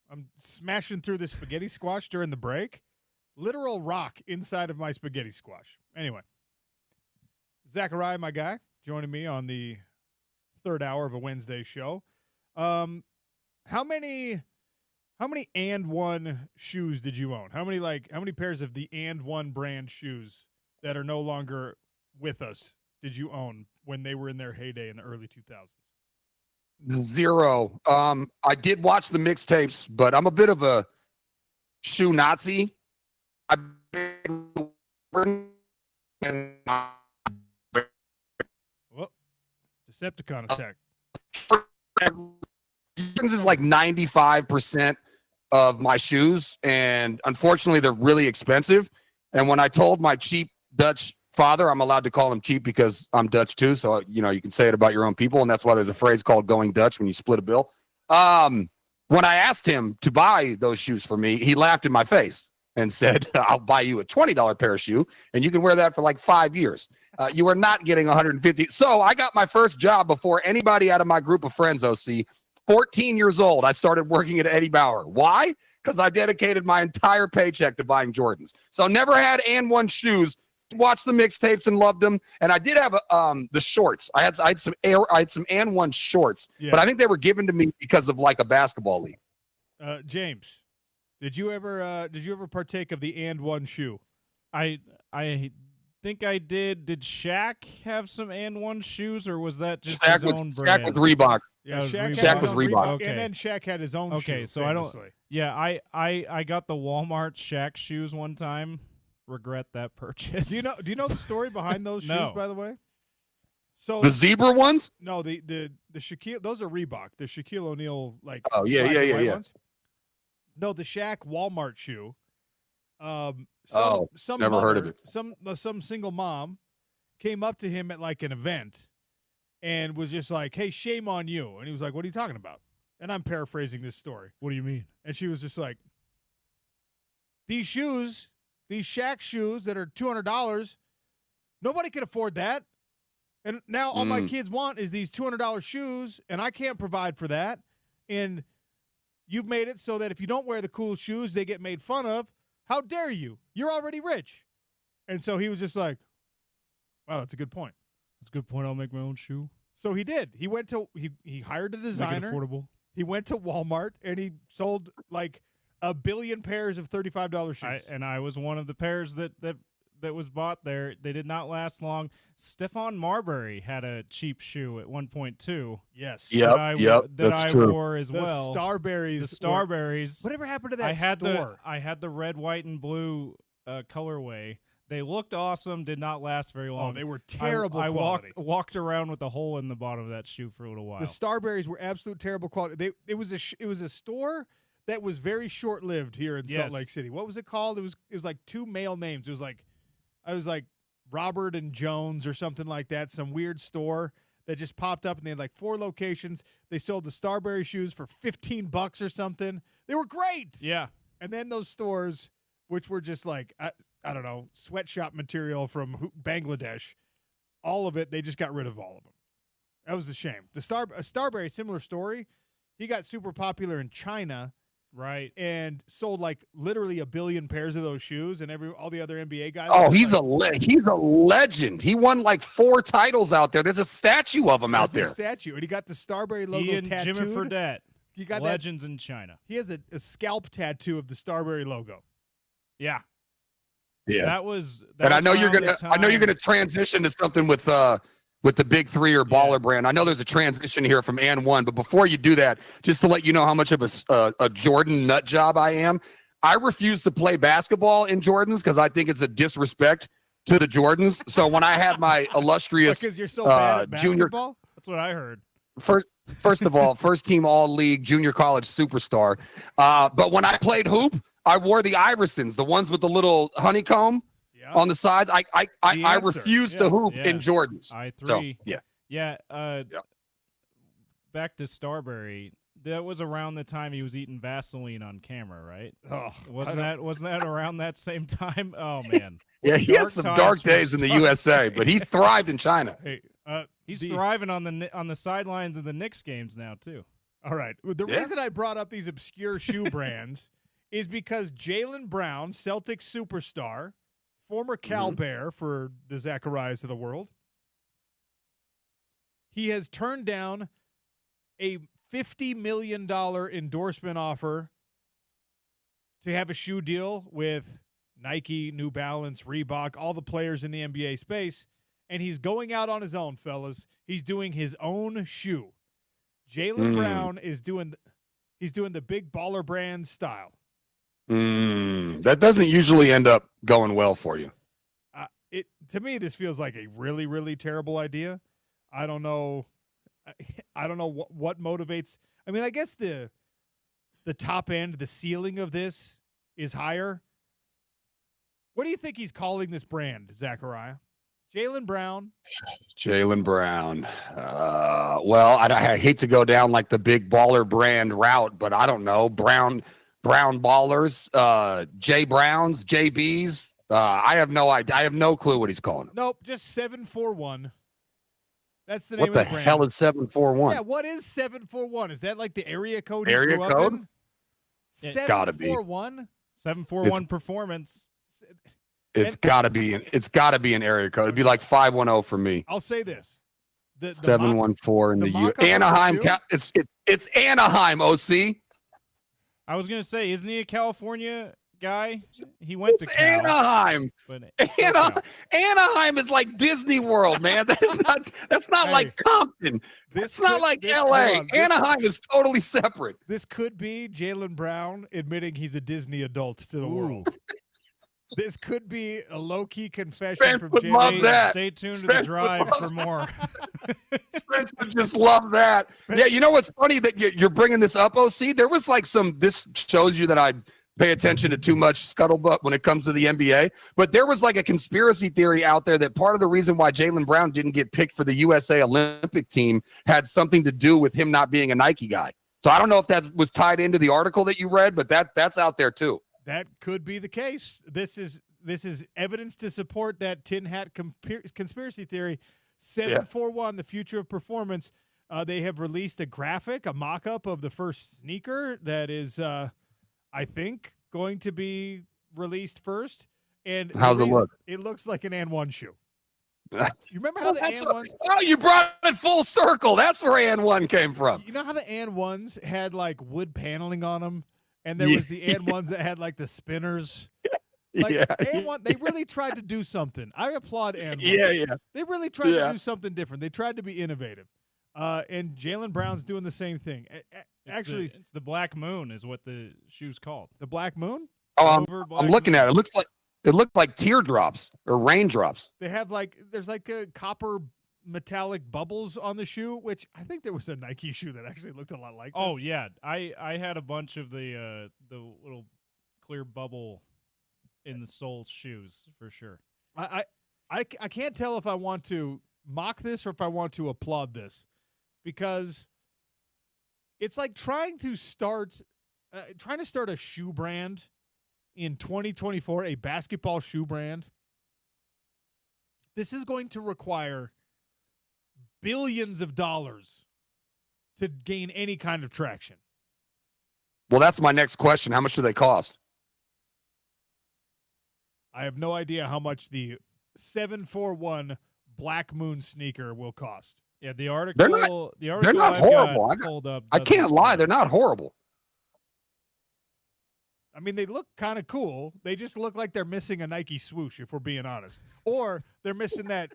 I'm smashing through the spaghetti squash during the break. Literal rock inside of my spaghetti squash. Anyway, Zachariah, my guy, joining me on the third hour of a Wednesday show. How many And One shoes did you own? How many pairs of the And One brand shoes that are no longer with us did you own when they were in their heyday in the early 2000s? Zero. I did watch the mixtapes, but I'm a bit of a shoe Nazi. Well, Decepticon attack. This is like 95% of my shoes, and unfortunately, they're really expensive. And when I told my cheap Dutch father, I'm allowed to call him cheap because I'm Dutch too, so you can say it about your own people, and that's why there's a phrase called going Dutch when you split a bill. When I asked him to buy those shoes for me, he laughed in my face and said, I'll buy you a $20 pair of shoe, and you can wear that for like 5 years. You are not getting 150. So I got my first job before anybody out of my group of friends, OC. 14 years old, I started working at Eddie Bauer. Why? Because I dedicated my entire paycheck to buying Jordans. So never had And One shoes. Watched the mixtapes and loved them. And I did have the shorts. I had some And One shorts, but I think they were given to me because of like a basketball league. James, did you ever partake of the And One shoe? I think I did. Did Shaq have some And One shoes, or was that just his own brand? Shaq was Reebok. Yeah, Shaq was Reebok. Okay. And then Shaq had his own shoe. Okay, so famously. I got the Walmart Shaq shoes one time. Regret that purchase. Do you know the story behind those shoes, by the way? So the zebra ones? No, the Shaquille, those are Reebok. The Shaquille O'Neal yeah. ones. No, the Shaq Walmart shoe. Some never heard of it. Some single mom came up to him at like an event and was just like, "Hey, shame on you." And he was like, "What are you talking about?" And I'm paraphrasing this story. What do you mean? And she was just like, "These shoes, these Shaq shoes that are $200, nobody can afford that. And now all my kids want is these $200 shoes, and I can't provide for that. And you've made it so that if you don't wear the cool shoes, they get made fun of. How dare you? You're already rich." And so he was just like, "Wow, that's a good point. That's a good point. I'll make my own shoe." So he did. He went to he hired a designer. Make it affordable. He went to Walmart and he sold like 1 billion pairs of $35 shoes. I was one of the pairs that was bought there. They did not last long. Stephon Marbury had a cheap shoe at one point too. Yes. That's true. Wore as well. The Starberries. Whatever happened to that store? I had the red, white, and blue colorway. They looked awesome. Did not last very long. Oh, they were terrible quality. I walked around with a hole in the bottom of that shoe for a little while. The Starberries were absolute terrible quality. It was a store that was very short-lived here in Salt Lake City. What was it called? It was like two male names. It was like Robert and Jones or something like that. Some weird store that just popped up, and they had like 4 locations. They sold the Starberry shoes for $15 or something. They were great. Yeah. And then those stores, which were just like I don't know, sweatshop material from Bangladesh, all of it, they just got rid of all of them. That was a shame. Starberry, similar story. He got super popular in China. Right. And sold like literally 1 billion pairs of those shoes, and all the other NBA guys. Oh, he's a legend. He won like 4 titles out there. There's a statue of him out there. A statue, and he got the Starberry logo he and tattooed. Jimmy Fredette. He got legends in China. He has a scalp tattoo of the Starberry logo. Yeah. Yeah. That was and I know you're gonna transition to something with the Big Three or Baller brand. I know there's a transition here from And One, but before you do that, just to let you know how much of a Jordan nut job I am, I refuse to play basketball in Jordans because I think it's a disrespect to the Jordans. So when I had my illustrious Because you're so bad at junior basketball? That's what I heard. First of all, first team all league junior college superstar. But when I played hoop, I wore the Iversons, the ones with the little honeycomb on the sides. I refused to hoop in Jordans. I3. So, yeah. Back to Starbury. That was around the time he was eating Vaseline on camera, right? Oh, wasn't that around that same time? Oh man. Yeah, he had some dark days in the USA, but he thrived in China. Hey, he's thriving on the sidelines of the Knicks games now too. All right. The reason I brought up these obscure shoe brands is because Jaylen Brown, Celtics superstar, former Cal Bear for the Zacharias of the world, he has turned down a $50 million endorsement offer to have a shoe deal with Nike, New Balance, Reebok, all the players in the NBA space, and he's going out on his own, fellas. He's doing his own shoe. Jaylen Brown is doing the big baller brand style. That doesn't usually end up going well for you. To me, this feels like a really, really terrible idea. I don't know what motivates. I mean, I guess the top end, the ceiling of this is higher. What do you think he's calling this brand, Zachariah? Jaylen Brown. Jaylen Brown. Well, I hate to go down like the big baller brand route, but I don't know. Brown Ballers, J Browns, JBs. I have no idea. I have no clue what he's calling them. Nope, just 741. That's the name What of the the brand. hell is 741? Yeah, what is 741? Is that like the area code? Area you grew code? Up in? Gotta be. 741. 741 performance. It's gotta be an area code. It'd be like 510 for me. I'll say this: the 714 in the Anaheim. It's Anaheim. OC. I was gonna say, isn't he a California guy? He went to Cal, Anaheim. But Anaheim is like Disney World, man. That's not like Compton. It's not like LA. Anaheim is totally separate. This could be Jaylen Brown admitting he's a Disney adult to the world. This could be a low-key confession from Jaylen. Stay tuned to the drive for more. Spence would just love that. Yeah, you know what's funny that you're bringing this up, OC? There was like this shows you that I pay attention to too much scuttlebutt when it comes to the NBA. But there was like a conspiracy theory out there that part of the reason why Jaylen Brown didn't get picked for the USA Olympic team had something to do with him not being a Nike guy. So I don't know if that was tied into the article that you read, but that's out there too. That could be the case. This is evidence to support that tin hat conspiracy theory. 741, the future of performance. They have released a graphic, a mock-up of the first sneaker that is, I think, going to be released first. And how's it look? It looks like an AND1 shoe. You remember how the AND1s? Oh, you brought it full circle. That's where AND1 came from. You know how the AND1s had like wood paneling on them? And there was the AND1s that had like the spinners. Like AND1, they really tried to do something. I applaud AND1. Yeah. They really tried to do something different. They tried to be innovative. And Jaylen Brown's doing the same thing. Actually, it's the Black Moon is what the shoe's called. The Black Moon? Oh, I'm looking at it. It looked like teardrops or raindrops. They have there's like a copper metallic bubbles on the shoe, which I think there was a Nike shoe that actually looked a lot like this. Oh yeah, I had a bunch of the little clear bubble in the sole shoes for sure. I can't tell if I want to mock this or if I want to applaud this, because it's like trying to start a shoe brand in 2024, a basketball shoe brand. This is going to require billions of dollars to gain any kind of traction. Well, that's my next question. How much do they cost? I have no idea how much the 741 Black Moon sneaker will cost. Yeah, the article. They're not horrible. I can't lie. They're not horrible. I mean, they look kind of cool. They just look like they're missing a Nike swoosh, if we're being honest, or they're missing the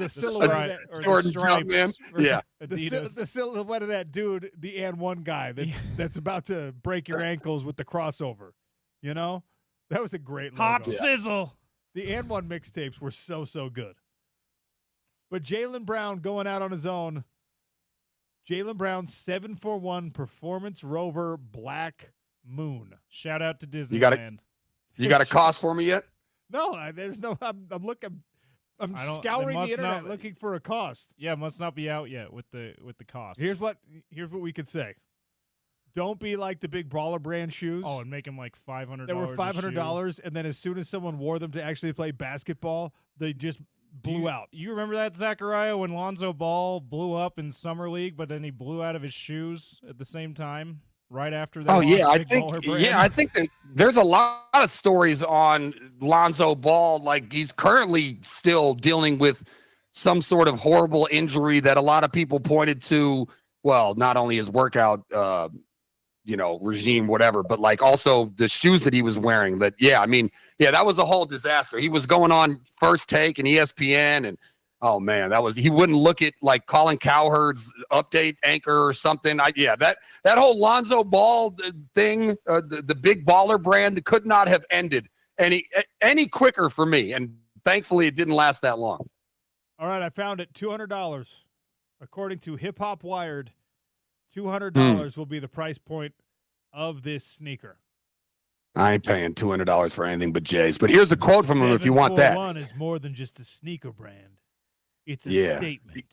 silhouette or Jordan the stripes. Man. Yeah, the silhouette of that dude, the AND1 guy that's about to break your ankles with the crossover. You know, that was a great logo. Hot sizzle. The And One mixtapes were so good. But Jaylen Brown going out on his own. Jaylen Brown 741 Performance Rover Black Moon. Shout out to Disneyland. You got a cost for me yet? No, there's no. I'm looking. I'm scouring the internet looking for a cost. Yeah, must not be out yet with the cost. Here's what we could say. Don't be like the big Brawler brand shoes. Oh, and make them like $500. They were $500, and then as soon as someone wore them to actually play basketball, they just blew out. You remember that, Zachariah, when Lonzo Ball blew up in Summer League, but then he blew out of his shoes at the same time? Right after that. Oh yeah, I think that there's a lot of stories on Lonzo Ball. Like he's currently still dealing with some sort of horrible injury that a lot of people pointed to. Well, not only his workout, regime, whatever, but like also the shoes that he was wearing. That that was a whole disaster. He was going on First Take and ESPN and. Oh man, he wouldn't look at like Colin Cowherd's update anchor or something. That whole Lonzo Ball thing, the big baller brand could not have ended any quicker for me. And thankfully it didn't last that long. All right. I found it. $200. According to Hip Hop Wired, $200 will be the price point of this sneaker. I ain't paying $200 for anything but J's, but here's a quote from him if you want that. 741 is more than just a sneaker brand. It's a statement.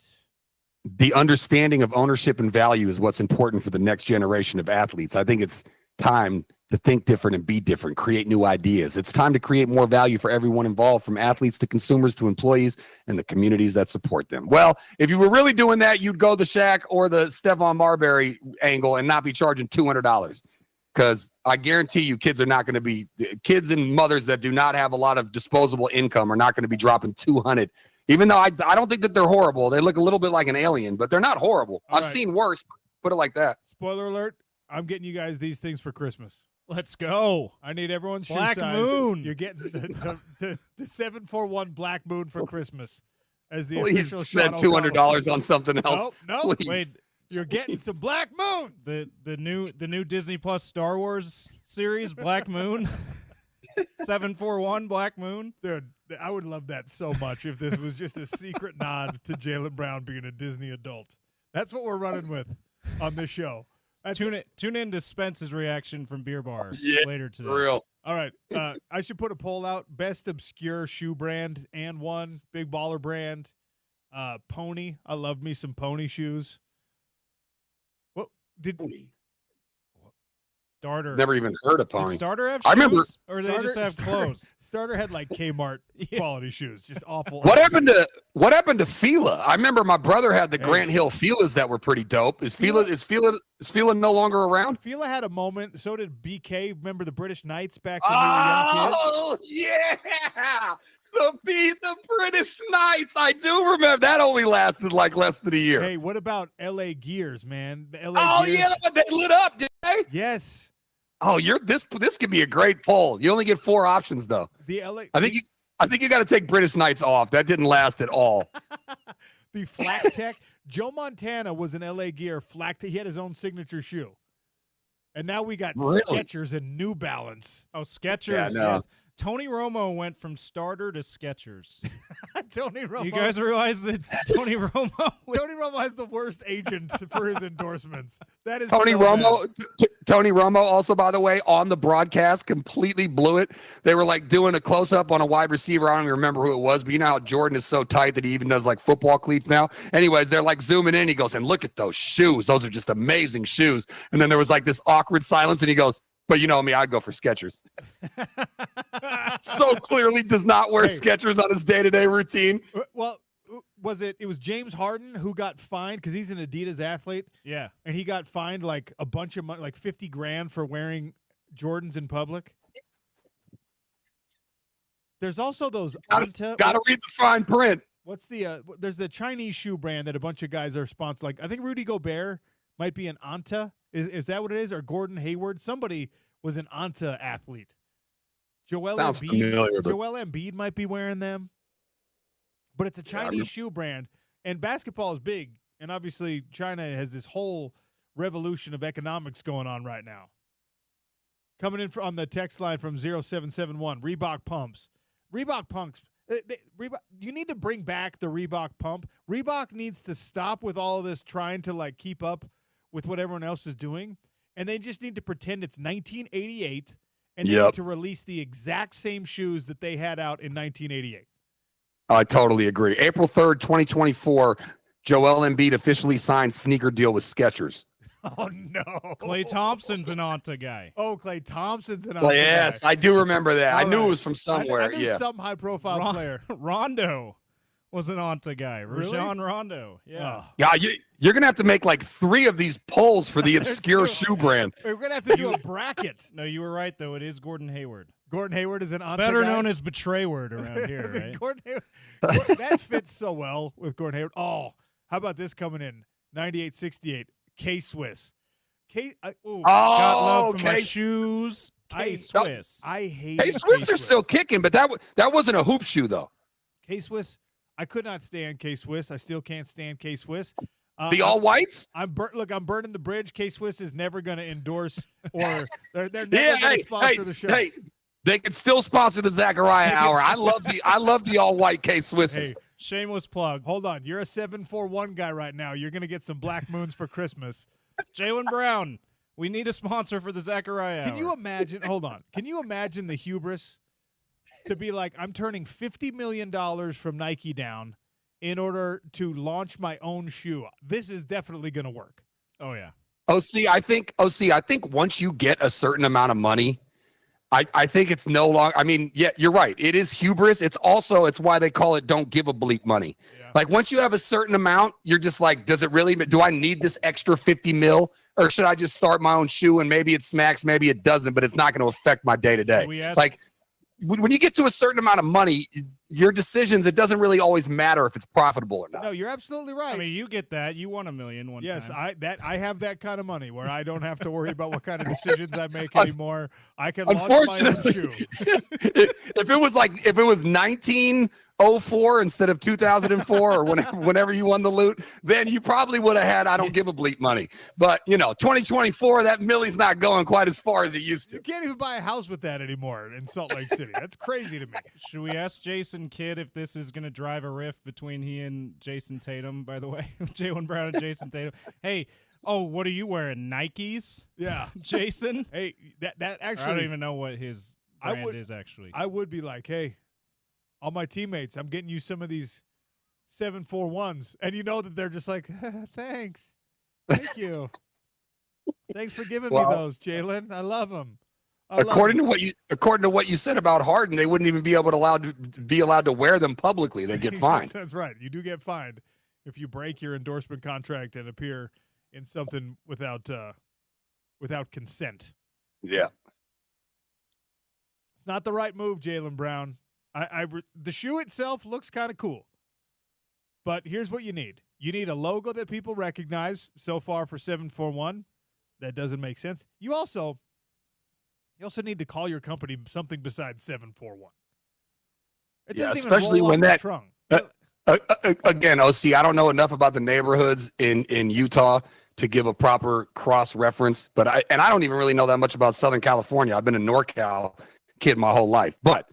The understanding of ownership and value is what's important for the next generation of athletes. I think it's time to think different and be different, create new ideas. It's time to create more value for everyone involved, from athletes to consumers to employees and the communities that support them. Well, if you were really doing that, you'd go the Shaq or the Stephon Marbury angle and not be charging $200. Because I guarantee you kids and mothers that do not have a lot of disposable income are not going to be dropping $200. Even though I don't think that they're horrible. They look a little bit like an alien, but they're not horrible. I've seen worse. Put it like that. Spoiler alert. I'm getting you guys these things for Christmas. Let's go. I need everyone's Black shoe size. Moon. You're getting the 741 Black Moon for Christmas as the Please official spend $200 on something else. No. Please. Wait. You're getting some Black Moons. The new Disney Plus Star Wars series, Black Moon. 741 Black Moon. Dude, I would love that so much if this was just a secret nod to Jaylen Brown being a Disney adult. That's what we're running with on this show. Tune in to Spence's reaction from Beer Bar later today. For real. All right. I should put a poll out. Best obscure shoe brand and one. Big baller brand. Pony. I love me some Pony shoes. What did Starter. Never even heard of Pony. Did Starter have shoes? I remember. Or they just have clothes? Starter had like Kmart quality shoes. Just awful. What happened to Fila? I remember my brother had the Grant Hill Filas that were pretty dope. Is Fila no longer around? Fila had a moment. So did BK. Remember the British Knights back when we were young kids? Oh yeah. The British Knights. I do remember that only lasted like less than a year. Hey, what about LA Gears, man? The LA Gears. Yeah, they lit up, did they? Yes. Oh, this could be a great poll. You only get 4 options though. I think you got to take British Knights off. That didn't last at all. The Flat Tech. Joe Montana was an LA Gear Flat Tech. He had his own signature shoe. And now we got Skechers and New Balance. Oh, Skechers. Yeah, no. Yes. Tony Romo went from Starter to Skechers. Tony Romo. You guys realize that Tony Romo? Tony Romo has the worst agent for his endorsements. That is Tony so Romo. bad. Tony Romo also, by the way, on the broadcast, completely blew it. They were like doing a close up on a wide receiver. I don't even remember who it was, but you know how Jordan is so tight that he even does like football cleats now. Anyways, they're like zooming in. He goes, and look at those shoes. Those are just amazing shoes. And then there was like this awkward silence, and he goes, but you know me, I'd go for Skechers. So clearly does not wear Skechers on his day-to-day routine. Well, it was James Harden who got fined because he's an Adidas athlete. Yeah. And he got fined like a bunch of money, like $50,000 for wearing Jordans in public. There's also those Anta. Gotta read the fine print. What's there's the Chinese shoe brand that a bunch of guys are sponsored. Like I think Rudy Gobert might be an Anta. Is that what it is? Or Gordon Hayward? Somebody was an Anta athlete. Joel Embiid might be wearing them. But it's a Chinese shoe brand. And basketball is big. And obviously China has this whole revolution of economics going on right now. Coming in on the text line from 0771, Reebok pumps. Reebok punks. Reebok, you need to bring back the Reebok pump. Reebok needs to stop with all of this trying to like keep up with what everyone else is doing, and they just need to pretend it's 1988, and they need to release the exact same shoes that they had out in 1988. I totally agree. April 3rd, 2024, Joel Embiid officially signed sneaker deal with Skechers. Oh, no. Klay Thompson's an Anta guy. Oh, Klay Thompson's an Anta guy. Yes, I do remember that. All I knew right. it was from somewhere. I knew some high-profile player. Rondo was an Anta guy. Really? Rajon Rondo. Yeah. Oh. Yeah, you're going to have to make like 3 of these polls for the obscure shoe brand. We're going to have to do a bracket. No, you were right, though. It is Gordon Hayward. Gordon Hayward is an Anta Better guy. known as Betrayward around here, right? Gordon Hayward. That fits so well with Gordon Hayward. Oh, how about this coming in? 98-68, K-Swiss. Got love for my shoes. K-Swiss. I hate K-Swiss are still kicking, but that wasn't a hoop shoe, though. K-Swiss, I could not stand K-Swiss. I still can't stand K-Swiss. The all whites? I'm burning the bridge. K-Swiss is never going to endorse or they're never going to sponsor the show. Hey, they can still sponsor the Zachariah Hour. I love the all white K-Swisses. Hey, shameless plug. Hold on, you're a 741 guy right now. You're going to get some Black Moons for Christmas. Jaylen Brown, we need a sponsor for the Zachariah Hour. Can you imagine? Hold on. Can you imagine the hubris to be like, I'm turning $50 million from Nike down in order to launch my own shoe? This is definitely going to work. Oh, yeah. I think once you get a certain amount of money, I think it's no longer. I mean, yeah, you're right. It is hubris. It's why they call it don't give a bleep money. Yeah. Like once you have a certain amount, you're just like, does it really? Do I need this extra 50 mil, or should I just start my own shoe and maybe it smacks, maybe it doesn't, but it's not going to affect my day to day. Like when you get to a certain amount of money, your decisions, it doesn't really always matter if it's profitable or not. No, you're absolutely right. I mean, you get that. You won $1 million one yes, time. I have that kind of money where I don't have to worry about what kind of decisions I make anymore. I can launch my own shoe. If it was 1904 instead of 2004 or whenever you won the loot, then you probably would have had I don't give a bleep money. But 2024, that millie's not going quite as far as it used to. You can't even buy a house with that anymore in Salt Lake City. That's crazy to me. Should we ask Jason Kidd if this is going to drive a rift between he and Jason Tatum, by the way? Jaylen Brown and Jason Tatum. Hey, what are you wearing? Nikes? Yeah. Jason? Hey, that actually. I don't even know what his brand is, actually. I would be like, hey, all my teammates, I'm getting you some of these 741s. And you know that they're just like, thanks. Thank you. Thanks for giving me those, Jaylen. I love them. According to what you said about Harden, they wouldn't even be allowed to wear them publicly. They get fined. That's right. You do get fined if you break your endorsement contract and appear in something without consent. Yeah, it's not the right move, Jaylen Brown. The shoe itself looks kind of cool, but here's what you need: you need a logo that people recognize. So far for 741, that doesn't make sense. You also need to call your company something besides 741. It doesn't even especially roll when off that the trunk. Again, OC, I don't know enough about the neighborhoods in Utah to give a proper cross reference, but I don't even really know that much about Southern California. I've been a NorCal kid my whole life, but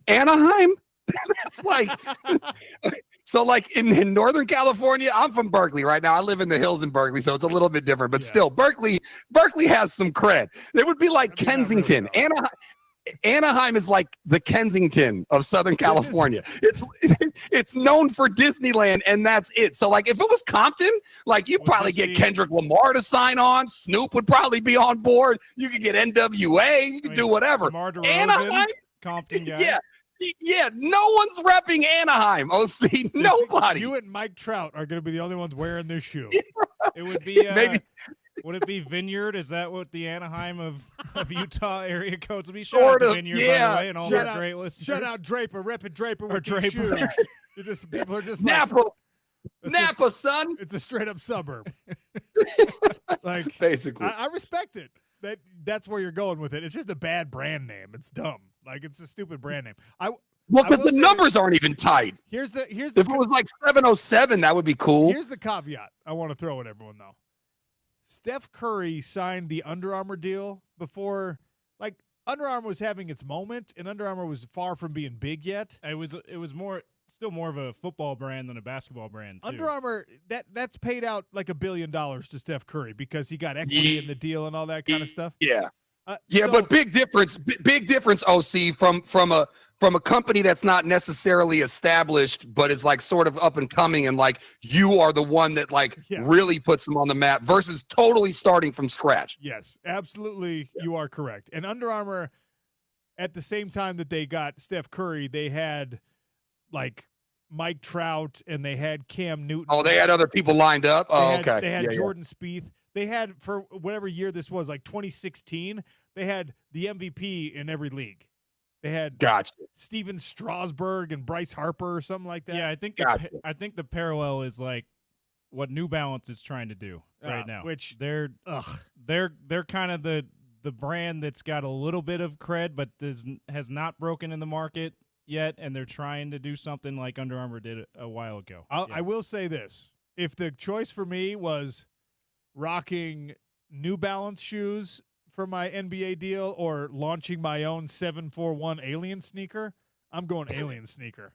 Anaheim, that's like so. Like in Northern California, I'm from Berkeley right now. I live in the hills in Berkeley, so it's a little bit different. But still, Berkeley has some cred. It would be like Kensington. Really Anaheim is like the Kensington of Southern California. It's known for Disneyland, and that's it. So, like, if it was Compton, like, you'd probably get Kendrick Lamar to sign on. Snoop would probably be on board. You could get NWA. You could do whatever. Anaheim, Compton guy. Yeah, no one's repping Anaheim, OC. Nobody. You and Mike Trout are going to be the only ones wearing this shoe. It would be maybe. Would it be Vineyard? Is that what the Anaheim of Utah area codes would be? Shout out to Vineyard, by the way, and all our great listeners. Shout out Draper, repping Draper with these shoes. People are just Napa, son. It's a straight up suburb. Like basically, I respect it. That's where you're going with it. It's just a bad brand name. It's dumb. Like it's a stupid brand name. Because the numbers aren't even tight. If it was like 707, that would be cool. Here's the caveat I want to throw at everyone though. Steph Curry signed the Under Armour deal before, like, Under Armour was having its moment, and Under Armour was far from being big yet. It was still more of a football brand than a basketball brand, too. Under Armour, that's paid out like $1 billion to Steph Curry because he got equity in the deal and all that kind of stuff. Yeah. But big difference, OC, from a company that's not necessarily established, but is like sort of up and coming, and like you are the one that really puts them on the map versus totally starting from scratch. Yes, absolutely. Yeah. You are correct. And Under Armour, at the same time that they got Steph Curry, they had like Mike Trout and they had Cam Newton. Oh, they had other people lined up. Okay. They had Jordan Spieth. They had, for whatever year this was, like 2016, they had the MVP in every league. They had Steven Strasburg and Bryce Harper or something like that. Yeah, I think the parallel is like what New Balance is trying to do right now. Which they're kind of the brand that's got a little bit of cred, but has not broken in the market yet, and they're trying to do something like Under Armour did a while ago. I will say this: if the choice for me was rocking New Balance shoes for my NBA deal or launching my own 741 Alien sneaker, I'm going Alien sneaker.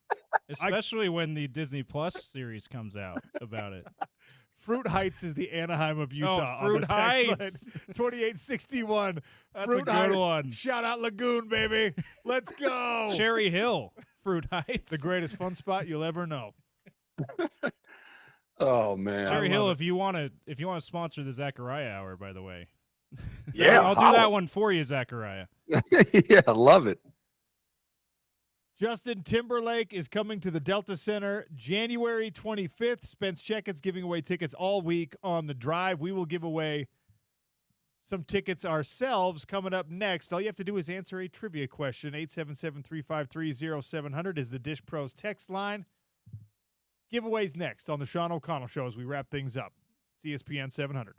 Especially when the Disney Plus series comes out about it. Fruit Heights is the Anaheim of Utah. Oh, Fruit Heights. 2861. That's Fruit a good Heights. one. Shout out Lagoon, baby. Let's go. Cherry Hill, Fruit Heights. The greatest fun spot you'll ever know. Oh man. Cherry Hill, if you want to sponsor the Zachariah Hour, by the way. Yeah. I'll do that one for you, Zachariah. Yeah, I love it. Justin Timberlake is coming to the Delta Center January 25th. Spence Checketts giving away tickets all week on the drive. We will give away some tickets ourselves coming up next. All you have to do is answer a trivia question. 877-353-0700 is the Dish Pros text line. Giveaways next on the Sean O'Connell Show as we wrap things up. It's ESPN 700.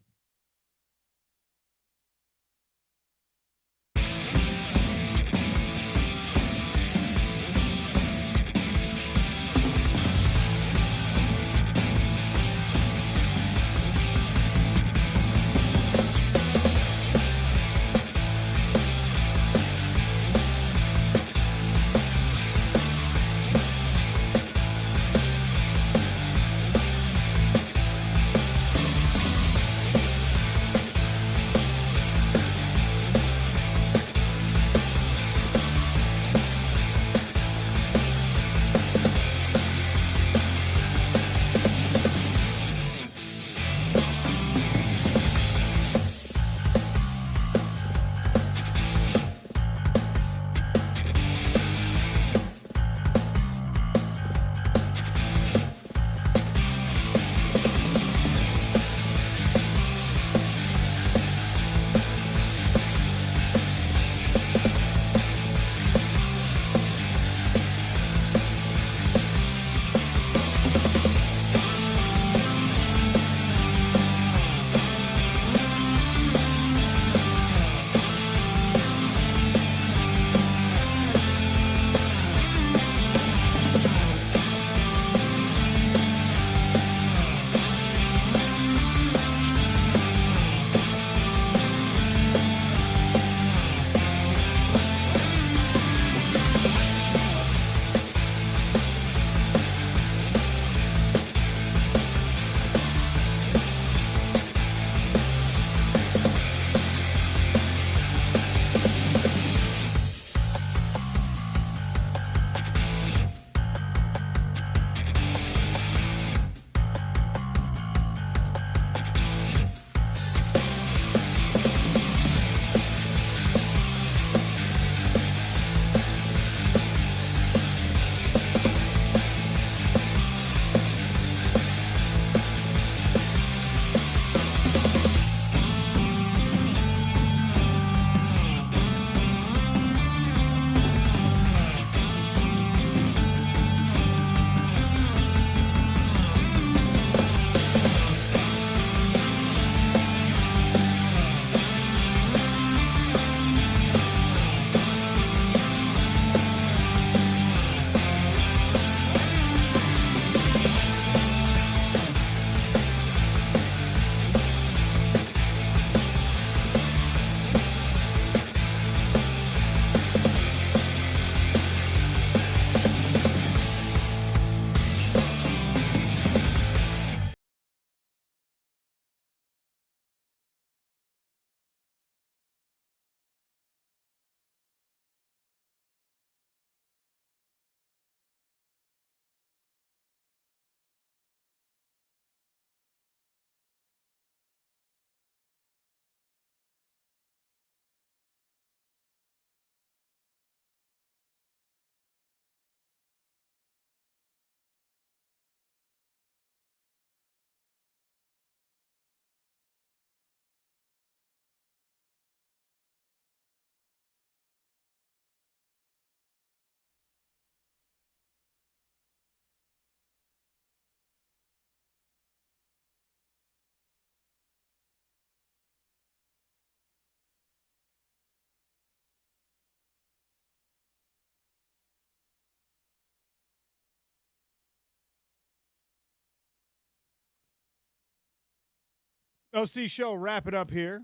OC Show, wrap it up here.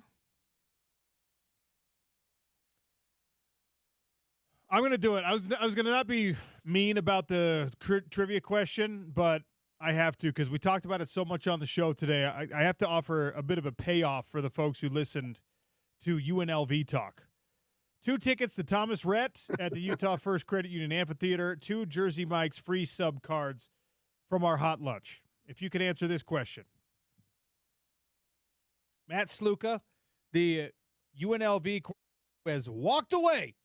I'm going to do it. I was going to not be mean about the trivia question, but I have to because we talked about it so much on the show today. I have to offer a bit of a payoff for the folks who listened to UNLV talk. 2 tickets to Thomas Rhett at the Utah First Credit Union Amphitheater, 2 Jersey Mike's free sub cards from our hot lunch. If you can answer this question. Matt Sluka, the UNLV has walked away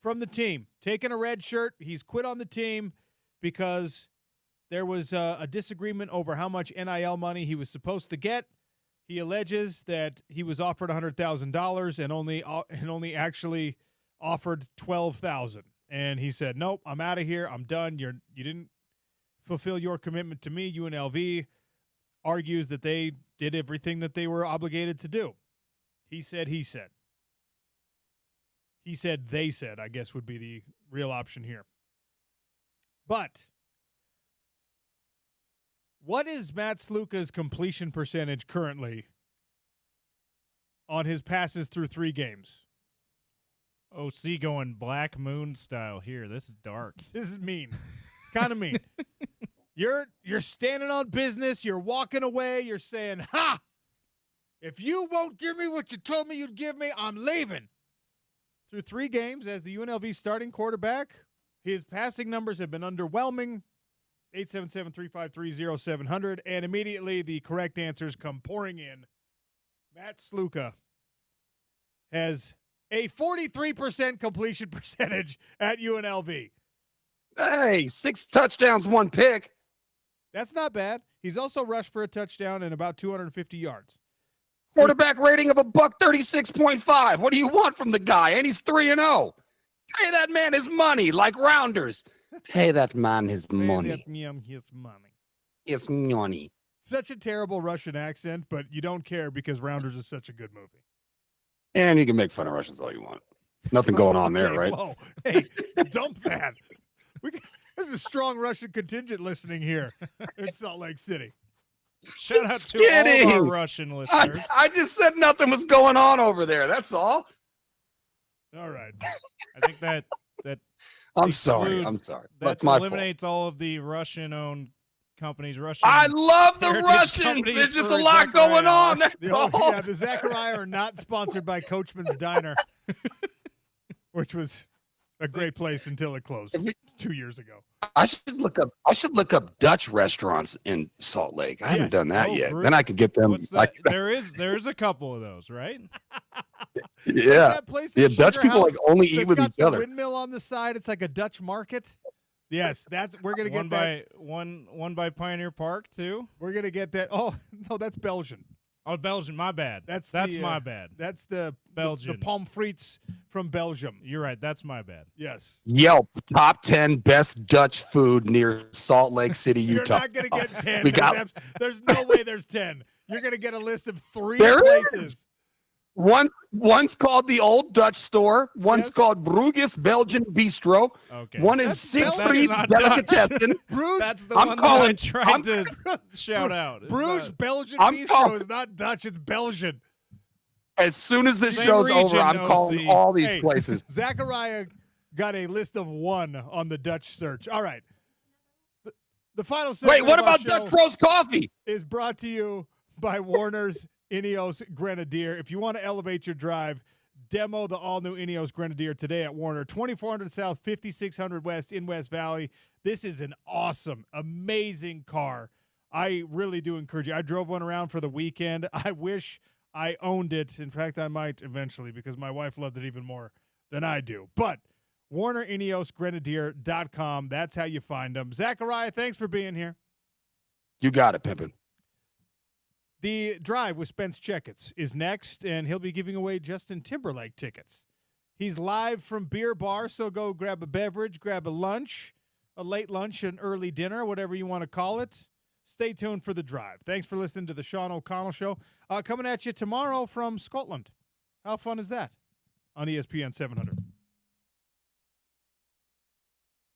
from the team, taking a red shirt. He's quit on the team because there was a disagreement over how much NIL money he was supposed to get. He alleges that he was offered $100,000 and only actually offered $12,000. And he said, "Nope, I'm out of here. I'm done. You didn't fulfill your commitment to me." UNLV argues that they did everything that they were obligated to do. He said. He said, they said, I guess would be the real option here. But what is Matt Sluka's completion percentage currently on his passes through 3 games? OC going Black Moon style here. This is dark. This is mean. It's kind of mean. You're standing on business. You're walking away. You're saying, "Ha! If you won't give me what you told me you'd give me, I'm leaving." Through 3 games as the UNLV starting quarterback, his passing numbers have been underwhelming. 877-353-0700. And immediately the correct answers come pouring in. Matt Sluka has a 43% completion percentage at UNLV. Hey, 6 touchdowns, 1 pick. That's not bad. He's also rushed for a touchdown and about 250 yards. Quarterback rating of $136.5. What do you want from the guy? And he's 3-0. Pay that man his money like Rounders. Pay that man his money. His money. His money. Such a terrible Russian accent, but you don't care because Rounders is such a good movie. And you can make fun of Russians all you want. Nothing going on there, right? Whoa. Hey, dump that. There's a strong Russian contingent listening here in Salt Lake City. Shout out to all of our Russian listeners. I just said nothing was going on over there. That's all. All right. I think that I'm sorry. That my eliminates fault. all of the Russian-owned companies. I love the heritage Russians. companies There's just for a lot going on. That's all. Yeah, the Zachariah are not sponsored by Coachman's Diner, which was a great place until it closed 2 years ago. I should look up Dutch restaurants in Salt Lake. I haven't done that yet. Then I could get them. There is a couple of those, right? Yeah. That place Yeah, Dutch people like only eat with each other. Windmill on the side. It's like a Dutch market. Yes, we're gonna get that. One by Pioneer Park too. We're gonna get that. Oh no, that's Belgian. Oh, Belgian. My bad. That's my bad. That's the Belgian. The pommes frites from Belgium. You're right. That's my bad. Yes. Yelp top 10 best Dutch food near Salt Lake City, Utah. You're not gonna get 10. There's no way there's 10. You're gonna get a list of 3 There places. Is. One's called the Old Dutch Store. One's called Bruges Belgian Bistro. Okay. One is Siegfried's Delicatessen. Bruges. That's the one that I tried to shout out. Bruges Belgian Bistro is not Dutch. It's Belgian. As soon as this show's over, I'm calling all these places. Zachariah got a list of 1 on the Dutch search. All right. The final segment. Wait, what about Dutch Bros Coffee? Is brought to you by Warner's Ineos Grenadier. If you want to elevate your drive, demo the all-new Ineos Grenadier today at Warner. 2400 South, 5600 West in West Valley. This is an awesome, amazing car. I really do encourage you. I drove one around for the weekend. I wish I owned it. In fact, I might eventually because my wife loved it even more than I do. But WarnerIneosGrenadier.com. That's how you find them. Zachariah, thanks for being here. You got it, Pimpin'. The Drive with Spence Checketts is next, and he'll be giving away Justin Timberlake tickets. He's live from Beer Bar, so go grab a beverage, grab a lunch, a late lunch, an early dinner, whatever you want to call it. Stay tuned for The Drive. Thanks for listening to the Sean O'Connell Show. Coming at you tomorrow from Scotland. How fun is that? On ESPN 700.